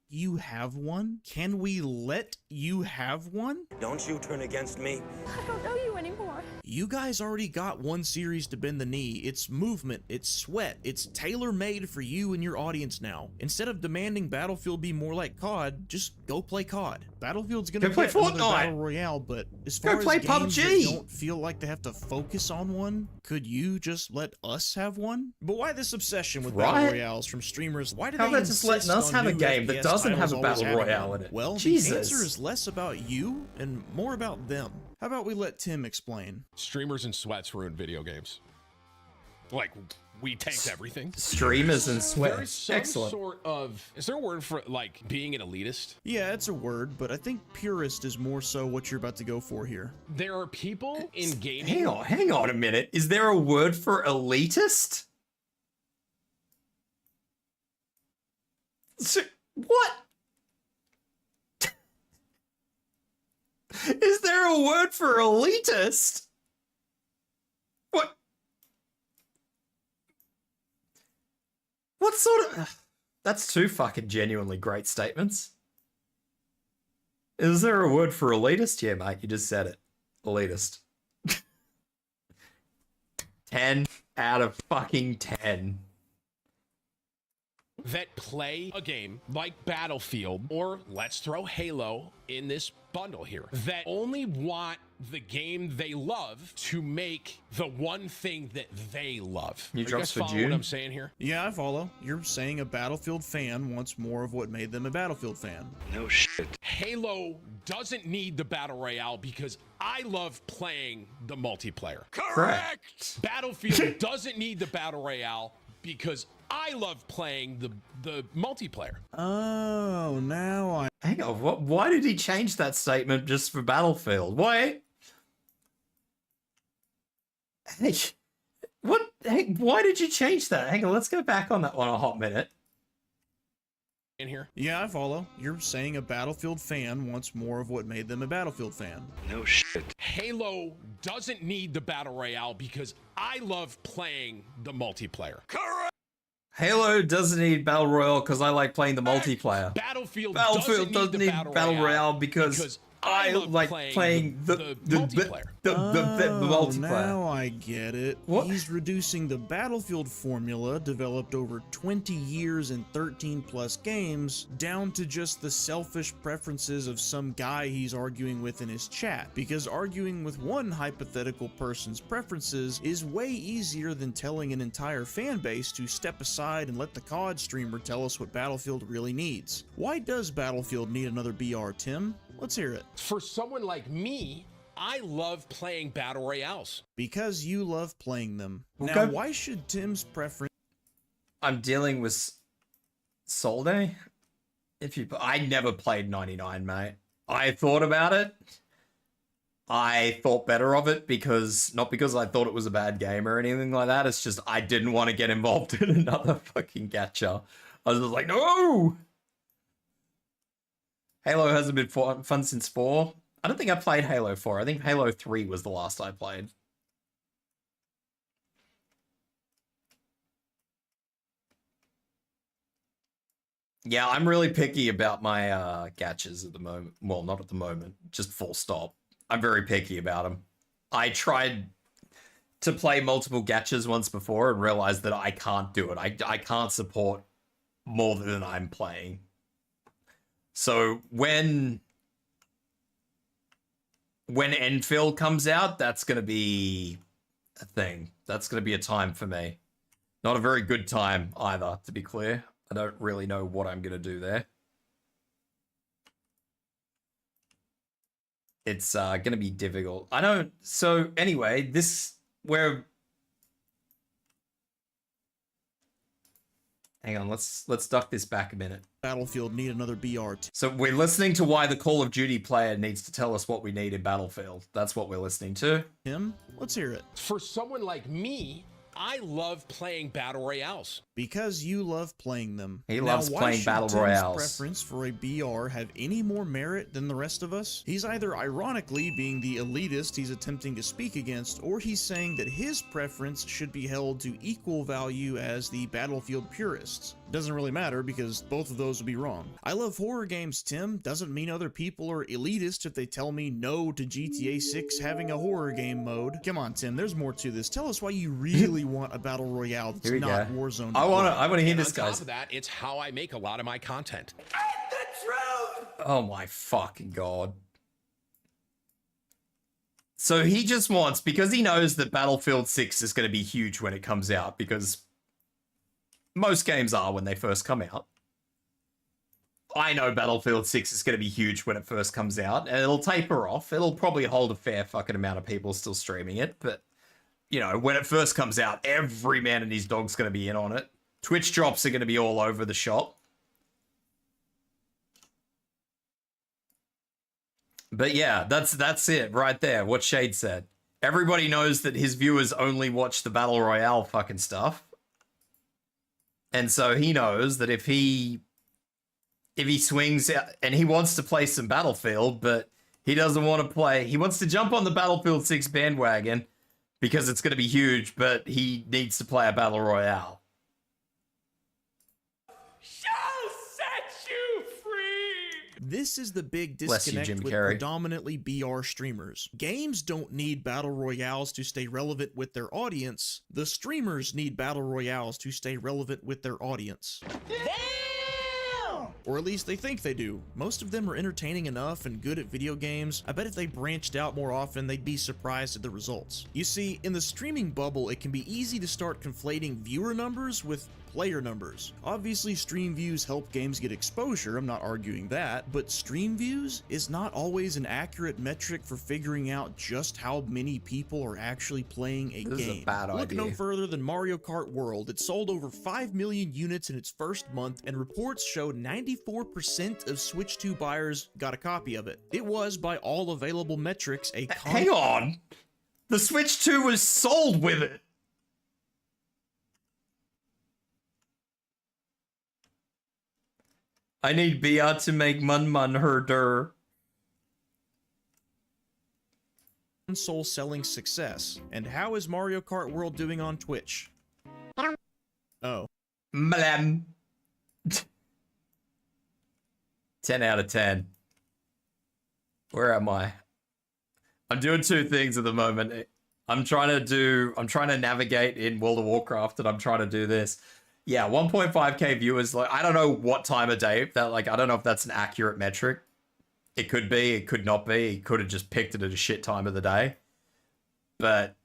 you have one? Can we let you have one? Don't you turn against me. I don't know you anymore. You guys already got one series to bend the knee. It's movement, it's sweat, it's tailor-made for you and your audience now. Instead of demanding Battlefield be more like COD, just go play COD. Battlefield's gonna play get another Fortnite. Battle Royale, but as far Go play as games that PUBG. don't feel like they have to focus on one, could you just let us have one? But why this obsession with Battle Right. Royales from streamers? Why do How they about just letting insist us on have a new game that FPS doesn't have titles a always Battle having Royale one? in it? Well, Jesus. the answer is less about you and more about them. How about we let Tim explain? Streamers and sweats ruin video games. Like, we tanked everything. Streamers and There's sweats. some Excellent. sort of... Is there a word for, like, being an elitist? Yeah, it's a word, but I think purist is more so what you're about to go for here. There are people in gaming... Hang on a minute. Is there a word for elitist? What? Is there a word for elitist? What? What sort of... That's two fucking genuinely great statements. Is there a word for elitist? Yeah, mate, you just said it. Elitist. 10 out of fucking 10. that play a game like Battlefield, or let's throw Halo in this bundle here, that only want the game they love to make the one thing that they love. You Are drops guys for following June? what I'm saying here? Yeah, I follow. You're saying a Battlefield fan wants more of what made them a Battlefield fan. No shit. Halo doesn't need the Battle Royale because I love playing the multiplayer. Correct. Battlefield doesn't need the Battle Royale because I love playing the multiplayer. Oh, now I... Hang on, why did he change that statement just for Battlefield? Why? Hey, what? Hey, why did you change that? Hang on, let's go back on that one a hot minute. In here? Yeah, I follow. You're saying a Battlefield fan wants more of what made them a Battlefield fan. No shit. Halo doesn't need the Battle Royale because I love playing the multiplayer. Correct. Halo doesn't need Battle Royale because I like playing the multiplayer. Battlefield Battlefield doesn't need the Battle Royale because I love like playing the multiplayer. the multiplayer. Now I get it. What? He's reducing the Battlefield formula developed over 20 years and 13 plus games down to just the selfish preferences of some guy he's arguing with in his chat. Because arguing with one hypothetical person's preferences is way easier than telling an entire fan base to step aside and let the COD streamer tell us what Battlefield really needs. Why does Battlefield need another BR, Tim? Let's hear it. For someone like me, I love playing battle royales. Because you love playing them. Okay. Now, why should Tim's preference... I'm dealing with Sol Day. I never played 99, mate. I thought about it. I thought better of it because, not because I thought it was a bad game or anything like that. It's just I didn't want to get involved in another fucking gacha. I was just like, no! Halo hasn't been fun since 4. I don't think I played Halo 4. I think Halo 3 was the last I played. Yeah, I'm really picky about my gachas at the moment. Well, not at the moment, just full stop. I'm very picky about them. I tried to play multiple gachas once before and realized that I can't do it. I can't support more than I'm playing. So when Enfield comes out, that's going to be a thing. That's going to be a time for me. Not a very good time either, to be clear. I don't really know what I'm going to do there. It's going to be difficult. I don't... So anyway, Hang on, let's duck this back a minute. Battlefield need another BR. So we're listening to why the Call of Duty player needs to tell us what we need in Battlefield. That's what we're listening to. Tim, let's hear it. For someone like me, I love playing battle royales. Because you love playing them. He loves playing battle Tim's royales. Preference for a BR have any more merit than the rest of us? He's either ironically being the elitist he's attempting to speak against, or he's saying that his preference should be held to equal value as the Battlefield purists. Doesn't really matter because both of those would be wrong. I love horror games, Tim. Doesn't mean other people are elitist if they tell me no to GTA 6 having a horror game mode. Come on, Tim, there's more to this. Tell us why you really want a battle royale that's not Warzone. I want to hear this, guys. On top of that, it's how I make a lot of my content. Oh my fucking god. So he just wants, because he knows that Battlefield 6 is going to be huge when it comes out, because most games are when they first come out. I know Battlefield 6 is going to be huge when it first comes out, and it'll taper off. It'll probably hold a fair fucking amount of people still streaming it, but, you know, when it first comes out, every man and his dog's going to be in on it. Twitch drops are going to be all over the shop. But yeah, that's it right there, what Shade said. Everybody knows that his viewers only watch the Battle Royale fucking stuff. And so he knows that if he swings out, and he wants to play some Battlefield, but he doesn't want to play, he wants to jump on the Battlefield 6 bandwagon because it's going to be huge, but he needs to play a Battle Royale. This is the big Bless you, disconnect Jim with Carrey. predominantly BR streamers. Games don't need battle royales to stay relevant with their audience. The streamers need battle royales to stay relevant with their audience. Or at least they think they do. Most of them are entertaining enough and good at video games. I bet if they branched out more often, they'd be surprised at the results. You see, in the streaming bubble, it can be easy to start conflating viewer numbers with player numbers. Obviously, stream views help games get exposure, I'm not arguing that, but stream views is not always an accurate metric for figuring out just how many people are actually playing a game. This is a bad Look idea. no further than Mario Kart World. It sold over 5 million units in its first month, and reports showed 94% of Switch 2 buyers got a copy of it. It was, by all available metrics, a Hang on! The Switch 2 was sold with it! I need BR to make Mun herder. console selling success. And how is Mario Kart World doing on Twitch? Oh. Mlam. 10 out of 10. Where am I? I'm doing two things at the moment. I'm trying to navigate in World of Warcraft, and I'm trying to do this. Yeah, 1.5k viewers. Like, I don't know what time of day that, like, I don't know if that's an accurate metric. It could be, it could not be. He could have just picked it at a shit time of the day. But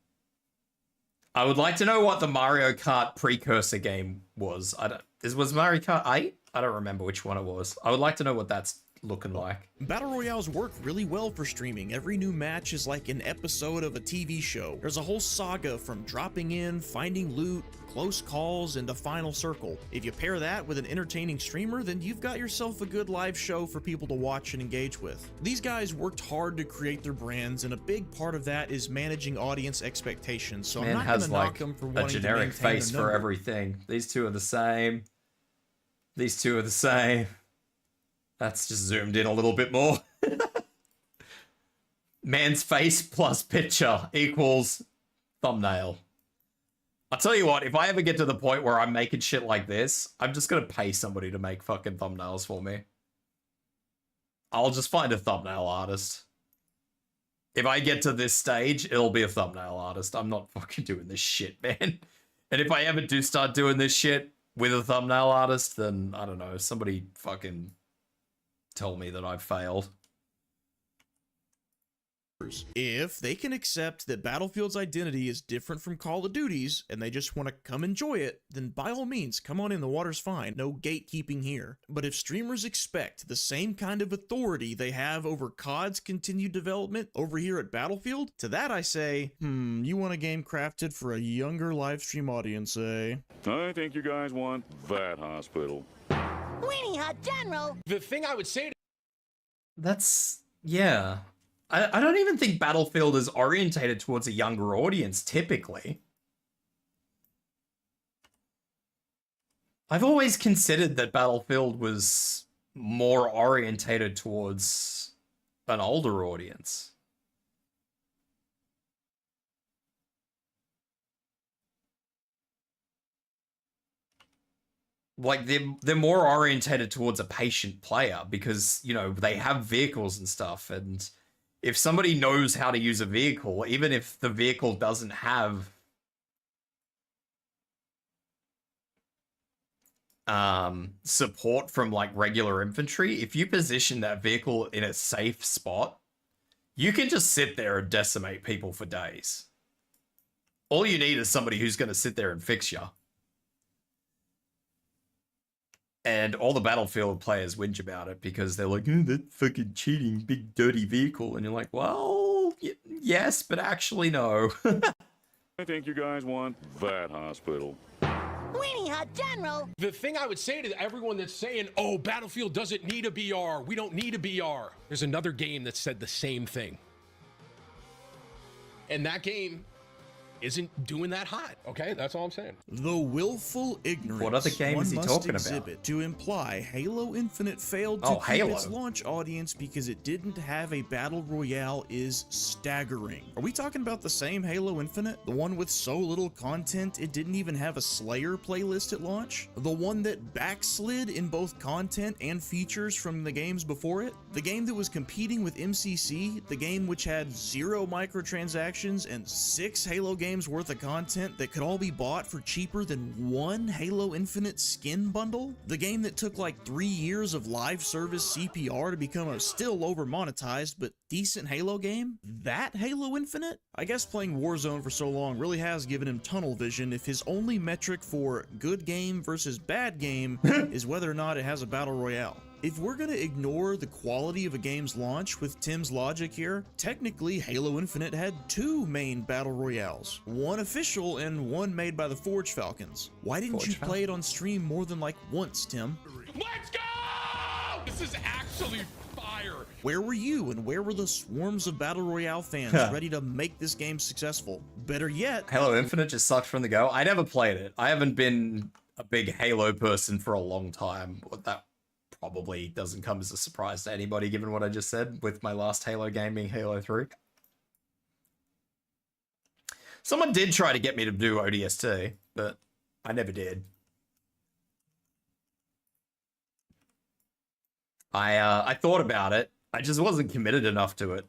I would like to know what the Mario Kart precursor game was. Was Mario Kart 8? I don't remember which one it was. I would like to know what that's looking like. Battle Royales work really well for streaming. Every new match is like an episode of a TV show. There's a whole saga from dropping in, finding loot, close calls, and the final circle. If you pair that with an entertaining streamer, then you've got yourself a good live show for people to watch and engage with. These guys worked hard to create their brands, and a big part of that is managing audience expectations. So I'm not going to knock them for wanting a generic to maintain face their for number. everything. These two are the same. These two are the same. That's just zoomed in a little bit more. Man's face plus picture equals thumbnail. I'll tell you what, if I ever get to the point where I'm making shit like this, I'm just gonna pay somebody to make fucking thumbnails for me. I'll just find a thumbnail artist. If I get to this stage, it'll be a thumbnail artist. I'm not fucking doing this shit, man. And if I ever do start doing this shit with a thumbnail artist, then, I don't know, somebody fucking tell me that I've failed. If they can accept that Battlefield's identity is different from Call of Duty's and they just want to come enjoy it, then by all means, come on in, the water's fine. No gatekeeping here. But if streamers expect the same kind of authority they have over COD's continued development over here at Battlefield, to that I say, you want a game crafted for a younger live stream audience, eh? I think you guys want that hospital. Weenie Hut General! The thing I would say to That's, yeah. I don't even think Battlefield is orientated towards a younger audience, typically. I've always considered that Battlefield was more orientated towards an older audience. Like, they're more orientated towards a patient player because, you know, they have vehicles and stuff, and if somebody knows how to use a vehicle, even if the vehicle doesn't have support from like regular infantry, if you position that vehicle in a safe spot, you can just sit there and decimate people for days. All you need is somebody who's going to sit there and fix you. And all the Battlefield players whinge about it because they're like, oh, that fucking cheating, big dirty vehicle. And you're like, well, yes, but actually no. I think you guys want that hospital. Weenie Hut General! The thing I would say to everyone that's saying, oh, Battlefield doesn't need a BR, we don't need a BR. There's another game that said the same thing. And that game isn't doing that hot, okay? That's all I'm saying. The willful ignorance What other game is he talking about? exhibit to imply Halo Infinite failed to keep Halo. its launch audience because it didn't have a battle royale is staggering. Are we talking about the same Halo Infinite? The one with so little content it didn't even have a Slayer playlist at launch? The one that backslid in both content and features from the games before it? The game that was competing with MCC? The game which had 0 microtransactions and 6 Halo games worth of content that could all be bought for cheaper than one Halo Infinite skin bundle? The game that took like 3 years of live service CPR to become a still over monetized but decent Halo game? That Halo Infinite? I guess playing Warzone for so long really has given him tunnel vision if his only metric for good game versus bad game is whether or not it has a battle royale. If we're gonna ignore the quality of a game's launch with Tim's logic here, technically Halo Infinite had 2 main battle royales, one official and one made by the Forge Falcons. Why didn't you play it on stream more than like once, Tim? Let's go! This is actually fire. Where were you and where were the swarms of battle royale fans ready to make this game successful? Better yet, Halo Infinite just sucked from the go. I never played it. I haven't been a big Halo person for a long time. That probably doesn't come as a surprise to anybody given what I just said with my last Halo game being Halo 3. Someone did try to get me to do ODST, but I never did. I thought about it. I just wasn't committed enough to it.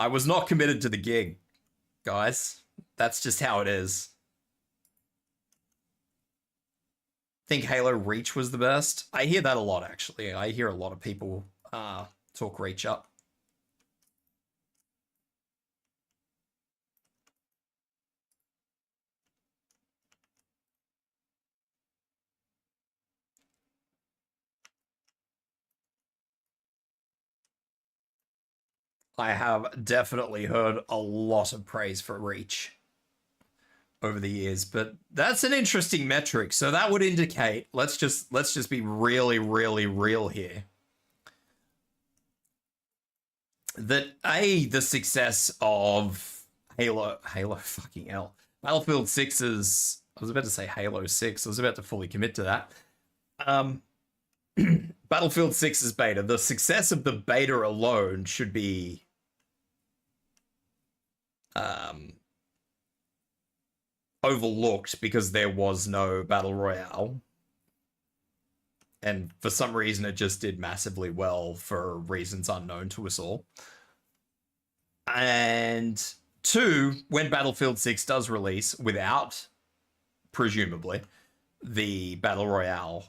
I was not committed to the gig, guys. That's just how it is. Think Halo Reach was the best. I hear that a lot, actually. I hear a lot of people talk Reach up. I have definitely heard a lot of praise for Reach over the years, but that's an interesting metric. So that would indicate, let's just be really, really real here, that the success of Halo fucking hell, Battlefield 6's, I was about to say Halo 6, I was about to fully commit to that. Battlefield 6's beta, the success of the beta alone should be overlooked because there was no Battle Royale. And for some reason, it just did massively well for reasons unknown to us all. And 2, when Battlefield 6 does release without, presumably, the Battle Royale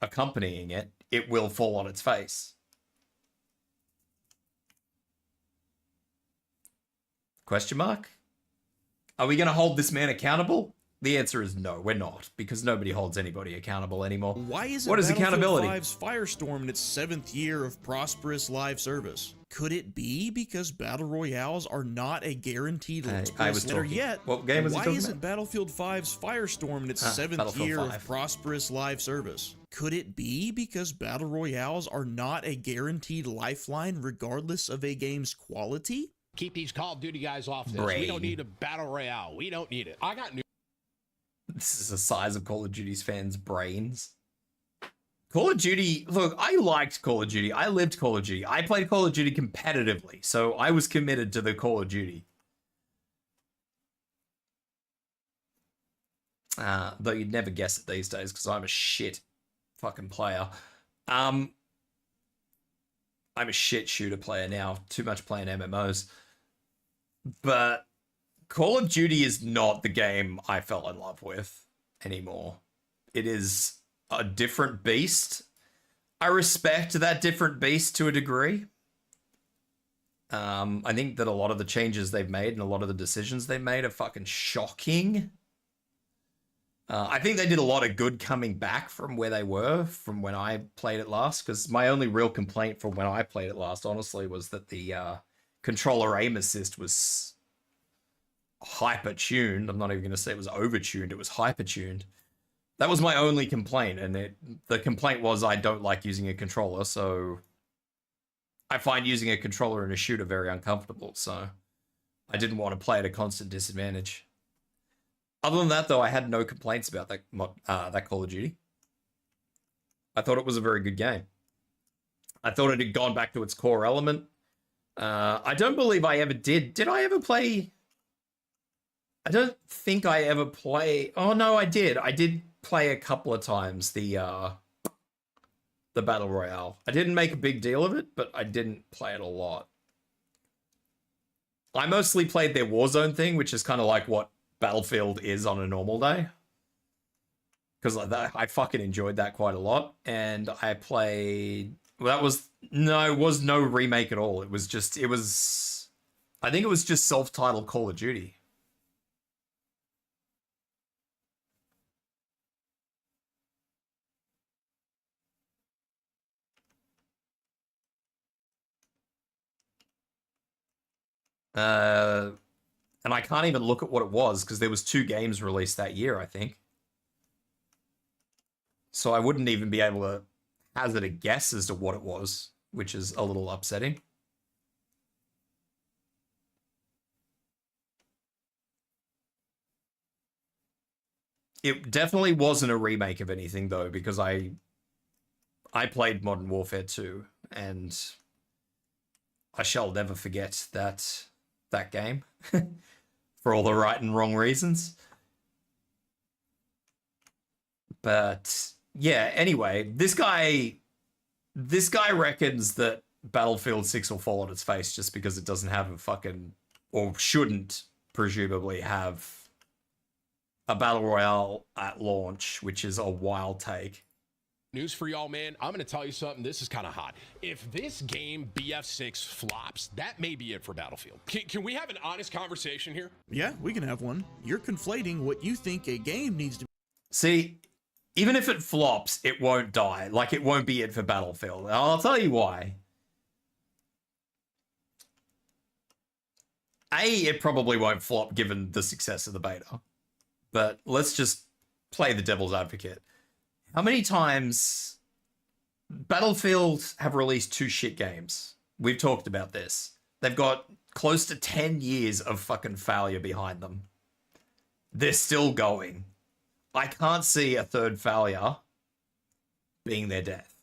accompanying it, it will fall on its face. Question mark? Are we going to hold this man accountable? The answer is no, we're not, because nobody holds anybody accountable anymore. Why isn't what is accountability? Battlefield 5's Firestorm in its 7th year of prosperous live service? Could it be because Battle Royales are not a guaranteed place letter yet? What game was he Why talking isn't about? Battlefield 5's Firestorm in its 7th year of prosperous live service? Could it be because Battle Royales are not a guaranteed lifeline regardless of a game's quality? Keep these Call of Duty guys off this. We don't need a Battle Royale. We don't need it. I got new. This is the size of Call of Duty's fans' brains. Call of Duty, look, I liked Call of Duty. I lived Call of Duty. I played Call of Duty competitively, so I was committed to the Call of Duty. Though you'd never guess it these days, because I'm a shit fucking player. I'm a shit shooter player now. Too much playing MMOs. But Call of Duty is not the game I fell in love with anymore. It is a different beast. I respect that different beast to a degree. I think that a lot of the changes they've made and a lot of the decisions they've made are fucking shocking. I think they did a lot of good coming back from where they were from when I played it last, because my only real complaint from when I played it last, honestly, was that the controller aim assist was hyper-tuned. I'm not even going to say it was over-tuned. It was hyper-tuned. That was my only complaint, and the complaint was I don't like using a controller, so I find using a controller in a shooter very uncomfortable, so I didn't want to play at a constant disadvantage. Other than that, though, I had no complaints about that Call of Duty. I thought it was a very good game. I thought it had gone back to its core element. I don't believe I ever did. Did I ever play? I don't think I ever play. Oh no, I did. I did play a couple of times the Battle Royale. I didn't make a big deal of it, but I didn't play it a lot. I mostly played their Warzone thing, which is kind of like what Battlefield is on a normal day. Because I fucking enjoyed that quite a lot. And I played... Well, it was no remake at all. I think it was just self-titled Call of Duty. And I can't even look at what it was because there was 2 games released that year, I think. So I wouldn't even be able to hazard a guess as to what it was, which is a little upsetting. It definitely wasn't a remake of anything, though, because I played Modern Warfare 2, and I shall never forget that game for all the right and wrong reasons. But yeah, anyway, this guy This guy reckons that Battlefield 6 will fall on its face just because it doesn't have a fucking, or shouldn't presumably have a battle royale at launch, which is a wild take. News for y'all, man. I'm going to tell you something. This is kind of hot. If this game, BF6, flops, that may be it for Battlefield. Can we have an honest conversation here? Yeah, we can have one. You're conflating what you think a game needs to be. See, even if it flops, it won't die. Like, it won't be it for Battlefield. I'll tell you why. A, it probably won't flop given the success of the beta. But let's just play the devil's advocate. How many times Battlefield have released 2 shit games? We've talked about this. They've got close to 10 years of fucking failure behind them. They're still going. I can't see a third failure being their death.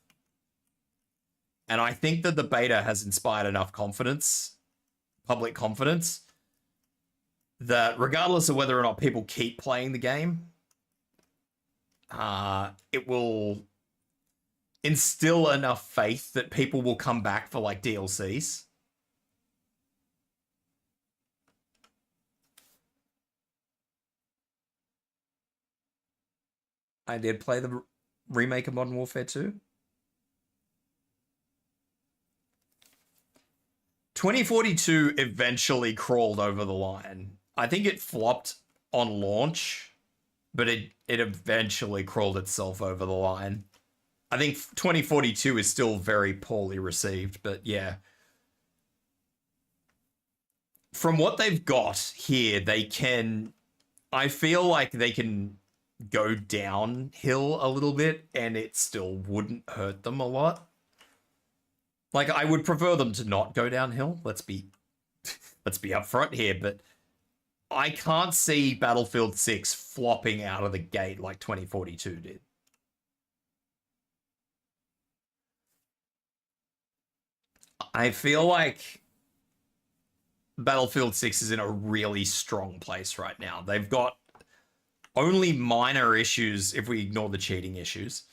And I think that the beta has inspired enough confidence, public confidence, that regardless of whether or not people keep playing the game, it will instill enough faith that people will come back for like DLCs. I did play the remake of Modern Warfare 2. 2042 eventually crawled over the line. I think it flopped on launch, but it eventually crawled itself over the line. I think 2042 is still very poorly received, but yeah. From what they've got here, they can... I feel like they can go downhill a little bit, and it still wouldn't hurt them a lot. Like, I would prefer them to not go downhill. Let's be upfront here, but I can't see Battlefield 6 flopping out of the gate like 2042 did. I feel like Battlefield 6 is in a really strong place right now. They've got only minor issues if we ignore the cheating issues.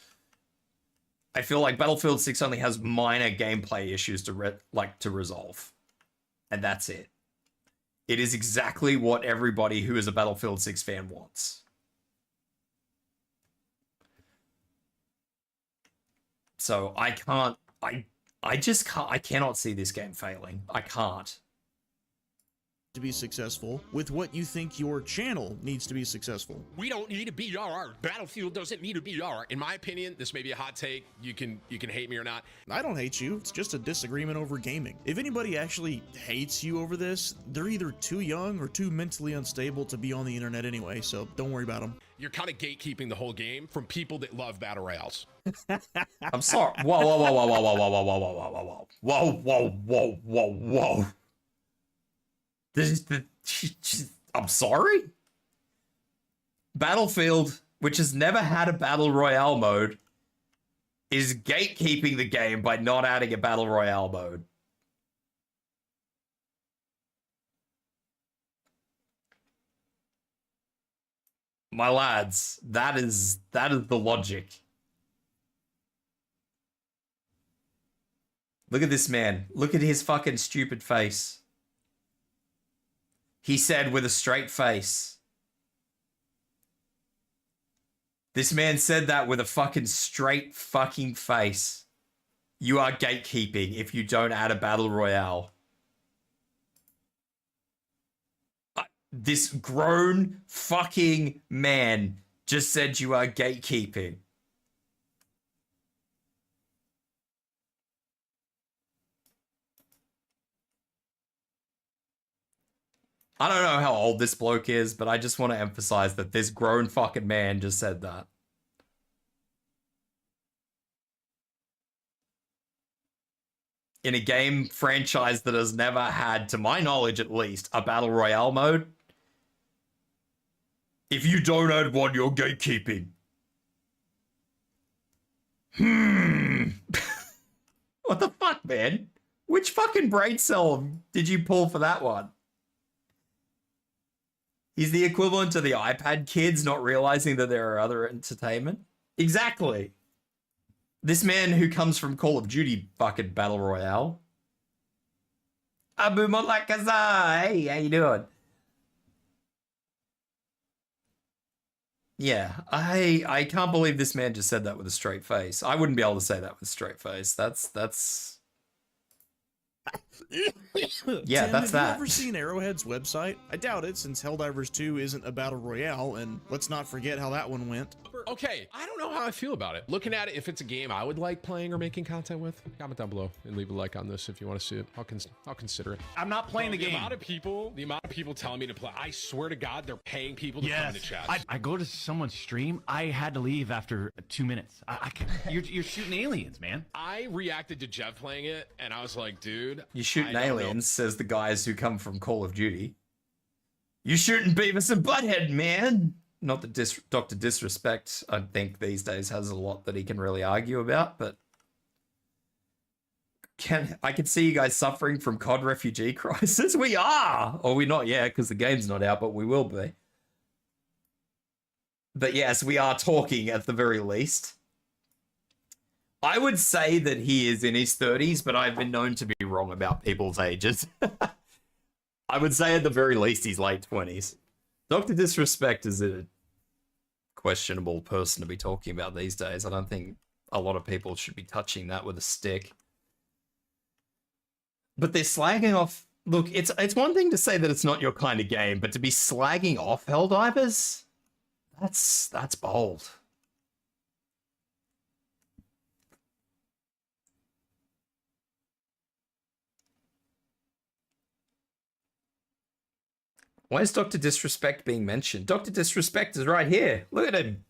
I feel like Battlefield 6 only has minor gameplay issues to resolve. And that's it. It is exactly what everybody who is a Battlefield 6 fan wants. So I cannot see this game failing. I can't. To be successful with what you think your channel needs to be successful. We don't need a BR. Battlefield doesn't need a BR. In my opinion, this may be a hot take. You can hate me or not. I don't hate you. It's just a disagreement over gaming. If anybody actually hates you over this, they're either too young or too mentally unstable to be on the internet anyway, so don't worry about them. You're kind of gatekeeping the whole game from people that love battle royales. I'm sorry. Whoa, whoa, whoa, whoa, whoa, whoa, whoa, whoa, whoa, whoa, whoa, whoa, whoa, whoa, whoa, whoa. I'm sorry? Battlefield, which has never had a battle royale mode, is gatekeeping the game by not adding a battle royale mode. My lads, that is the logic. Look at this man. Look at his fucking stupid face. He said with a straight face. This man said that with a fucking straight fucking face. You are gatekeeping if you don't add a battle royale. This grown fucking man just said you are gatekeeping. I don't know how old this bloke is, but I just want to emphasize that this grown fucking man just said that. In a game franchise that has never had, to my knowledge at least, a battle royale mode, if you don't add one, you're gatekeeping. What the fuck, man? Which fucking brain cell did you pull for that one? He's the equivalent to the iPad kids not realizing that there are other entertainment. Exactly. This man who comes from Call of Duty fucking Battle Royale. Abu Molakaza, hey, how you doing? Yeah, I can't believe this man just said that with a straight face. I wouldn't be able to say that with a straight face. That's yeah, Tim, that's have that. you ever seen Arrowhead's website? I doubt it, since Helldivers 2 isn't a battle royale, and let's not forget how that one went. Okay, I don't know how I feel about it. Looking at it, if it's a game I would like playing or making content with, comment down below and leave a like on this if you want to see it. I'll consider it. I'm not playing the game. The amount of people telling me to play, I swear to God, they're paying people to come into chat. I go to someone's stream. I had to leave after 2 minutes. You're shooting aliens, man. I reacted to Jeff playing it, and I was like, dude, You shooting aliens, says the guys who come from Call of Duty. You shooting Beavis and Butthead, man. Not that Dr. Disrespect, I think, these days has a lot that he can really argue about, but I can see you guys suffering from COD refugee crisis. We are! Or we're not yet, because the game's not out, but we will be. But yes, we are talking at the very least. I would say that he is in his 30s, but I've been known to be wrong about people's ages. I would say at the very least he's late 20s. Dr. Disrespect is a questionable person to be talking about these days. I don't think a lot of people should be touching that with a stick. But they're slagging off... Look, it's one thing to say that it's not your kind of game, but to be slagging off Helldivers? That's bold. Why is Dr. Disrespect being mentioned? Dr. Disrespect is right here. Look at him.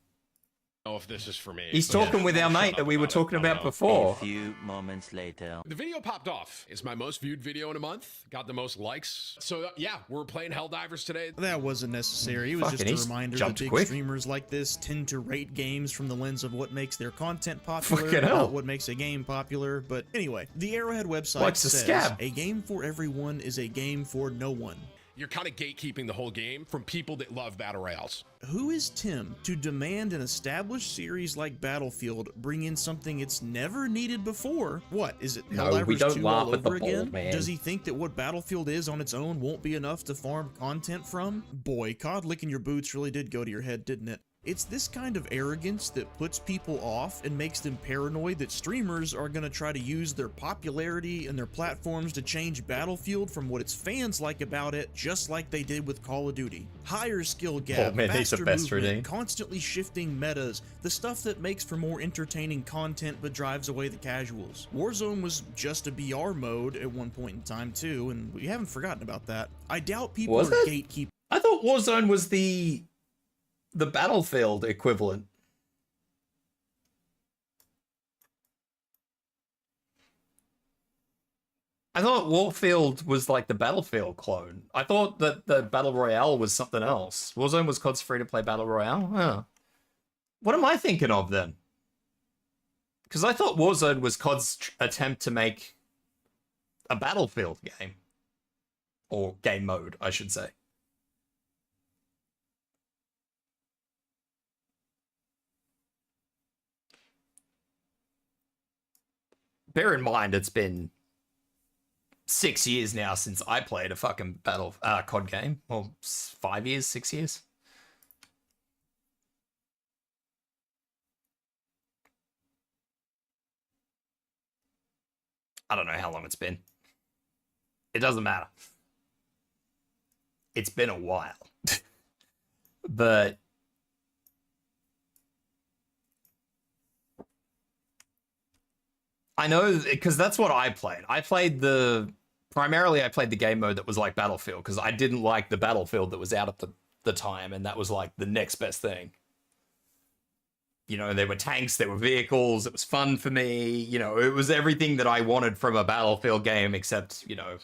I don't know if this is for me. He's talking with our mate that we were talking about before. A few moments later. The video popped off. It's my most viewed video in a month. Got the most likes. So yeah, we're playing Helldivers today. That wasn't necessary. It was Fucking just a reminder that big quick. streamers like this tend to rate games from the lens of what makes their content popular, Fucking hell. not what makes a game popular. But anyway, the Arrowhead website What's a says, scab? a game for everyone is a game for no one. You're kind of gatekeeping the whole game from people that love battle royales. Who is Tim to demand an established series like Battlefield bring in something it's never needed before? What, is it No, we Helldivers don't 2 laugh all at the over ball, again? man. Does he think that what Battlefield is on its own won't be enough to farm content from? Boy, COD licking your boots really did go to your head, didn't it? It's this kind of arrogance that puts people off and makes them paranoid that streamers are going to try to use their popularity and their platforms to change Battlefield from what its fans like about it, just like they did with Call of Duty. Higher skill gap, Oh, man, he's the faster best, movement, Renee. constantly shifting metas, the stuff that makes for more entertaining content but drives away the casuals. Warzone was just a BR mode at one point in time too, and we haven't forgotten about that. I doubt people Was are it? gatekeeping. I thought Warzone was the Battlefield equivalent. I thought Warfield was like the Battlefield clone. I thought that the Battle Royale was something else. Warzone was COD's free-to-play Battle Royale? Huh. What am I thinking of then? Because I thought Warzone was COD's attempt to make a Battlefield game. Or game mode, I should say. Bear in mind, it's been 6 years now since I played a fucking COD game. Well, 5 years, 6 years. I don't know how long it's been. It doesn't matter. It's been a while. But I know, because that's what I played. Primarily I played the game mode that was like Battlefield, because I didn't like the Battlefield that was out at the time, and that was like the next best thing. You know, there were tanks, there were vehicles, it was fun for me, you know, it was everything that I wanted from a Battlefield game, except, you know,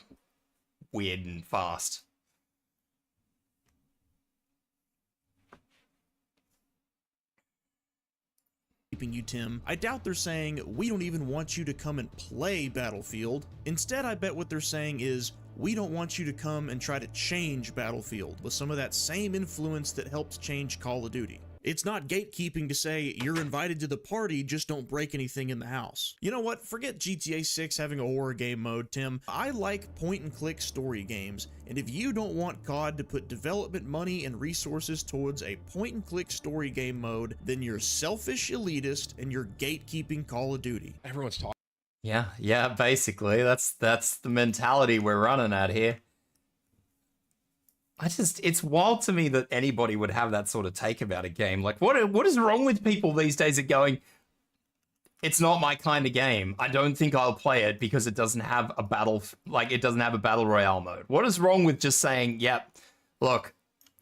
weird and fast. You, Tim. I doubt they're saying, we don't even want you to come and play Battlefield. Instead, I bet what they're saying is, We don't want you to come and try to change Battlefield with some of that same influence that helped change Call of Duty. It's not gatekeeping to say you're invited to the party, just don't break anything in the house. You know what? Forget GTA 6 having a horror game mode, Tim. I like point-and-click story games, and if you don't want COD to put development money and resources towards a point-and-click story game mode, then you're selfish elitist and you're gatekeeping Call of Duty. Everyone's talking. Yeah, basically. That's the mentality we're running at here. It's wild to me that anybody would have that sort of take about a game. Like, what is wrong with people these days at going, it's not my kind of game. I don't think I'll play it because it doesn't have a battle royale mode. What is wrong with just saying, yep, look,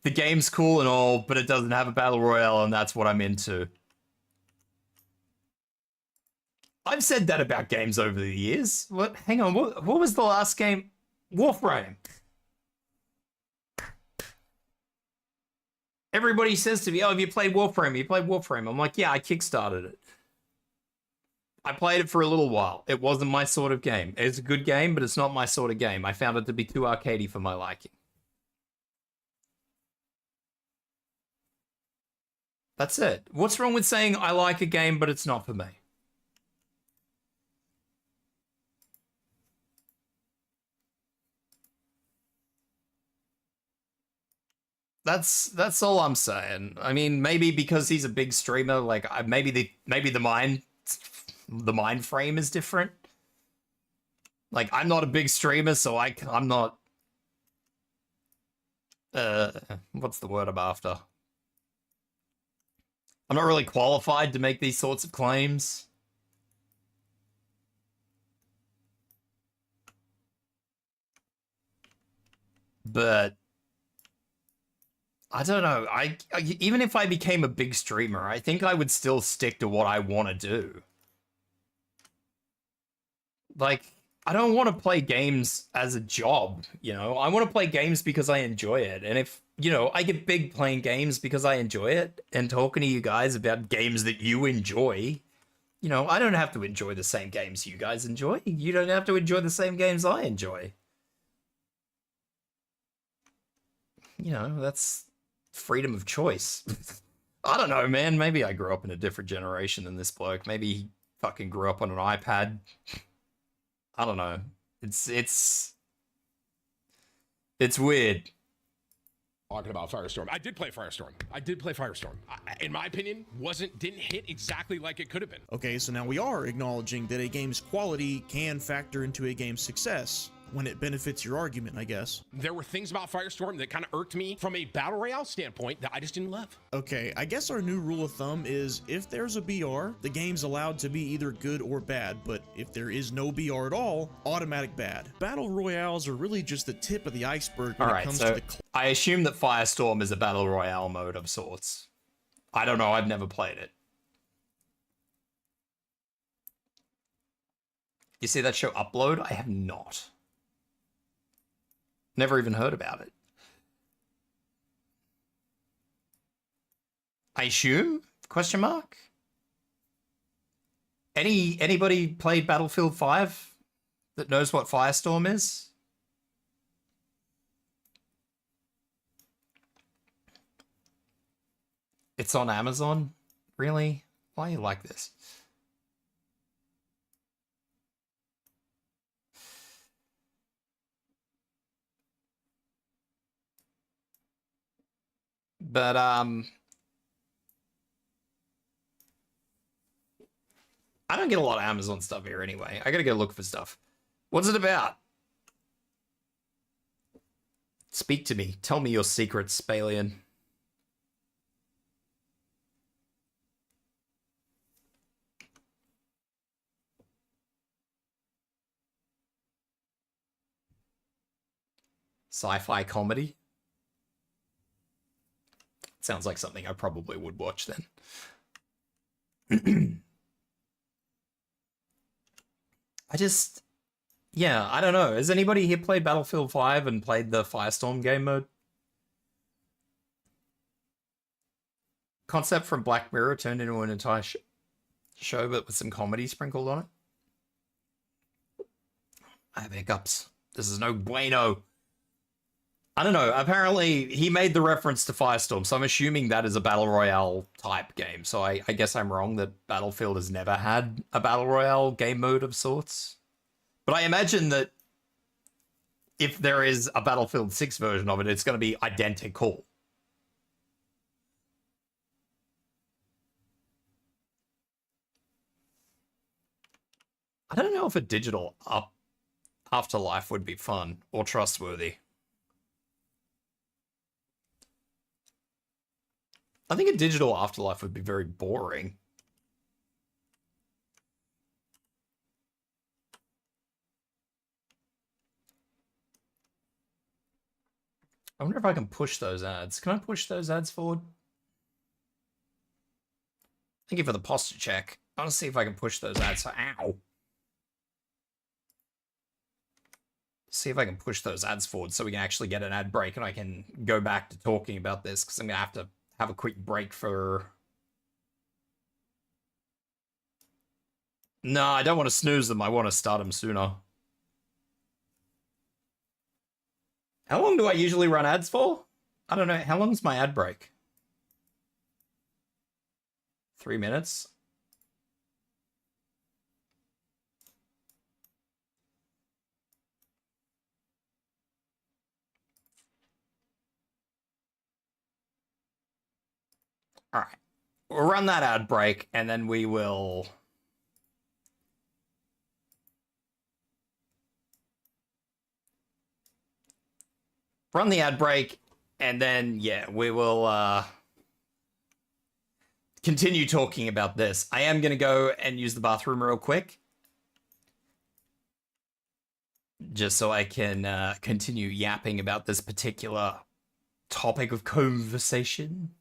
the game's cool and all, but it doesn't have a battle royale and that's what I'm into. I've said that about games over the years. Hang on, what was the last game? Warframe. Everybody says to me, oh, have you played Warframe? You played Warframe. I'm like, yeah, I kickstarted it. I played it for a little while. It wasn't my sort of game. It's a good game, but it's not my sort of game. I found it to be too arcadey for my liking. That's it. What's wrong with saying I like a game, but it's not for me? That's all I'm saying. I mean, maybe because he's a big streamer, like maybe the mind frame is different. Like, I'm not a big streamer, so I'm not what's the word I'm after? I'm not really qualified to make these sorts of claims. But I don't know. I even if I became a big streamer, I think I would still stick to what I want to do. Like, I don't want to play games as a job, you know? I want to play games because I enjoy it. And if, you know, I get big playing games because I enjoy it and talking to you guys about games that you enjoy, you know, I don't have to enjoy the same games you guys enjoy. You don't have to enjoy the same games I enjoy. You know, that's freedom of choice. I don't know, man. Maybe I grew up in a different generation than this bloke. Maybe he fucking grew up on an iPad. I don't know. It's weird. Talking about Firestorm. I did play Firestorm. In my opinion, didn't hit exactly like it could have been. Okay, so now we are acknowledging that a game's quality can factor into a game's success when it benefits your argument, I guess. There were things about Firestorm that kind of irked me from a battle royale standpoint that I just didn't love. Okay, I guess our new rule of thumb is if there's a BR, the game's allowed to be either good or bad, but if there is no BR at all, automatic bad. Battle royales are really just the tip of the iceberg when it comes to the... I assume that Firestorm is a battle royale mode of sorts. I don't know, I've never played it. You see that show Upload? I have not. Never even heard about it. I assume? Question mark? Anybody played Battlefield 5 that knows what Firestorm is? It's on Amazon? Really? Why are you like this? But, I don't get a lot of Amazon stuff here anyway. I gotta go look for stuff. What's it about? Speak to me. Tell me your secrets, Spalian. Sci-fi comedy? Sounds like something I probably would watch then. Yeah, I don't know. Has anybody here played Battlefield 5 and played the Firestorm game mode? Concept from Black Mirror turned into an entire show, but with some comedy sprinkled on it. I have hiccups. This is no bueno. I don't know. Apparently, he made the reference to Firestorm, so I'm assuming that is a Battle Royale type game. So I guess I'm wrong that Battlefield has never had a Battle Royale game mode of sorts. But I imagine that if there is a Battlefield 6 version of it, it's going to be identical. I don't know if a digital Afterlife would be fun or trustworthy. I think a digital Afterlife would be very boring. I wonder if I can push those ads. Can I push those ads forward? Thank you for the posture check. I want to see if I can push those ads. Ow. See if I can push those ads forward so we can actually get an ad break and I can go back to talking about this because I'm going to have a quick break for... No, I don't want to snooze them. I want to start them sooner. How long do I usually run ads for? I don't know. How long's my ad break? 3 minutes? All right. We'll run that ad break and then we will... run the ad break, and then, yeah, we will continue talking about this. I am going to go and use the bathroom real quick. Just so I can continue yapping about this particular topic of conversation.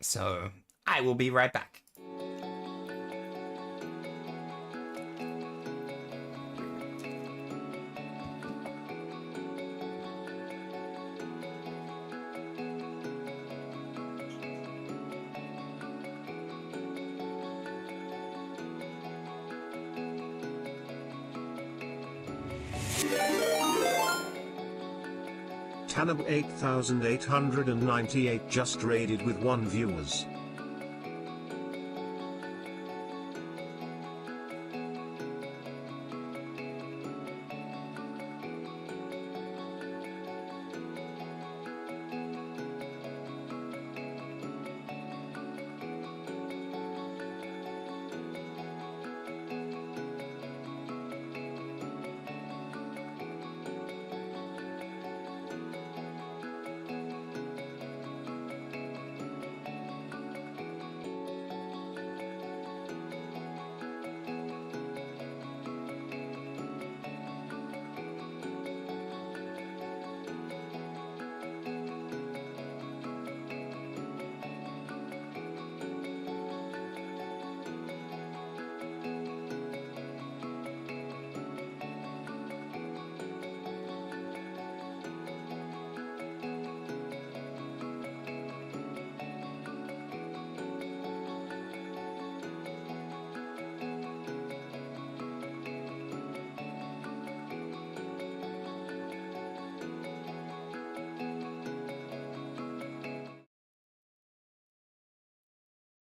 So, I will be right back. Tanab 8898 just raided with 1 viewers.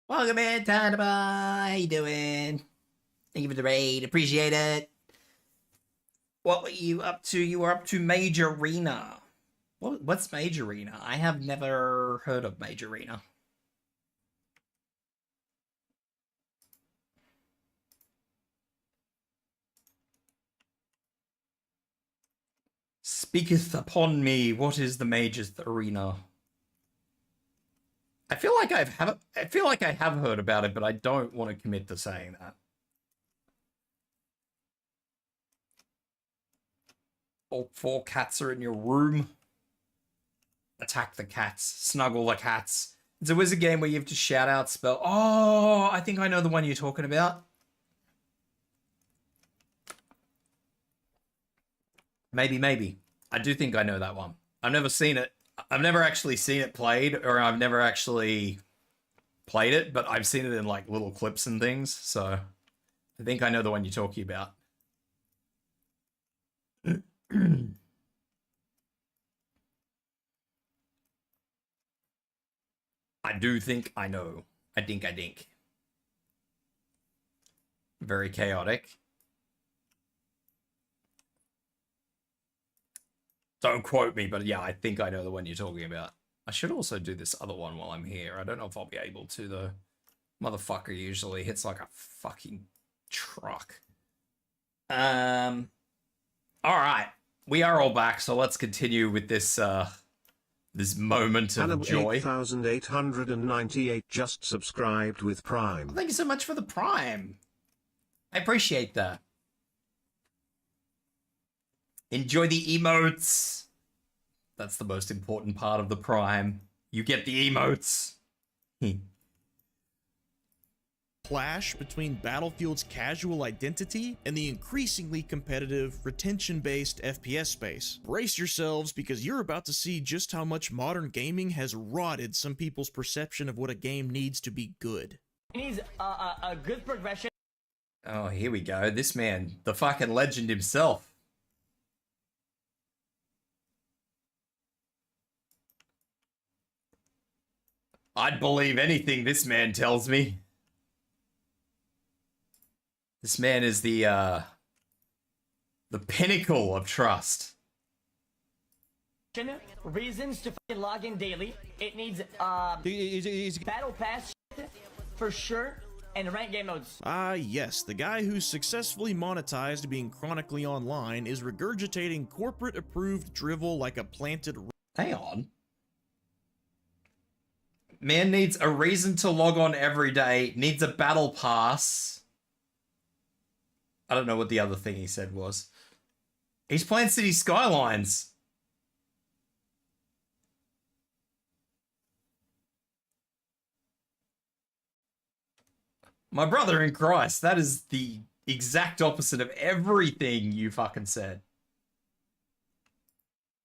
Welcome in, Tanaba. How you doing? Thank you for the raid. Appreciate it. What were you up to? You were up to Major Arena. What's Major Arena? I have never heard of Major Arena. Speaketh upon me. What is the Major's Arena? I feel like I have heard about it, but I don't want to commit to saying that. All 4 cats are in your room. Attack the cats. Snuggle the cats. It's a wizard game where you have to shout out spell. Oh, I think I know the one you're talking about. Maybe. I do think I know that one. I've never seen it. I've never actually seen it played, or I've never actually played it, but I've seen it in like little clips and things, so I think I know the one you're talking about. I do think I know. I think. Very chaotic. Don't quote me, but yeah, I think I know the one you're talking about. I should also do this other one while I'm here. I don't know if I'll be able to, though. Motherfucker usually hits like a fucking truck. Alright. We are all back, so let's continue with this, this moment of joy. 8,898 just subscribed with Prime. Thank you so much for the Prime. I appreciate that. Enjoy the emotes. That's the most important part of the Prime. You get the emotes. Clash between Battlefield's casual identity and the increasingly competitive, retention-based FPS space. Brace yourselves, because you're about to see just how much modern gaming has rotted some people's perception of what a game needs to be good. It needs a good progression. Oh, here we go. This man, the fucking legend himself. I'd believe anything this man tells me. This man is the pinnacle of trust. Reasons to fucking log in daily. It needs battle pass shit for sure, and rank game modes. Yes, the guy who's successfully monetized being chronically online is regurgitating corporate-approved drivel like a planted... Hang on. Man needs a reason to log on every day, needs a battle pass. I don't know what the other thing he said was. He's playing City Skylines. My brother in Christ, that is the exact opposite of everything you fucking said.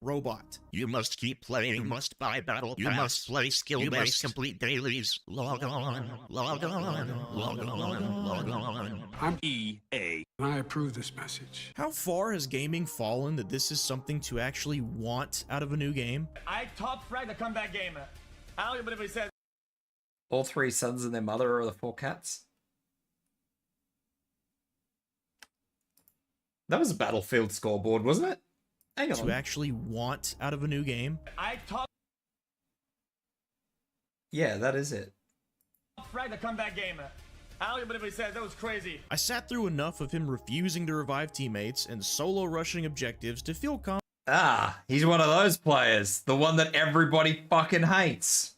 Robot. You must keep playing. You must buy battle pass. You must play skill-based complete dailies. Log on, log on, log on, log on. I'm EA, and I approve this message. How far has gaming fallen that this is something to actually want out of a new game? I top frag the comeback game. I don't even believe what he said. All three sons and their mother are the four cats. That was a Battlefield scoreboard, wasn't it? Hang on. To actually want out of a new game? Yeah, that is it. Frag the comeback game. I don't even believe what he said. That was crazy. I sat through enough of him refusing to revive teammates and solo rushing objectives to feel he's one of those players. The one that everybody fucking hates.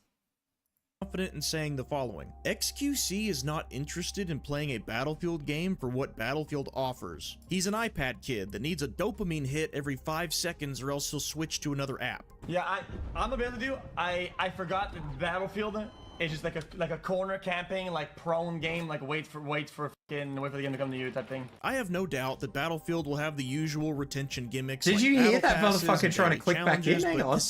Confident in saying the following. XQC is not interested in playing a Battlefield game for what Battlefield offers. He's an iPad kid that needs a dopamine hit every 5 seconds or else he'll switch to another app. Yeah, I'm gonna be able to do. I forgot that Battlefield is just like a corner camping, like prone game, like wait for the game to come to you type thing. I have no doubt that Battlefield will have the usual retention gimmicks. Did like you hear battle that motherfucker trying to click back in? Hang on.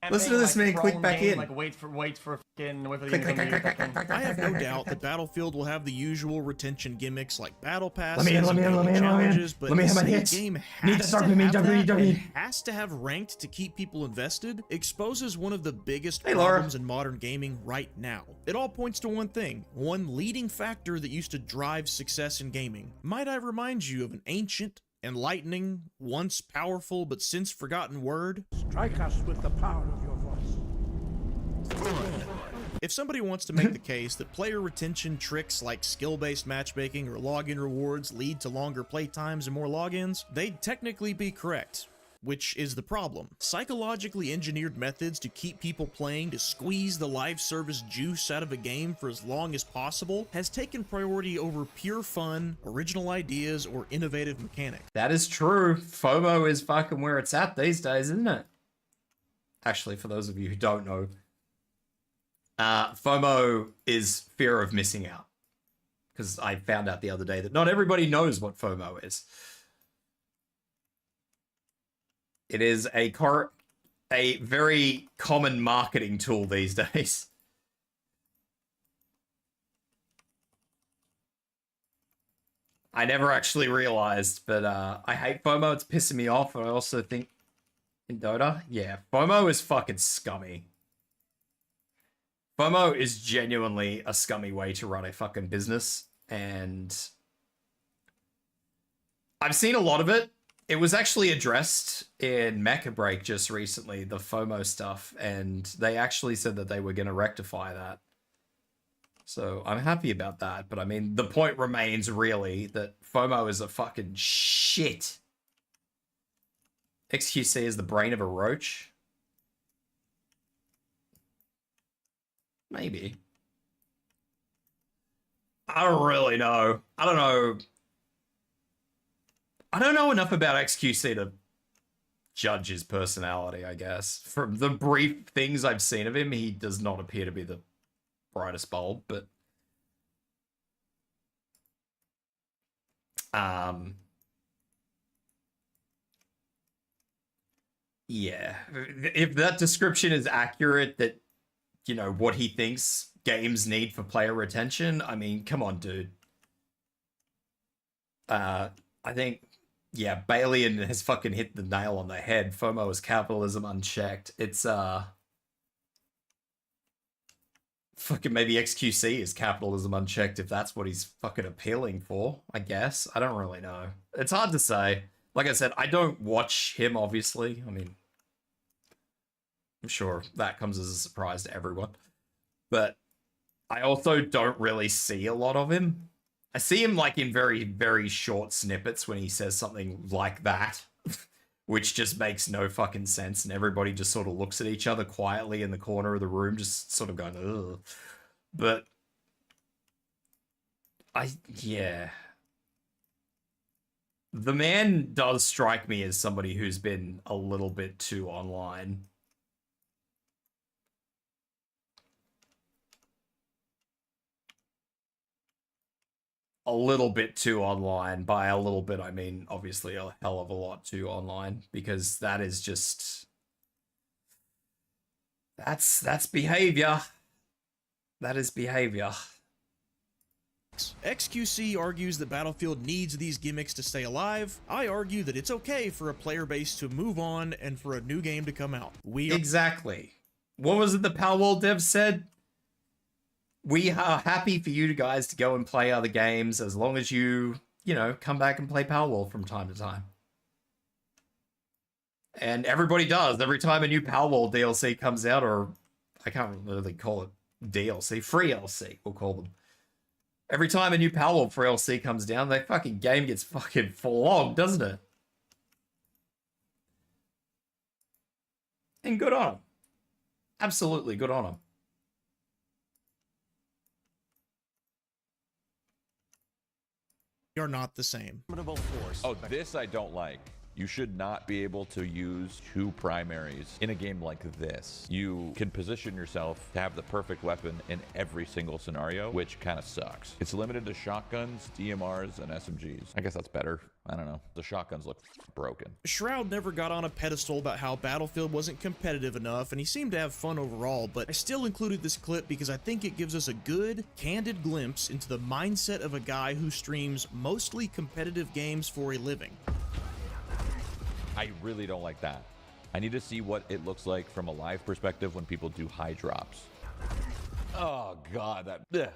Listen to this man click back in. Like wait for the game to come to you. I have no doubt that Battlefield will have the usual retention gimmicks like battle passes, let me have my hits. Game has to have ranked to keep people invested exposes one of the biggest problems in modern gaming right now. It all points to one thing, one leading factor that used to drive success in gaming. Might I remind you of an ancient, enlightening, once powerful but since forgotten word? Strike us with the power of your voice. If somebody wants to make the case that player retention tricks like skill-based matchmaking or login rewards lead to longer playtimes and more logins, they'd technically be correct. Which is the problem. Psychologically engineered methods to keep people playing to squeeze the live service juice out of a game for as long as possible has taken priority over pure fun, original ideas, or innovative mechanics. That is true. FOMO is fucking where it's at these days, isn't it? Actually, for those of you who don't know, FOMO is fear of missing out. Because I found out the other day that not everybody knows what FOMO is. It is a very common marketing tool these days. I never actually realized, but I hate FOMO. It's pissing me off. And I also think in Dota, yeah, FOMO is fucking scummy. FOMO is genuinely a scummy way to run a fucking business, and I've seen a lot of it. It was actually addressed in Mecha Break just recently, the FOMO stuff, and they actually said that they were going to rectify that. So I'm happy about that, but I mean, the point remains really that FOMO is a fucking shit. XQC is the brain of a roach? Maybe. I don't really know. I don't know. I don't know enough about XQC to judge his personality, I guess. From the brief things I've seen of him, he does not appear to be the brightest bulb, but yeah. If that description is accurate, that, you know, what he thinks games need for player retention, I mean, come on, dude. I think, yeah, Balian has fucking hit the nail on the head. FOMO is capitalism unchecked. It's, fucking maybe XQC is capitalism unchecked if that's what he's fucking appealing for, I guess. I don't really know. It's hard to say. Like I said, I don't watch him, obviously. I mean, I'm sure that comes as a surprise to everyone. But I also don't really see a lot of him. I see him like in very, very short snippets when he says something like that, which just makes no fucking sense, and everybody just sort of looks at each other quietly in the corner of the room, just sort of going, ugh. But yeah. The man does strike me as somebody who's been a little bit too online. A little bit too online. By a little bit, I mean, obviously a hell of a lot too online, because that is just... That's behavior. That is behavior. XQC argues that Battlefield needs these gimmicks to stay alive. I argue that it's okay for a player base to move on and for a new game to come out. Exactly. What was it the Palworld dev said? We are happy for you guys to go and play other games as long as you know, come back and play Palworld from time to time. And everybody does. Every time a new Palworld DLC comes out, or I can't really call it DLC, free LC, we'll call them. Every time a new Palworld for LC comes down, that fucking game gets fucking flogged, doesn't it? And good on them. Absolutely good on them. Are not the same. Oh, this I don't like. You should not be able to use two primaries in a game like this. You can position yourself to have the perfect weapon in every single scenario, which kind of sucks. It's limited to shotguns, DMRs, and SMGs. I guess that's better. I don't know. The shotguns look broken. Shroud never got on a pedestal about how Battlefield wasn't competitive enough, and he seemed to have fun overall, but I still included this clip because I think it gives us a good, candid glimpse into the mindset of a guy who streams mostly competitive games for a living. I really don't like that. I need to see what it looks like from a live perspective when people do high drops. Oh god, that...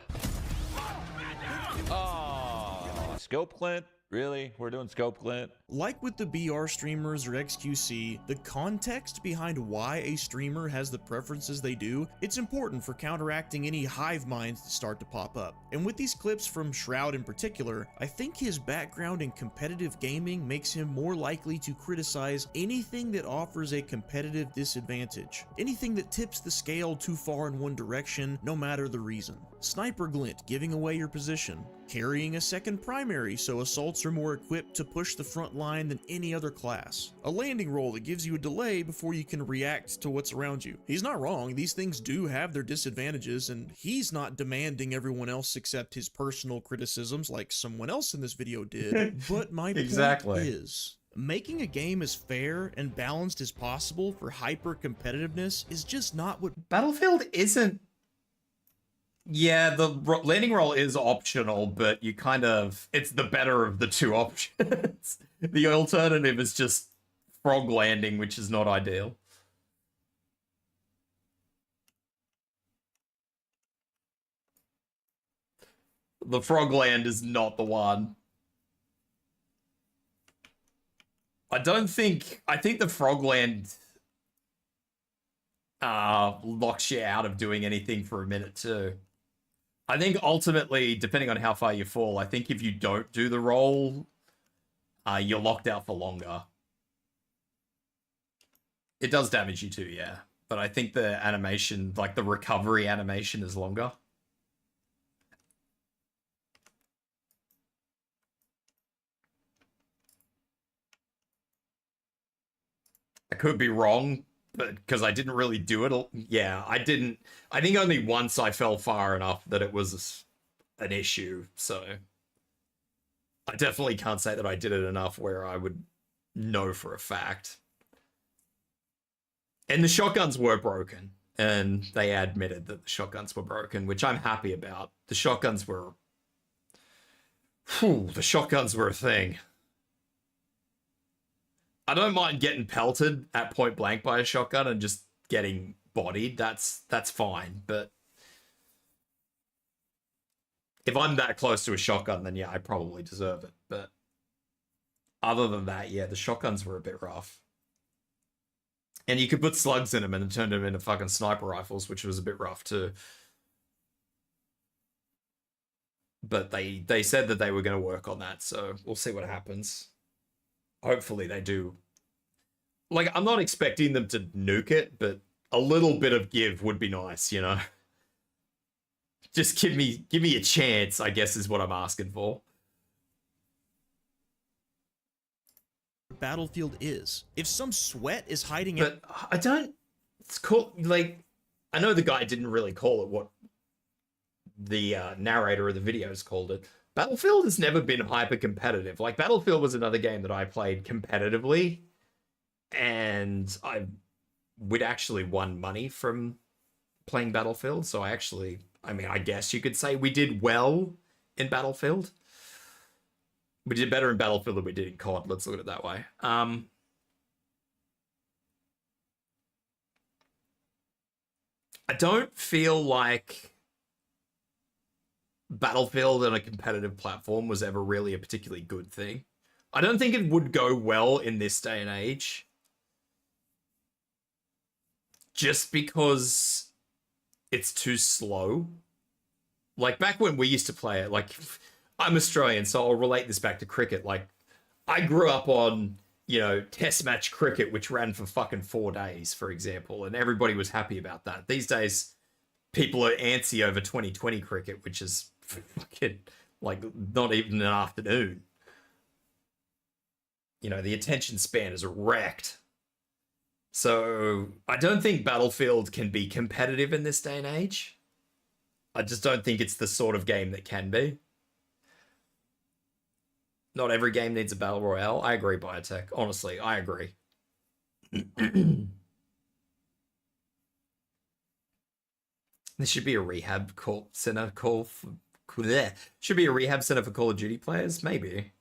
Oh, scope glint? Really? We're doing scope glint? Like with the BR streamers or XQC, the context behind why a streamer has the preferences they do, it's important for counteracting any hive minds that start to pop up. And with these clips from Shroud in particular, I think his background in competitive gaming makes him more likely to criticize anything that offers a competitive disadvantage. Anything that tips the scale too far in one direction, no matter the reason. Sniper glint, giving away your position. Carrying a second primary so assaults are more equipped to push the front line than any other class. A landing roll that gives you a delay before you can react to what's around you. He's not wrong, these things do have their disadvantages, and he's not demanding everyone else accept his personal criticisms like someone else in this video did. But my point is, making a game as fair and balanced as possible for hyper competitiveness is just not what Battlefield isn't Yeah, the landing roll is optional, but you kind of... It's the better of the two options. The alternative is just frog landing, which is not ideal. The frog land is not the one. I think the frog land locks you out of doing anything for a minute too. I think ultimately, depending on how far you fall, I think if you don't do the roll, you're locked out for longer. It does damage you too, yeah. But I think the animation, like the recovery animation, is longer. I could be wrong, but because I didn't really do it. Yeah, I didn't. I think only once I fell far enough that it was an issue. So I definitely can't say that I did it enough where I would know for a fact. And the shotguns were broken, and they admitted that the shotguns were broken, which I'm happy about. The shotguns were... Whew, the shotguns were a thing. I don't mind getting pelted at point blank by a shotgun and just getting bodied. That's fine, but if I'm that close to a shotgun, then yeah, I probably deserve it. But other than that, yeah, the shotguns were a bit rough. And you could put slugs in them and turn them into fucking sniper rifles, which was a bit rough too. But they said that they were going to work on that, so we'll see what happens. Hopefully they do. Like, I'm not expecting them to nuke it, but a little bit of give would be nice, you know? Just give me a chance, I guess, is what I'm asking for. Battlefield is. If some sweat is hiding But I don't... It's cool, like... I know the guy didn't really call it what the narrator of the videos called it. Battlefield has never been hyper competitive. Like, Battlefield was another game that I played competitively, and we'd actually won money from playing Battlefield. So I mean, I guess you could say we did well in Battlefield. We did better in Battlefield than we did in COD. Let's look at it that way. I don't feel like Battlefield on a competitive platform was ever really a particularly good thing. I don't think it would go well in this day and age. Just because it's too slow. Like, back when we used to play it, like, I'm Australian, so I'll relate this back to cricket. Like, I grew up on, you know, test match cricket, which ran for fucking 4 days, for example, and everybody was happy about that. These days, people are antsy over 2020 cricket, which is fucking, like, not even an afternoon. You know, the attention span is wrecked. So, I don't think Battlefield can be competitive in this day and age. I just don't think it's the sort of game that can be. Not every game needs a battle royale. I agree, Biotech. Honestly, I agree. There should be a rehab center call for... Should be a rehab center for Call of Duty players? Maybe.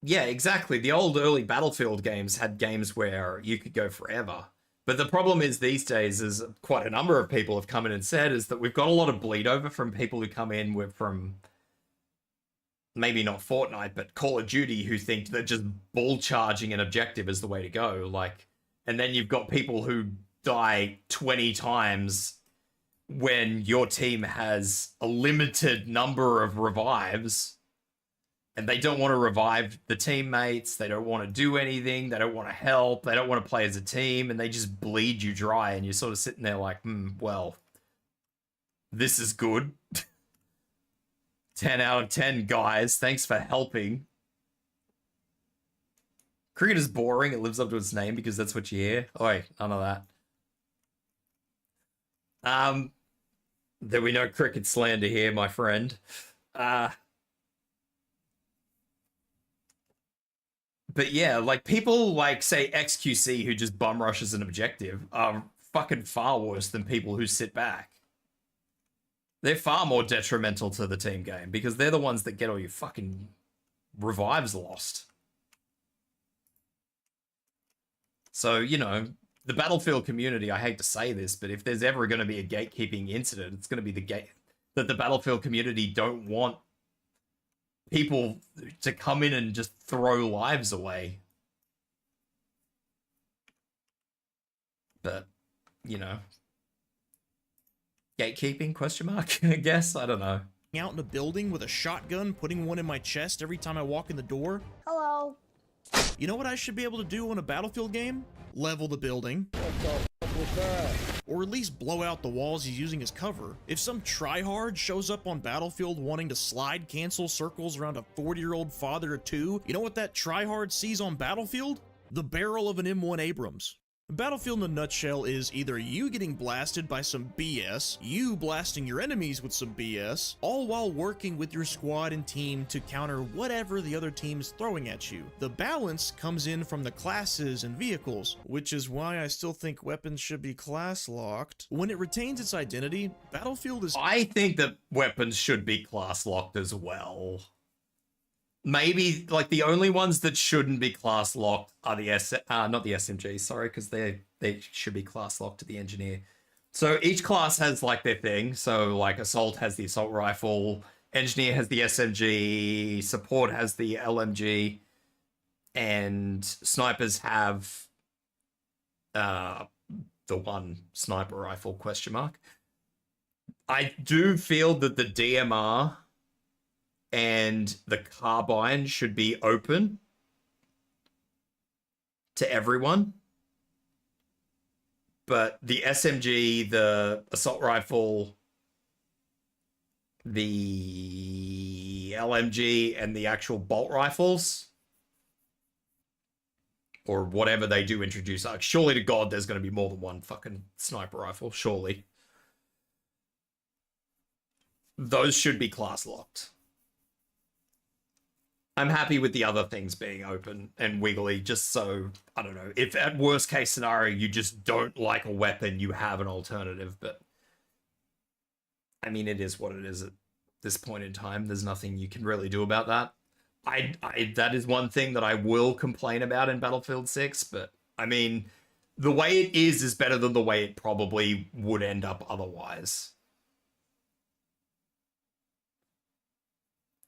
Yeah, exactly. The old early Battlefield games had games where you could go forever. But the problem is these days, is quite a number of people have come in and said, is that we've got a lot of bleed over from people who come in with from maybe not Fortnite, but Call of Duty, who think that just ball charging an objective is the way to go. Like, and then you've got people who die 20 times when your team has a limited number of revives. And they don't want to revive the teammates. They don't want to do anything. They don't want to help. They don't want to play as a team. And they just bleed you dry. And you're sort of sitting there like, well, this is good. 10 out of 10, guys. Thanks for helping. Cricket is boring. It lives up to its name because that's what you hear. Oi, none of that. There we know cricket slander here, my friend. But yeah, like people like, say, XQC, who just bum rushes an objective, are fucking far worse than people who sit back. They're far more detrimental to the team game because they're the ones that get all your fucking revives lost. So, you know, the Battlefield community, I hate to say this, but if there's ever going to be a gatekeeping incident, it's going to be that the Battlefield community don't want people to come in and just throw lives away. But, you know, gatekeeping, question mark, I guess? I don't know. Out in a building with a shotgun, putting one in my chest every time I walk in the door. Hello. You know what I should be able to do on a Battlefield game? Level the building. What the fuck was that? Or at least blow out the walls he's using as cover. If some tryhard shows up on Battlefield wanting to slide cancel circles around a 40-year-old father of two, you know what that tryhard sees on Battlefield? The barrel of an M1 Abrams. Battlefield in a nutshell is either you getting blasted by some BS, you blasting your enemies with some BS, all while working with your squad and team to counter whatever the other team is throwing at you. The balance comes in from the classes and vehicles, which is why I still think weapons should be class locked. When it retains its identity, Battlefield is— I think that weapons should be class locked as well. Maybe, like, the only ones that shouldn't be class locked are the not the SMG, sorry, because they should be class locked to the engineer. So each class has, like, their thing. So, like, assault has the assault rifle, engineer has the SMG, support has the LMG, and snipers have the one sniper rifle, question mark. I do feel that the DMR and the carbine should be open to everyone. But the SMG, the assault rifle, the LMG, and the actual bolt rifles, or whatever they do introduce, like, surely to God there's going to be more than one fucking sniper rifle, surely. Those should be class locked. I'm happy with the other things being open and wiggly, just so, I don't know, if at worst case scenario you just don't like a weapon, you have an alternative, but I mean, it is what it is at this point in time. There's nothing you can really do about that. That is one thing that I will complain about in Battlefield 6, but I mean, the way it is better than the way it probably would end up otherwise.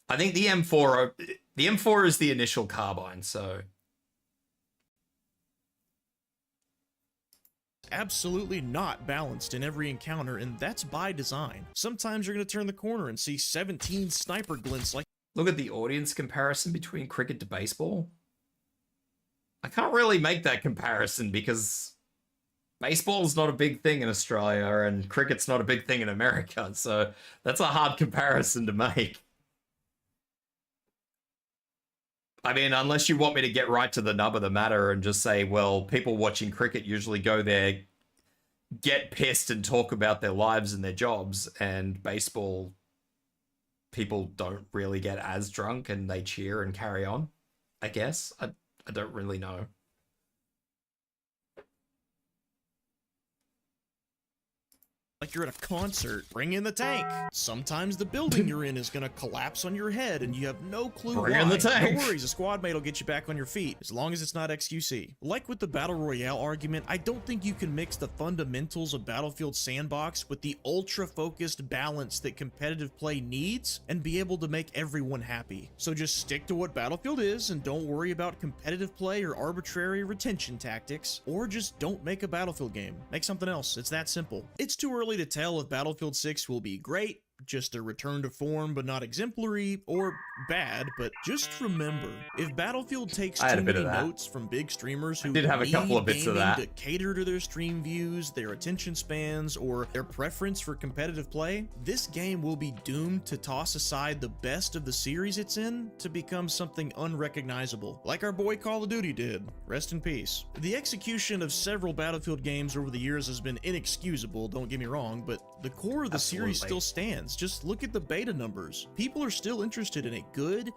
I think the M4 is the initial carbine, so absolutely not balanced in every encounter, and that's by design. Sometimes you're going to turn the corner and see 17 sniper glints like— Look at the audience comparison between cricket to baseball. I can't really make that comparison because baseball's not a big thing in Australia and cricket's not a big thing in America, so that's a hard comparison to make. I mean, unless you want me to get right to the nub of the matter and just say, well, people watching cricket usually go there, get pissed and talk about their lives and their jobs, and baseball, people don't really get as drunk and they cheer and carry on, I guess. I don't really know. like you're at a concert. Bring in the tank. Sometimes the building you're in is gonna collapse on your head and you have no clue why. Bring in the tank. No worries, a squad mate will get you back on your feet, as long as it's not XQC. Like with the Battle Royale argument, I don't think you can mix the fundamentals of Battlefield Sandbox with the ultra-focused balance that competitive play needs and be able to make everyone happy. So just stick to what Battlefield is and don't worry about competitive play or arbitrary retention tactics, or just don't make a Battlefield game. Make something else. It's that simple. It's too early to tell if Battlefield 6 will be great, just a return to form but not exemplary, or bad, but just remember, if Battlefield takes too many notes from big streamers who did have a couple of bits of that to cater to their stream views, their attention spans, or their preference for competitive play, this game will be doomed to toss aside the best of the series it's in to become something unrecognizable, like our boy Call of Duty did. Rest in peace. The execution of several Battlefield games over the years has been inexcusable, don't get me wrong, but the core of the series still stands. Just look at the beta numbers. People are still interested in a good...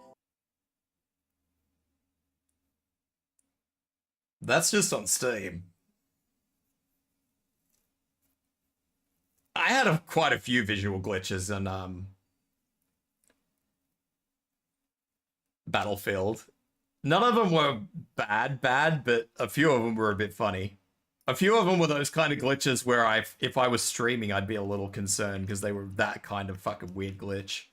That's just on Steam. had quite a few visual glitches in Battlefield. None of them were bad, but a few of them were a bit funny. A few of them were those kind of glitches where if I was streaming, I'd be a little concerned because they were that kind of fucking weird glitch.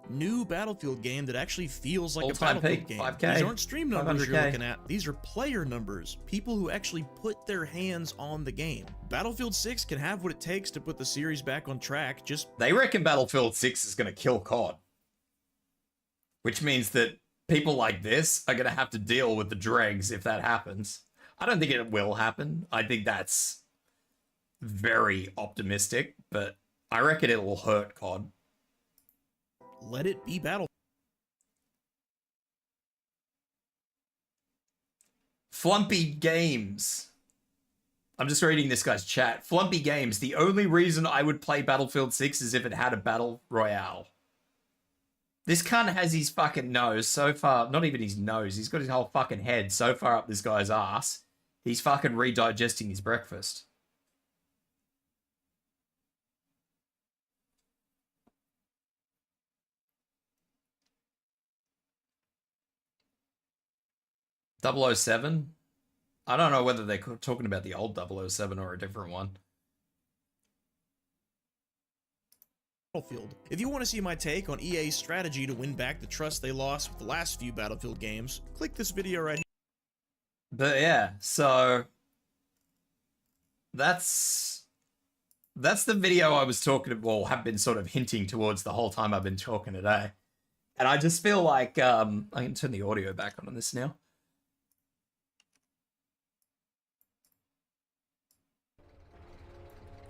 New Battlefield game that actually feels like All-time a Battlefield peak, game. 5K, These aren't stream numbers you're 500K. looking at. These are player numbers. People who actually put their hands on the game. Battlefield 6 can have what it takes to put the series back on track. They reckon Battlefield 6 is going to kill COD. Which means that people like this are going to have to deal with the dregs if that happens. I don't think it will happen. I think that's very optimistic, but I reckon it will hurt COD. Let it be Battlefield. Flumpy Games. I'm just reading this guy's chat. Flumpy Games. The only reason I would play Battlefield 6 is if it had a battle royale. This cunt has his fucking nose so far, not even his nose, he's got his whole fucking head so far up this guy's ass, he's fucking redigesting his breakfast. .007? I don't know whether they're talking about the old 007 or a different one. Battlefield. If you want to see my take on EA's strategy to win back the trust they lost with the last few Battlefield games, click this video right here. But yeah, so that's the video I was talking about, well, have been sort of hinting towards the whole time I've been talking today. And I just feel like I can turn the audio back on this now.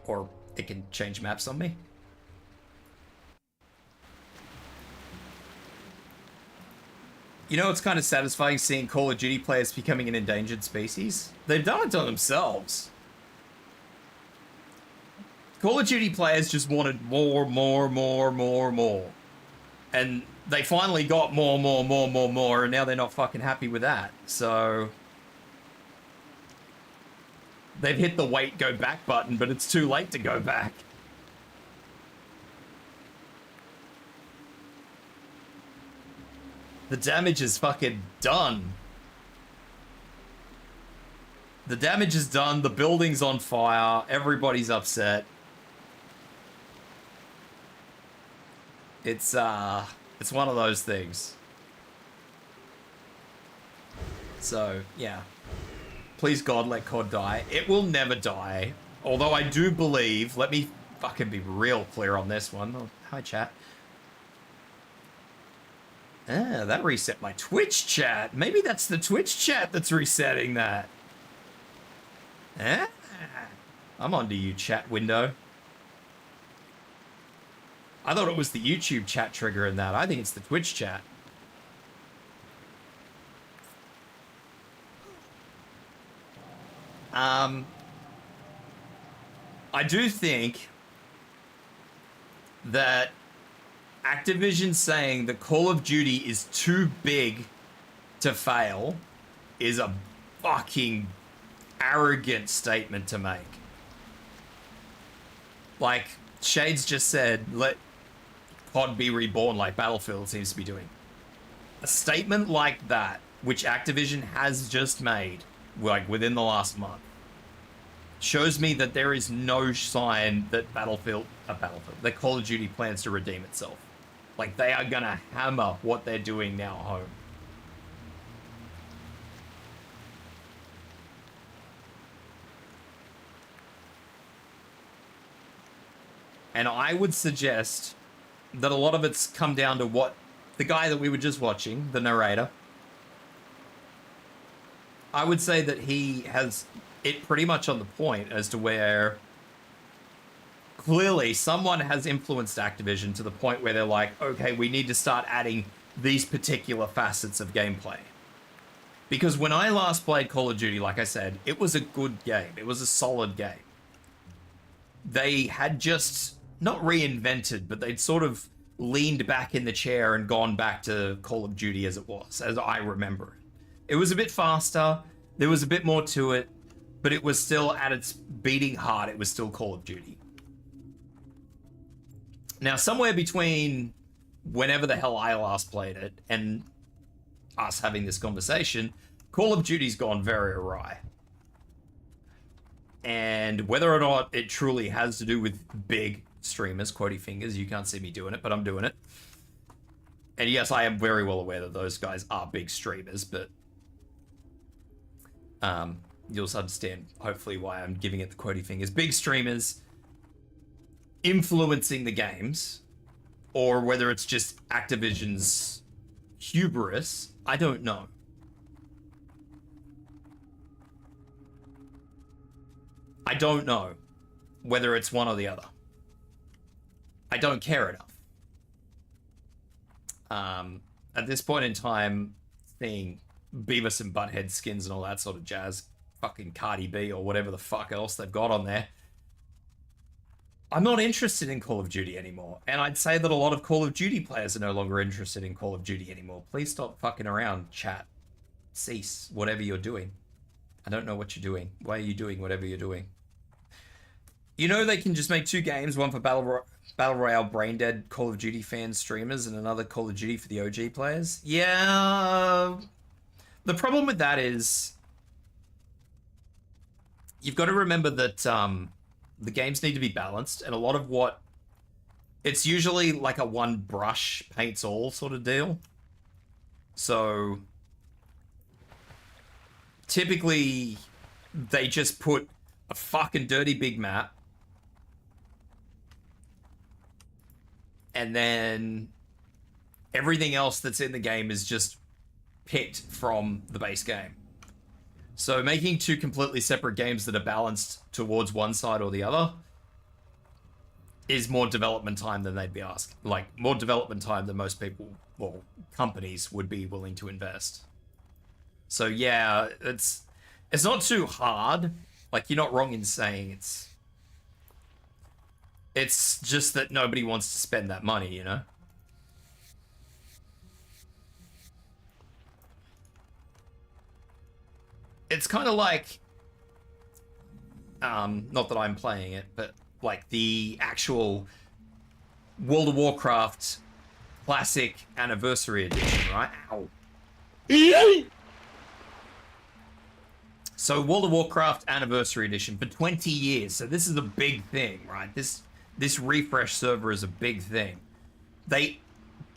Or it can change maps on me. You know, it's kind of satisfying seeing Call of Duty players becoming an endangered species. They've done it to themselves. Call of Duty players just wanted more. And they finally got more, and now they're not fucking happy with that. So they've hit the wait, go back button, but it's too late to go back. The damage is fucking done. The damage is done, the building's on fire, everybody's upset. It's one of those things. So, yeah. Please God, let COD die. It will never die. Although I do believe, let me fucking be real clear on this one. Oh, hi, chat. Ah, that reset my Twitch chat. Maybe that's the Twitch chat that's resetting that. Ah, I'm onto you, chat window. I thought it was the YouTube chat trigger in that. I think it's the Twitch chat. I do think that Activision saying that Call of Duty is too big to fail is a fucking arrogant statement to make. Like, Shades just said, let COD be reborn like Battlefield seems to be doing. A statement like that, which Activision has just made, like within the last month, shows me that there is no sign that that Call of Duty plans to redeem itself. Like, they are gonna hammer what they're doing now home. And I would suggest that a lot of it's come down to what the guy that we were just watching, the narrator, I would say that he has it pretty much on the point as to where clearly someone has influenced Activision to the point where they're like, okay, we need to start adding these particular facets of gameplay. Because when I last played Call of Duty, like I said, it was a good game. It was a solid game. They had just not reinvented, but they'd sort of leaned back in the chair and gone back to Call of Duty as it was, as I remember it. It was a bit faster. There was a bit more to it, but it was still at its beating heart. It was still Call of Duty. Now, somewhere between whenever the hell I last played it and us having this conversation, Call of Duty's gone very awry. And whether or not it truly has to do with big streamers, quotey fingers, you can't see me doing it, but I'm doing it. And yes, I am very well aware that those guys are big streamers, but you'll understand, hopefully, why I'm giving it the quotey fingers. Big streamers influencing the games, or whether it's just Activision's hubris, I don't know. I don't know whether it's one or the other. I don't care enough. At this point in time, seeing Beavis and Butthead skins and all that sort of jazz, fucking Cardi B or whatever the fuck else they've got on there, I'm not interested in Call of Duty anymore. And I'd say that a lot of Call of Duty players are no longer interested in Call of Duty anymore. Please stop fucking around, chat. Cease whatever you're doing. I don't know what you're doing. Why are you doing whatever you're doing? You know they can just make 2 games, one for Battle Royale brain dead Call of Duty fan streamers and another Call of Duty for the OG players? Yeah. The problem with that is you've got to remember that the games need to be balanced, and a lot of what... It's usually like a one brush paints all sort of deal. So typically they just put a fucking dirty big map and then everything else that's in the game is just picked from the base game. So making 2 completely separate games that are balanced towards one side or the other is more development time than they'd be asked. Like, more development time than most people, or companies, would be willing to invest. So yeah, it's not too hard. Like, you're not wrong in saying it's just that nobody wants to spend that money, you know? It's kind of like, not that I'm playing it, but like the actual World of Warcraft Classic Anniversary Edition, right? Ow. So World of Warcraft Anniversary Edition for 20 years. So this is a big thing, right? This refresh server is a big thing. They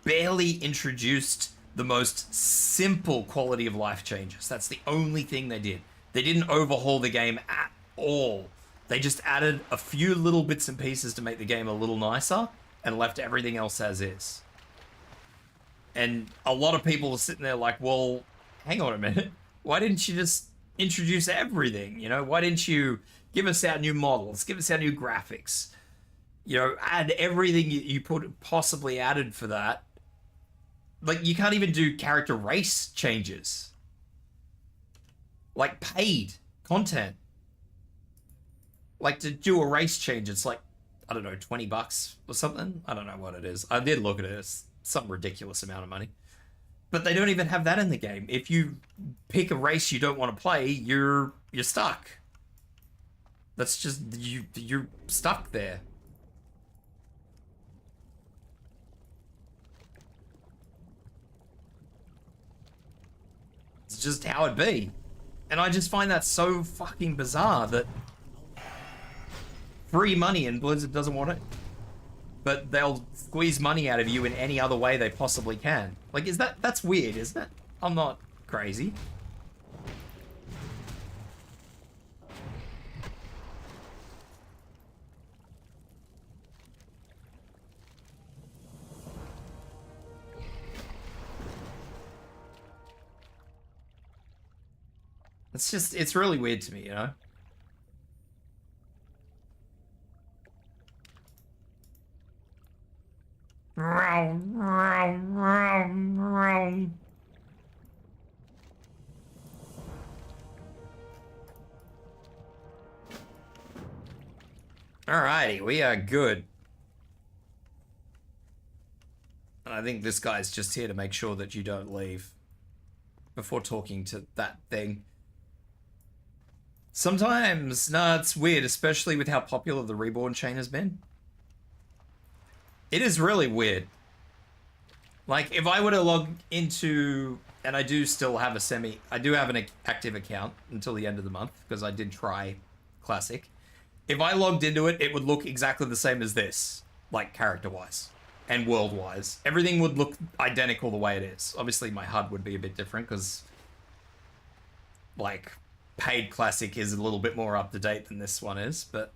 barely introduced the most simple quality of life changes. That's the only thing they did. They didn't overhaul the game at all. They just added a few little bits and pieces to make the game a little nicer and left everything else as is. And a lot of people are sitting there like, well, hang on a minute. Why didn't you just introduce everything? You know, why didn't you give us our new models, give us our new graphics? You know, add everything you possibly added for that. Like, you can't even do character race changes. Like, paid content. Like, to do a race change, it's like, I don't know, 20 bucks or something? I don't know what it is. I did look at it. It's some ridiculous amount of money. But they don't even have that in the game. If you pick a race you don't want to play, you're stuck. That's just, you're stuck there. It's just how it be. And I just find that so fucking bizarre that free money and Blizzard doesn't want it. But they'll squeeze money out of you in any other way they possibly can. Like, that's weird, isn't it? I'm not crazy. It's really weird to me, you know? Alrighty, we are good. And I think this guy's just here to make sure that you don't leave before talking to that thing. Sometimes, nah, it's weird, especially with how popular the Reborn chain has been. It is really weird. Like, if I were to log into, and I do still have I do have an active account until the end of the month, because I did try Classic. If I logged into it, it would look exactly the same as this, like, character-wise and world-wise. Everything would look identical the way it is. Obviously, my HUD would be a bit different, because, like, paid Classic is a little bit more up-to-date than this one is, but...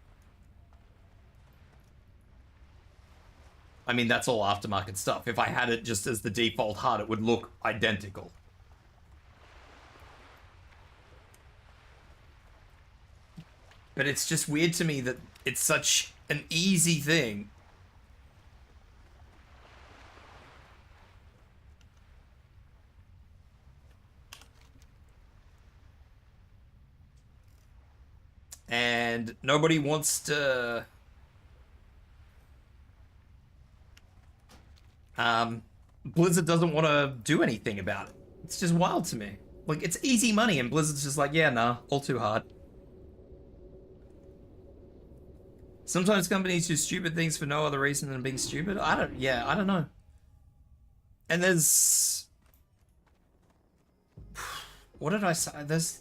I mean, that's all aftermarket stuff. If I had it just as the default HUD, it would look identical. But it's just weird to me that it's such an easy thing. And nobody wants to... Blizzard doesn't want to do anything about it. It's just wild to me. Like, it's easy money, and Blizzard's just like, yeah, nah, all too hard. Sometimes companies do stupid things for no other reason than being stupid. I don't know. And there's... What did I say? There's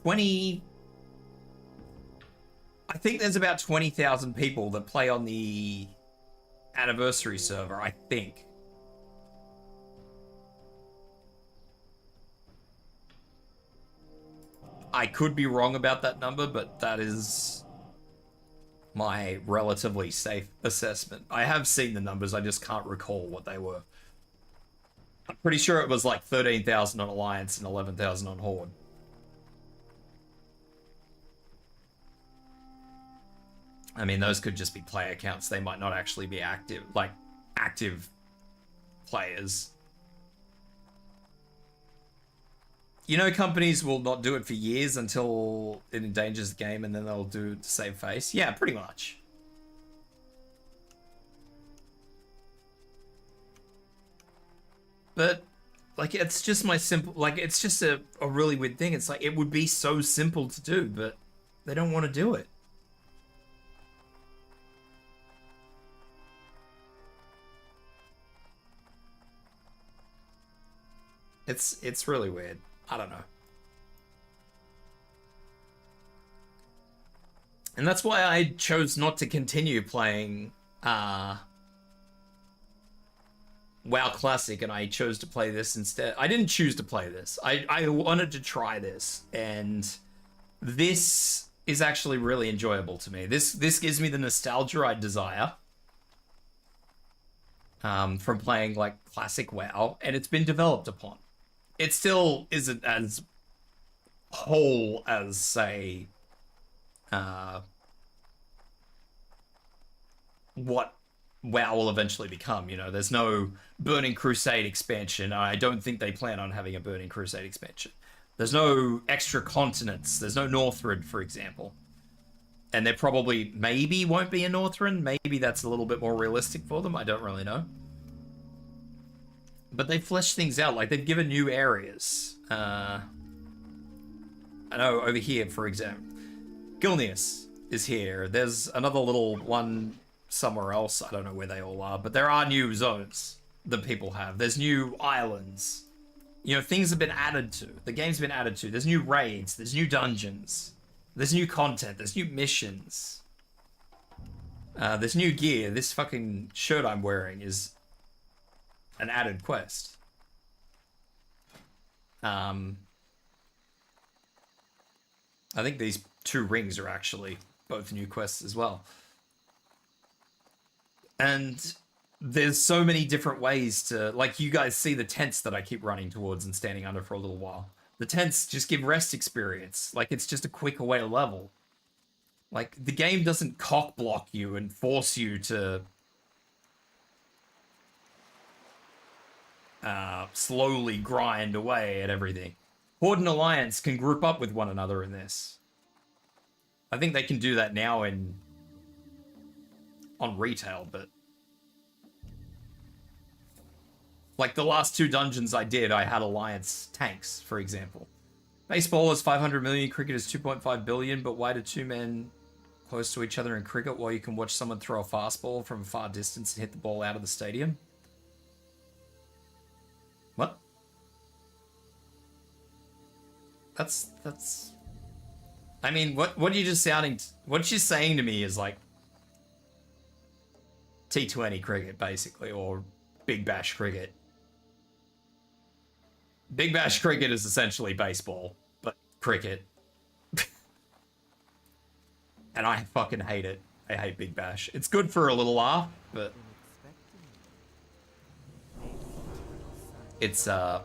20... I think there's about 20,000 people that play on the anniversary server, I think. I could be wrong about that number, but that is my relatively safe assessment. I have seen the numbers, I just can't recall what they were. I'm pretty sure it was like 13,000 on Alliance and 11,000 on Horde. I mean, those could just be player accounts. They might not actually be active, like, active players. You know, companies will not do it for years until it endangers the game, and then they'll do it to save face. Yeah, pretty much. But, like, it's just my simple... Like, it's just a really weird thing. It's like, it would be so simple to do, but they don't want to do it. It's really weird. I don't know. And that's why I chose not to continue playing WoW Classic, and I chose to play this instead. I didn't choose to play this. I wanted to try this, and this is actually really enjoyable to me. This gives me the nostalgia I desire from playing, like, Classic WoW, and it's been developed upon. It still isn't as whole as, say, what WoW will eventually become, you know? There's no Burning Crusade expansion. I don't think they plan on having a Burning Crusade expansion. There's no extra continents. There's no Northrend, for example. And there probably, maybe won't be a Northrend. Maybe that's a little bit more realistic for them. I don't really know. But they fleshed things out, like they've given new areas. I know over here, for example, Gilneas is here. There's another little one somewhere else. I don't know where they all are, but there are new zones that people have. There's new islands. You know, things have been added to. The game's been added to. There's new raids. There's new dungeons. There's new content. There's new missions. There's new gear. This fucking shirt I'm wearing is an added quest. I think these 2 rings are actually both new quests as well. And there's so many different ways to, like, you guys see the tents that I keep running towards and standing under for a little while. The tents just give rest experience. Like, it's just a quicker way to level. Like, the game doesn't cock block you and force you to slowly grind away at everything. Horde and Alliance can group up with one another in this. I think they can do that now on retail, but like the last 2 dungeons I did, I had Alliance tanks, for example. Baseball is 500 million, cricket is 2.5 billion, but why do two men close to each other in cricket while you can watch someone throw a fastball from a far distance and hit the ball out of the stadium? What? That's... I mean, what you just sounding... What she's saying to me is like... T20 cricket, basically, or Big Bash cricket. Big Bash cricket is essentially baseball, but cricket. And I fucking hate it. I hate Big Bash. It's good for a little laugh, but... It's, I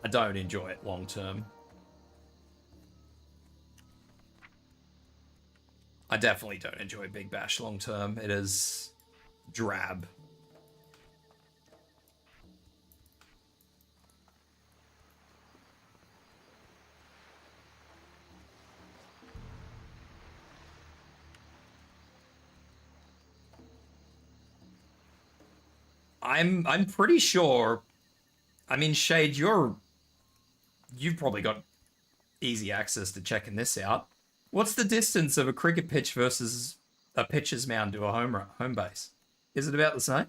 don't enjoy it long term. I definitely don't enjoy Big Bash long term. It is drab. I'm pretty sure. I mean, Shade, you've probably got easy access to checking this out. What's the distance of a cricket pitch versus a pitcher's mound to a home base? Is it about the same?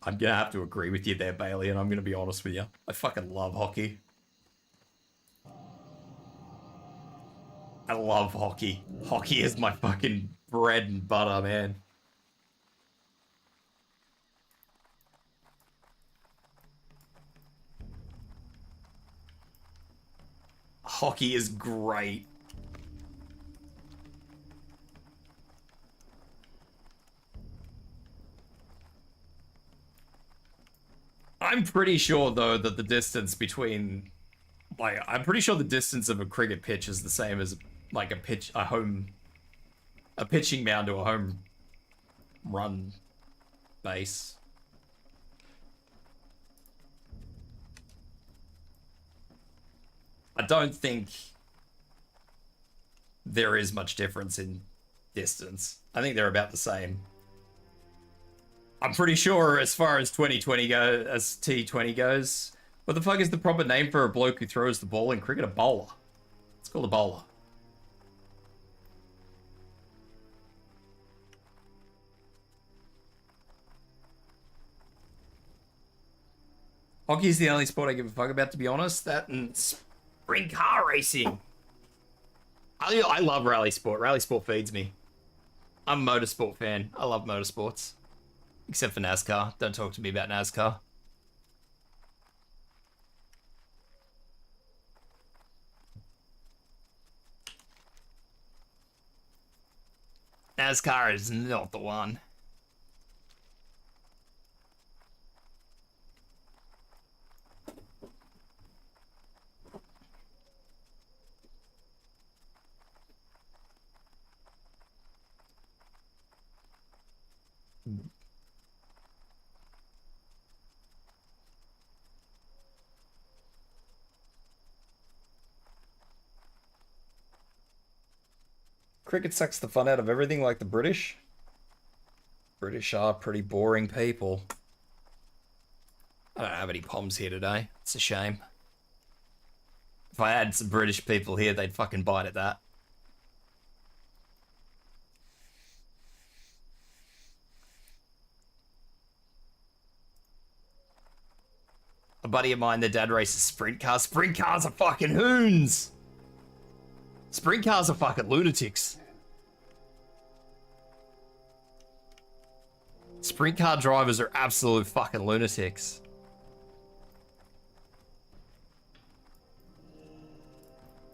I'm gonna have to agree with you there, Bailey, and I'm gonna be honest with you. I fucking love hockey. I love hockey. Hockey is my fucking bread and butter, man. Hockey is great. I'm pretty sure, though, that the distance between... Like, I'm pretty sure the distance of a cricket pitch is the same as, like, a pitching mound to a home run base. I don't think there is much difference in distance. I think they're about the same. I'm pretty sure as far as T20 goes, what the fuck is the proper name for a bloke who throws the ball in cricket? A bowler. It's called a bowler. Hockey's the only sport I give a fuck about, to be honest. That and sprint car racing. I love rally sport. Rally sport feeds me. I'm a motorsport fan. I love motorsports. Except for NASCAR. Don't talk to me about NASCAR. NASCAR is not the one. Cricket sucks the fun out of everything like the British. British are pretty boring people. I don't have any poms here today. It's a shame. If I had some British people here, they'd fucking bite at that. A buddy of mine, their dad races sprint cars. Sprint cars are fucking hoons! Sprint cars are fucking lunatics. Sprint car drivers are absolute fucking lunatics.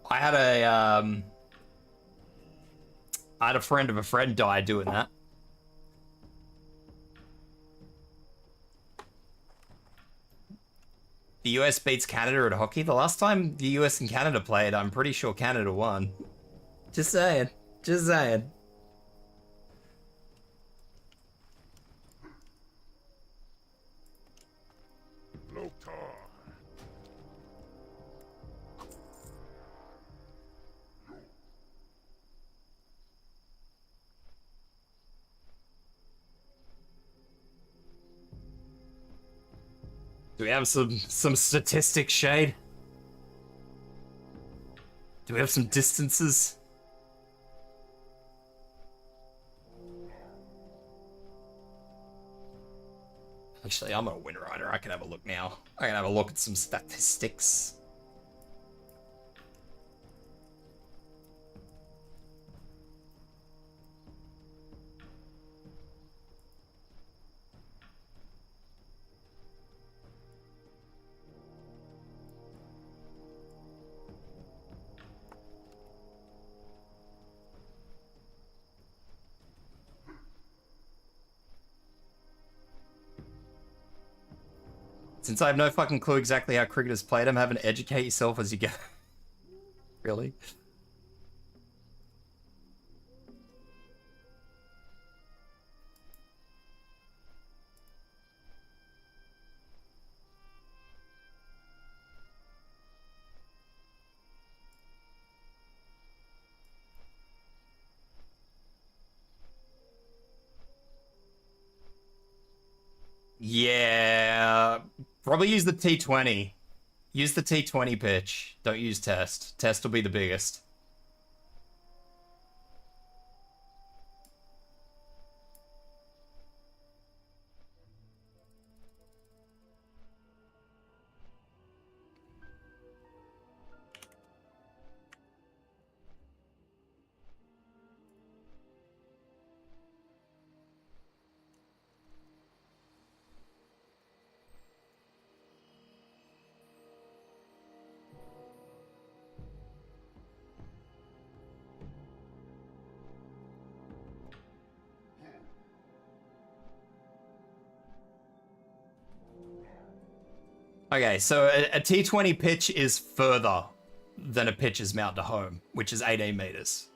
I had a friend of a friend die doing that. The US beats Canada at hockey. The last time the US and Canada played, I'm pretty sure Canada won. Just saying. Just saying. Do we have some statistics, Shade? Do we have some distances? Actually, I'm a Wind Rider. I can have a look now. I can have a look at some statistics. Since I have no fucking clue exactly how cricketers play them, have an educate yourself as you go. Really? Yeah, probably use the T20. Use the T20 pitch. Don't use test. Test will be the biggest. Okay, so a T20 pitch is further than a pitcher's mount to home, which is 18 meters.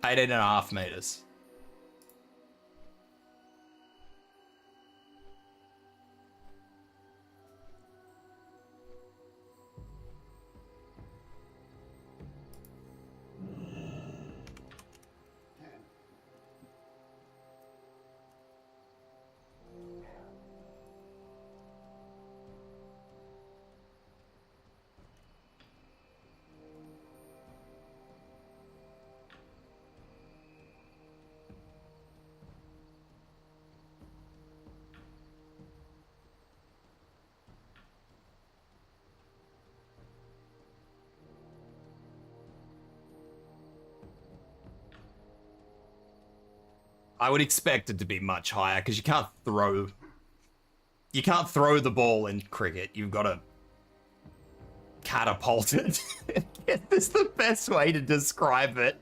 18.5 meters. I would expect it to be much higher because you can't throw the ball in cricket. You've got to catapult it. That's the best way to describe it.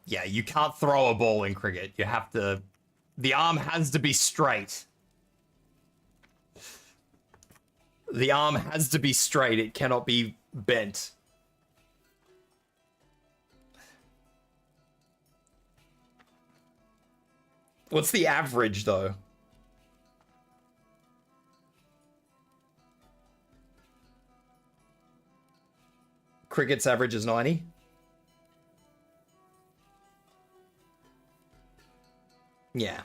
Yeah, you can't throw a ball in cricket. You have to... The arm has to be straight. The arm has to be straight. It cannot be bent. What's the average, though? Cricket's average is 90? Yeah.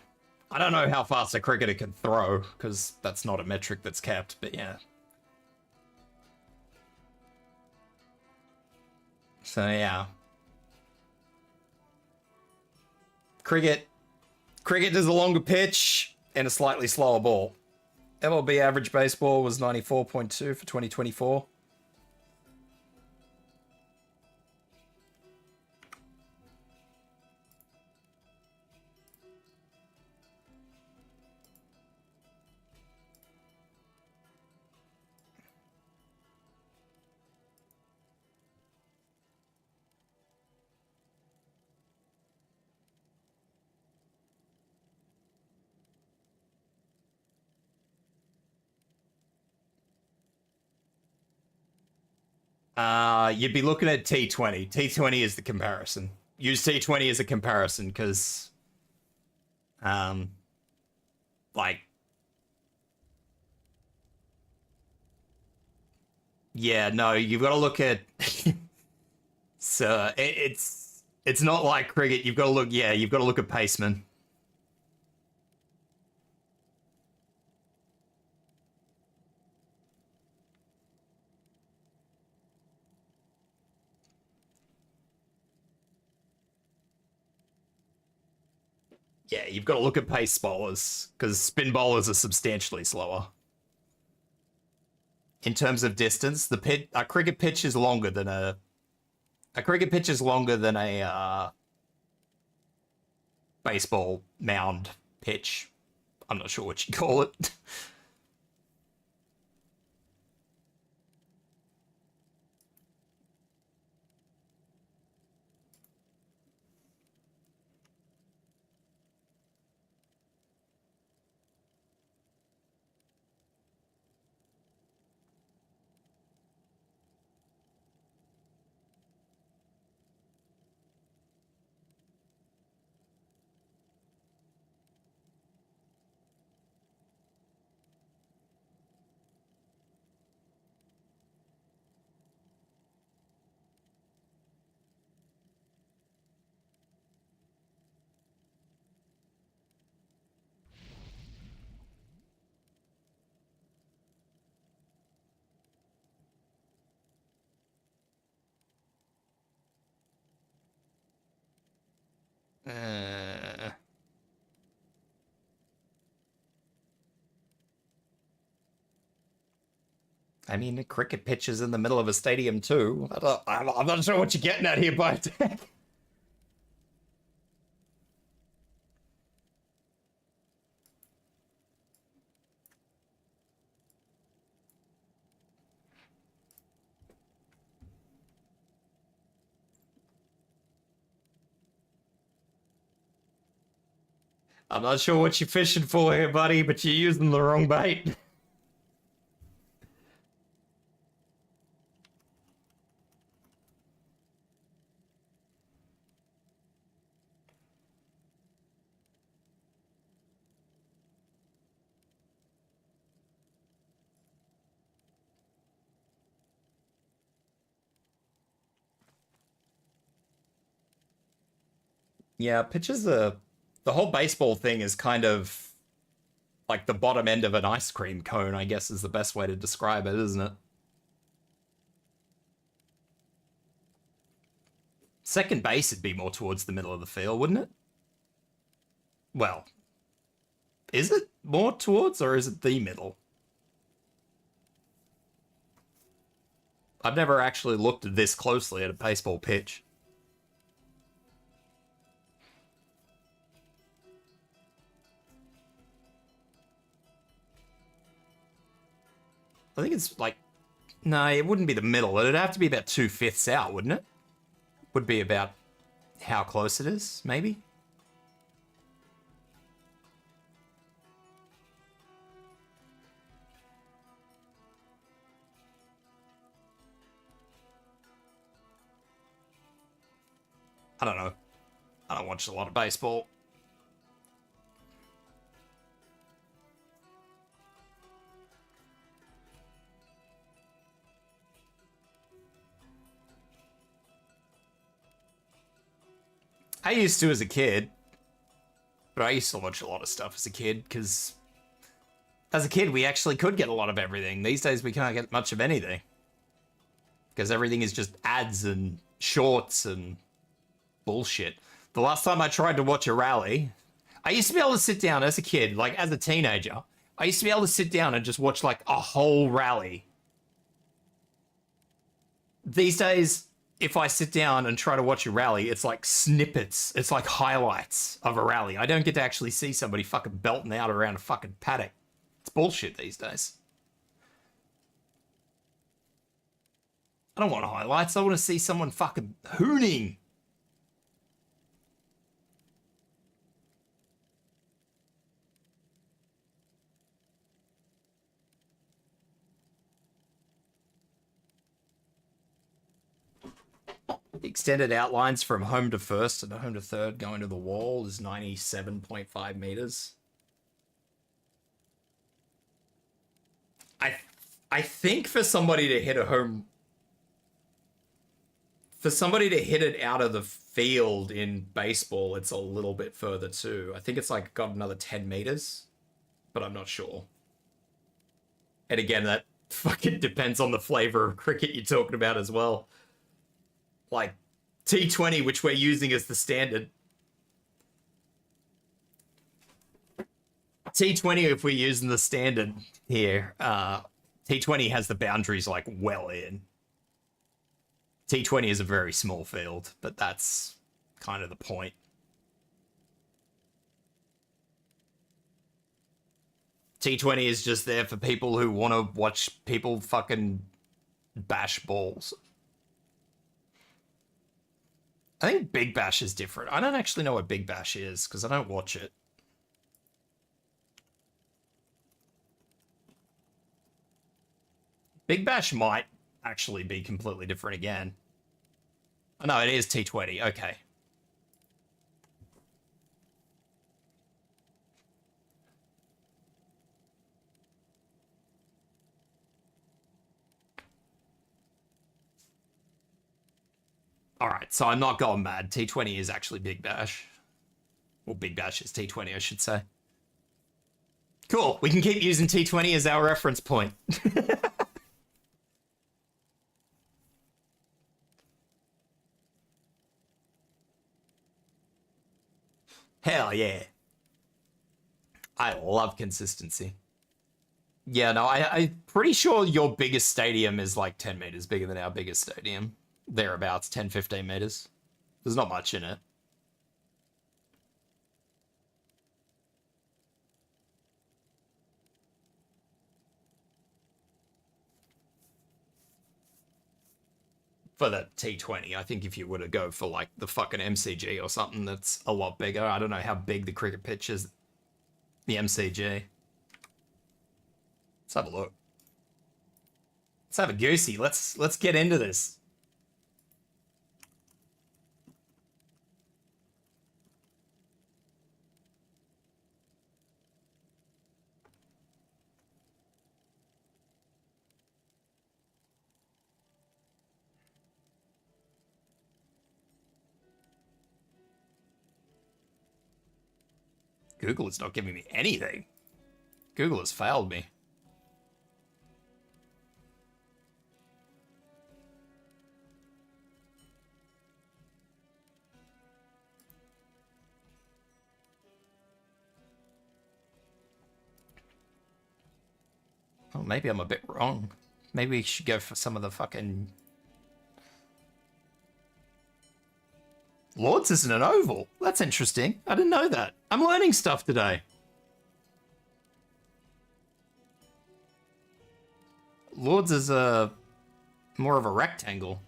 I don't know how fast a cricketer can throw, because that's not a metric that's kept, but yeah. So yeah. Cricket does a longer pitch and a slightly slower ball. MLB average baseball was 94.2 for 2024. You'd be looking at T20. T20 is the comparison. Use T20 as a comparison because, like, yeah, no, you've got to look at, so it's It's not like cricket. You've got to look. Yeah, you've got to look at paceman. Yeah, you've got to look at pace bowlers because spin bowlers are substantially slower. In terms of distance, a cricket pitch is longer than a baseball mound pitch. I'm not sure what you call it. I mean, a cricket pitch is in the middle of a stadium too. I'm not sure what you're getting at here, Biotech. I'm not sure what you're fishing for here, buddy, but you're using the wrong bait. Yeah, pitches are... The whole baseball thing is kind of like the bottom end of an ice cream cone, I guess is the best way to describe it, isn't it? Second base would be more towards the middle of the field, wouldn't it? Well, is it more towards or is it the middle? I've never actually looked this closely at a baseball pitch. I think it's like... No, it wouldn't be the middle. It'd have to be about 2/5 out, wouldn't it? Would be about how close it is, maybe? I don't know. I don't watch a lot of baseball. I used to as a kid, but I used to watch a lot of stuff as a kid because as a kid we actually could get a lot of everything. These days we can't get much of anything because everything is just ads and shorts and bullshit. The last time I tried to watch a rally, I used to be able to sit down as a kid, like as a teenager, I used to be able to sit down and just watch like a whole rally. These days, if I sit down and try to watch a rally, it's like snippets. It's like highlights of a rally. I don't get to actually see somebody fucking belting out around a fucking paddock. It's bullshit these days. I don't want highlights. I want to see someone fucking hooning. The extended outlines from home to first and home to third going to the wall is 97.5 meters. I think for somebody to hit a home For somebody to hit it out of the field in baseball, it's a little bit further too. I think it's like got another 10 meters, but I'm not sure. And again, that fucking depends on the flavor of cricket you're talking about as well. Like T20, which we're using as the standard. T20, if we're using the standard here, T20 has the boundaries like well in. T20 is a very small field, but that's kind of the point. T20 is just there for people who want to watch people fucking bash balls. I think Big Bash is different. I don't actually know what Big Bash is, because I don't watch it. Big Bash might actually be completely different again. Oh, no, it is T20. Okay. Alright, so I'm not going mad. T20 is actually Big Bash. Well, Big Bash is T20, I should say. Cool, we can keep using T20 as our reference point. Hell yeah. I love consistency. Yeah, no, I'm pretty sure your biggest stadium is like 10 meters bigger than our biggest stadium. Thereabouts, 10, 15 meters. There's not much in it. For the T20, I think if you were to go for like the fucking MCG or something that's a lot bigger. I don't know how big the cricket pitch is. The MCG. Let's have a look. Let's have a goosey. Let's get into this. Google is not giving me anything. Google has failed me. Oh, maybe I'm a bit wrong. Maybe we should go for some of the fucking... Lords isn't an oval. That's interesting. I didn't know that. I'm learning stuff today. Lords is more of a rectangle.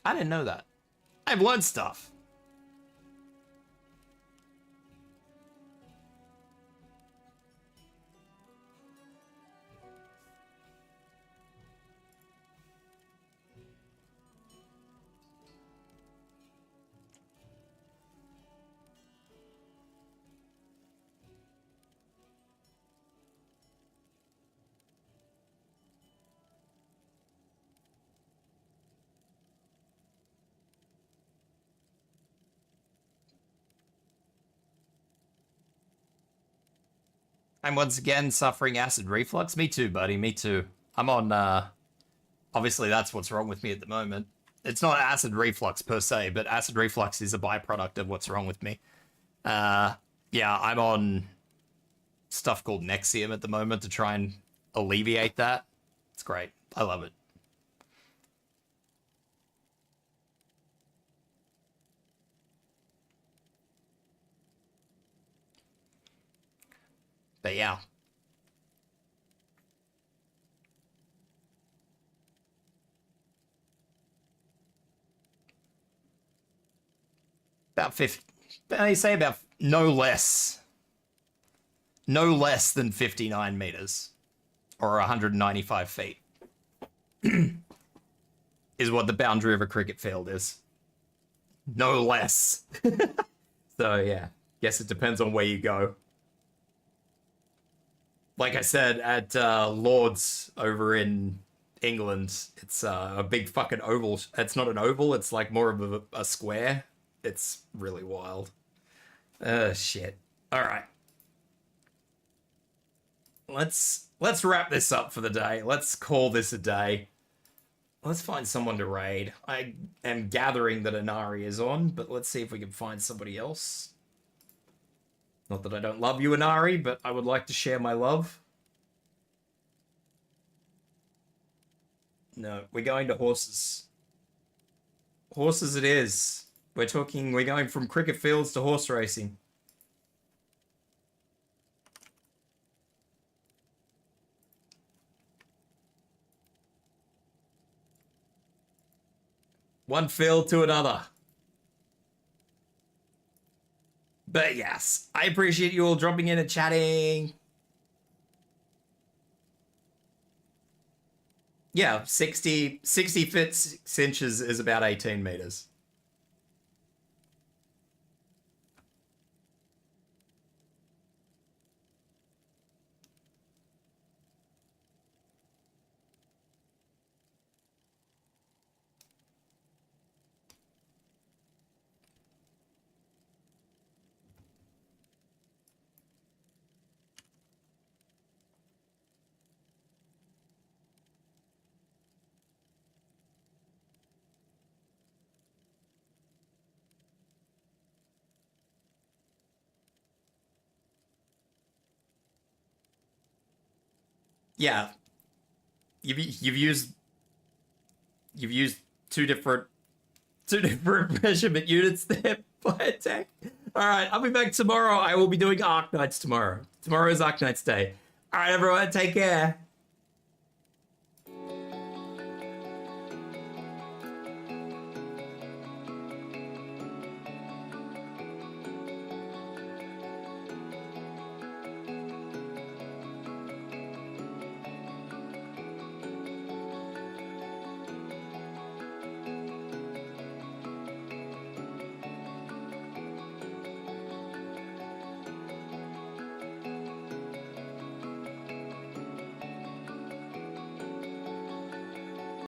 I didn't know that. I've learned stuff. I'm once again suffering acid reflux. Me too, buddy. Me too. I'm on, obviously that's what's wrong with me at the moment. It's not acid reflux per se, but acid reflux is a byproduct of what's wrong with me. Yeah, I'm on stuff called Nexium at the moment to try and alleviate that. It's great. I love it. But yeah. About 50, they say about no less than 59 meters or 195 feet is what the boundary of a cricket field is. no less. So yeah, guess it depends on where you go. Like I said, at Lord's over in England, it's a big fucking oval. It's not an oval, it's like more of a square. It's really wild. Shit. Alright. Let's wrap this up for the day. Let's call this a day. Let's find someone to raid. I am gathering that Inari is on, but let's see if we can find somebody else. Not that I don't love you, Inari, but I would like to share my love. No, we're going to horses. Horses it is. We're going from cricket fields to horse racing. One field to another. But yes, I appreciate you all dropping in and chatting. Yeah, 60 feet 6 inches is about 18 meters. Yeah, you've used two different measurement units there by attack. All right, I'll be back tomorrow. I will be doing Arknights tomorrow. Tomorrow is Arknights day. All right, everyone, take care.